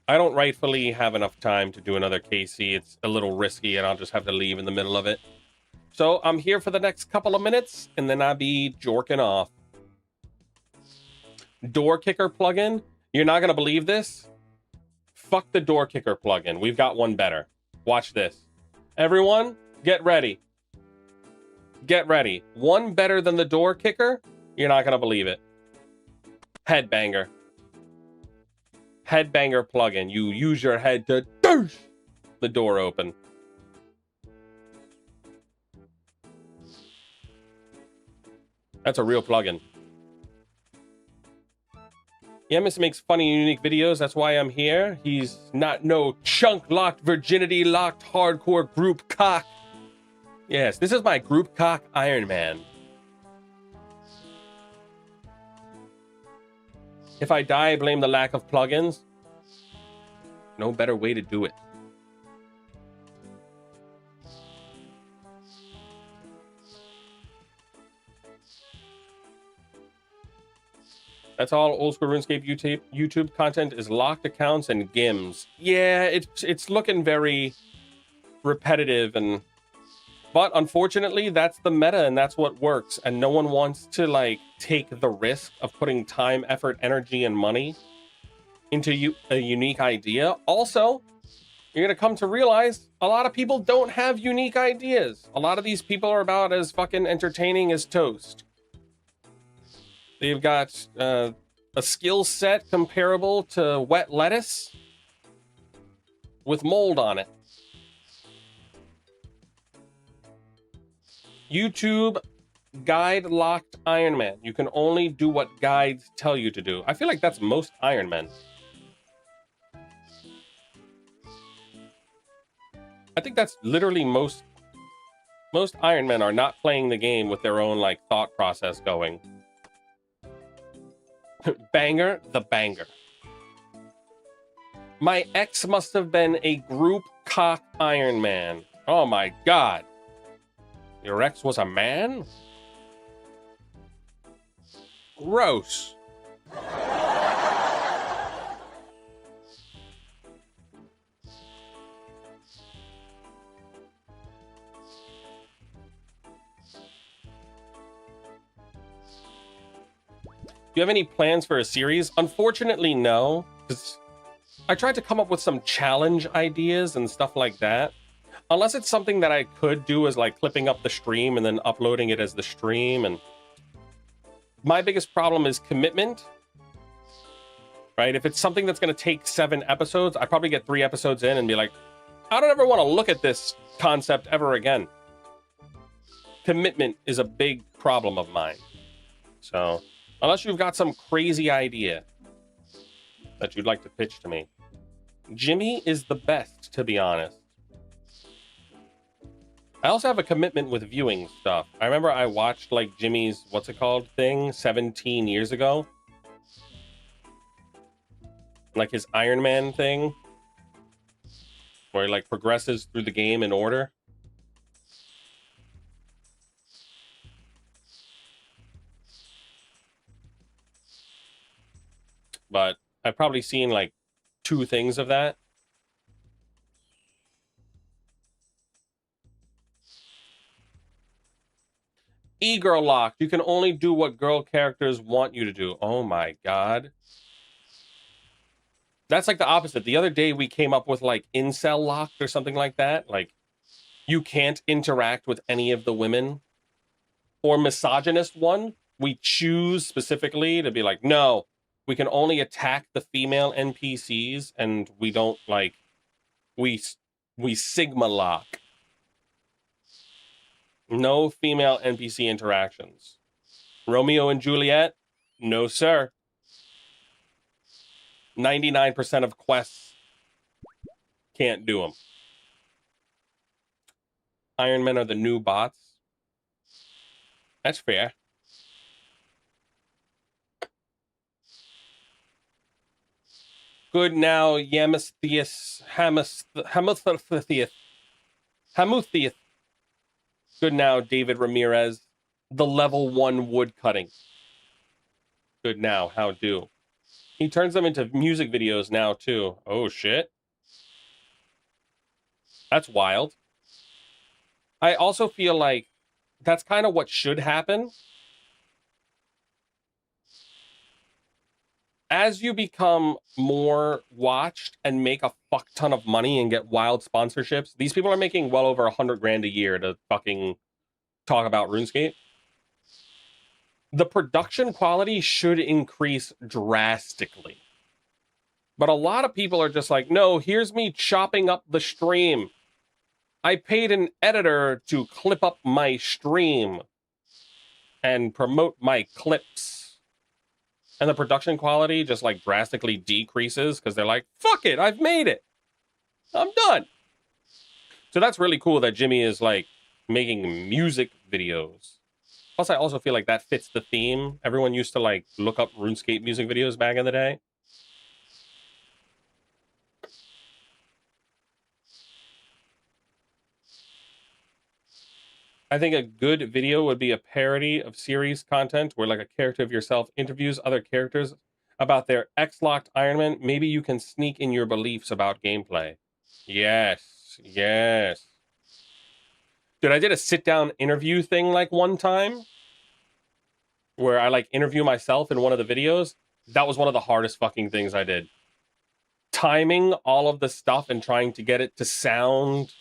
I don't rightfully have enough time to do another KC. It's a little risky and I'll just have to leave in the middle of it. So I'm here for the next couple of minutes and then I'll be jorking off. Door kicker plugin? You're not going to believe this? Fuck the door kicker plugin. We've got one better. Watch this. Everyone, get ready. Get ready. One better than the door kicker? You're not going to believe it. Headbanger. Headbanger plugin. You use your head to doosh the door open. That's a real plugin. Yemis makes funny and unique videos. That's why I'm here. He's not no chunk-locked, virginity-locked, hardcore group cock. Yes, this is my group cock Iron Man. If I die, blame the lack of plugins. No better way to do it. That's all old school RuneScape YouTube content is locked accounts and gims. Yeah, it's looking very repetitive, but unfortunately that's the meta and that's what works, and no one wants to like take the risk of putting time, effort, energy, and money into a unique idea. Also, you're gonna come to realize a lot of people don't have unique ideas. A lot of these people are about as fucking entertaining as toast. They've got a skill set comparable to wet lettuce with mold on it. YouTube guide locked Iron Man. You can only do what guides tell you to do. I feel like that's most Iron Men. I think that's literally most Iron Men are not playing the game with their own like thought process going. Banger the banger. My ex must have been a group cock Iron Man. Oh my god. Your ex was a man? Gross. Do you have any plans for a series? Unfortunately, no. Because I tried to come up with some challenge ideas and stuff like that. Unless it's something that I could do as like clipping up the stream and then uploading it as the stream. And my biggest problem is commitment. Right? If it's something that's going to take 7 episodes, I probably get 3 episodes in and be like, I don't ever want to look at this concept ever again. Commitment is a big problem of mine. So unless you've got some crazy idea that you'd like to pitch to me. Jimmy is the best, to be honest. I also have a commitment with viewing stuff. I remember I watched like Jimmy's, what's it called, thing 17 years ago. Like his Iron Man thing. Where he like progresses through the game in order. But I've probably seen like 2 things of that. E-girl locked. You can only do what girl characters want you to do. Oh my god. That's like the opposite. The other day we came up with like incel locked or something like that. Like you can't interact with any of the women. Or misogynist one. We choose specifically to be like, no, we can only attack the female NPCs and we don't like we sigma lock. No female NPC interactions. Romeo and Juliet? No, sir. 99% of quests can't do them. Iron Men are the new bots. That's fair. Good now, Yamistheus, Hamuthius. Good now, David Ramirez. The level 1 wood cutting. Good now, how do? He turns them into music videos now, too. Oh, shit. That's wild. I also feel like that's kind of what should happen. As you become more watched and make a fuck ton of money and get wild sponsorships, these people are making well over 100 grand a year to fucking talk about RuneScape. The production quality should increase drastically. But a lot of people are just like, no, here's me chopping up the stream. I paid an editor to clip up my stream and promote my clips. And the production quality just like drastically decreases because they're like, fuck it, I've made it. I'm done. So that's really cool that Jimmy is like making music videos. Plus, I also feel like that fits the theme. Everyone used to like look up RuneScape music videos back in the day. I think a good video would be a parody of series content where like a character of yourself interviews other characters about their X-locked Iron Man. Maybe you can sneak in your beliefs about gameplay. Yes, yes. Dude, I did a sit-down interview thing like one time where I like interview myself in one of the videos. That was one of the hardest fucking things I did. Timing all of the stuff and trying to get it to sound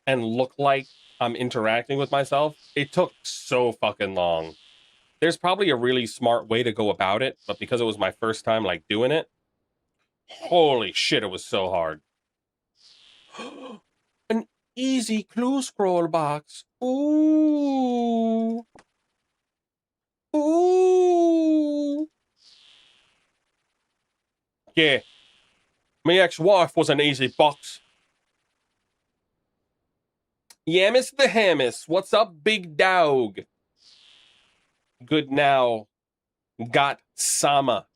and look like I'm interacting with myself. It took so fucking long. There's probably a really smart way to go about it, but because it was my first time like doing it, holy shit, it was so hard. An easy clue scroll box. Ooh. Ooh. Yeah. My ex-wife was an easy box. Yamis the Hamis. What's up, big dog? Good now. Got Sama.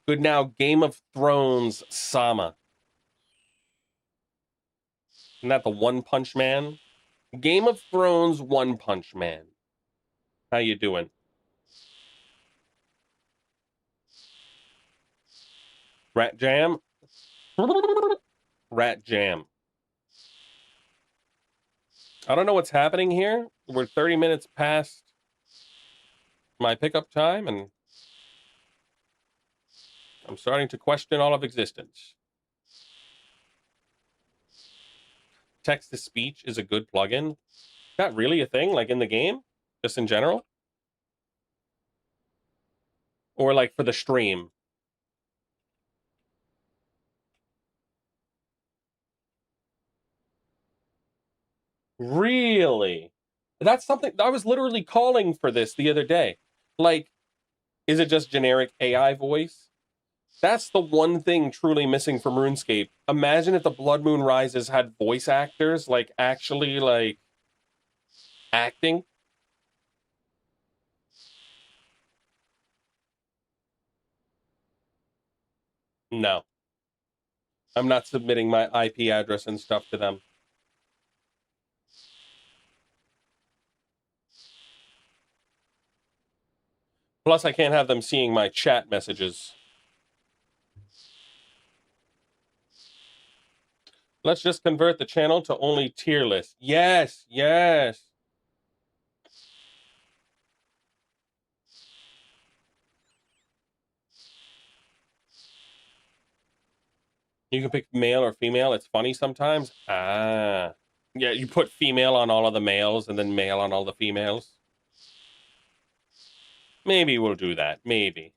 Good now, Game of Thrones Sama. Isn't that the One Punch Man? Game of Thrones One Punch Man. How you doing? Rat Jam? Rat Jam. I don't know what's happening here. We're 30 minutes past my pickup time, and I'm starting to question all of existence. Text-to-speech is a good plugin. Is that really a thing, like in the game? Just in general? Or like for the stream? Really? That's something I was literally calling for this the other day. Like, is it just generic AI voice? That's the one thing truly missing from RuneScape. Imagine if the Blood Moon Rises had voice actors, like actually like acting. No. I'm not submitting my IP address and stuff to them. Plus, I can't have them seeing my chat messages. Let's just convert the channel to only tier list. Yes, yes. You can pick male or female. It's funny sometimes. Ah. Yeah, you put female on all of the males and then male on all the females. Maybe we'll do that. Maybe.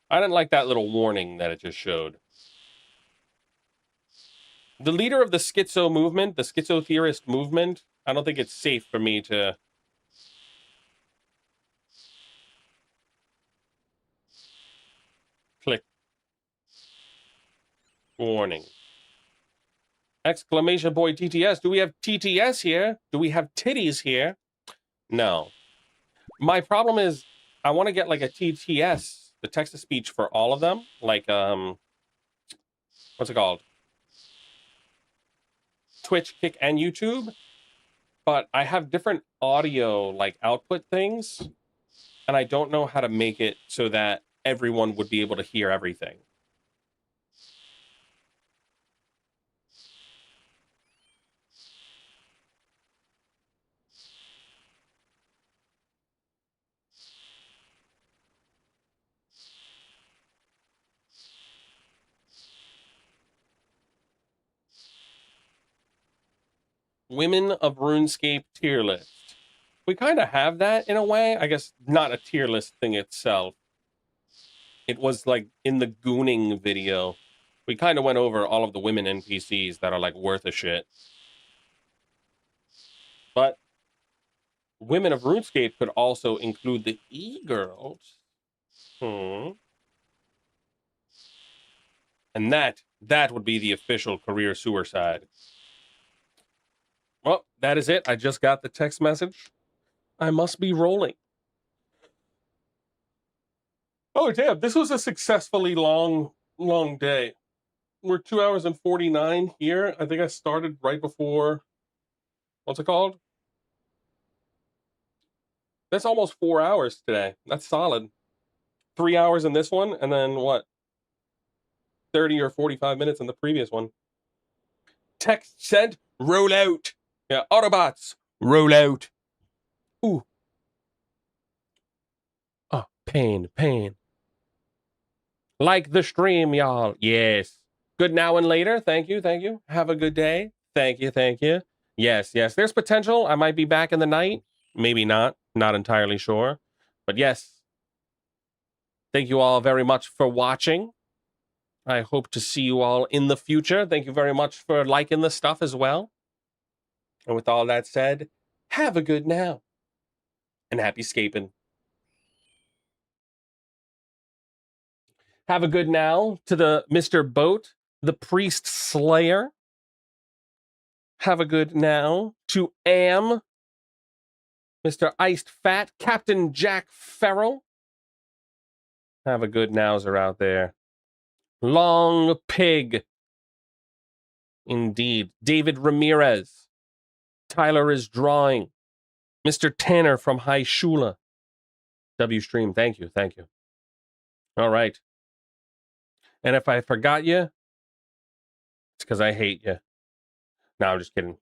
I didn't like that little warning that it just showed. The leader of the schizo movement, the schizo theorist movement, I don't think it's safe for me to... Click. Warning. Exclamation point TTS. Do we have TTS here? Do we have titties here? No. My problem is I want to get like a TTS, the text to speech for all of them. Like, what's it called? Twitch, Kick, and YouTube. But I have different audio like output things. And I don't know how to make it so that everyone would be able to hear everything. Women of RuneScape tier list. We kind of have that in a way. I guess not a tier list thing itself. It was like in the gooning video. We kind of went over all of the women NPCs that are like worth a shit. But women of RuneScape could also include the e-girls. And that would be the official career suicide. Well, that is it. I just got the text message. I must be rolling. Oh, damn. This was a successfully long day. We're 2 hours and 49 here. I think I started right before... What's it called? That's almost 4 hours today. That's solid. 3 hours in this one, and then what? 30 or 45 minutes in the previous one. Text sent, roll out. Yeah, Autobots, roll out. Ooh. Oh, pain. Like the stream, y'all. Yes. Good now and later. Thank you. Have a good day. Thank you. Yes. There's potential. I might be back in the night. Maybe not. Not entirely sure. But yes. Thank you all very much for watching. I hope to see you all in the future. Thank you very much for liking the stuff as well. And with all that said, have a good now. And happy scaping. Have a good now to the Mr. Boat, the Priest Slayer. Have a good now to Am, Mr. Iced Fat, Captain Jack Farrell. Have a good nowser out there. Long Pig. Indeed. David Ramirez. Tyler is drawing. Mr. Tanner from High Shula. W Stream, thank you. All right. And if I forgot you, it's because I hate you. No, I'm just kidding.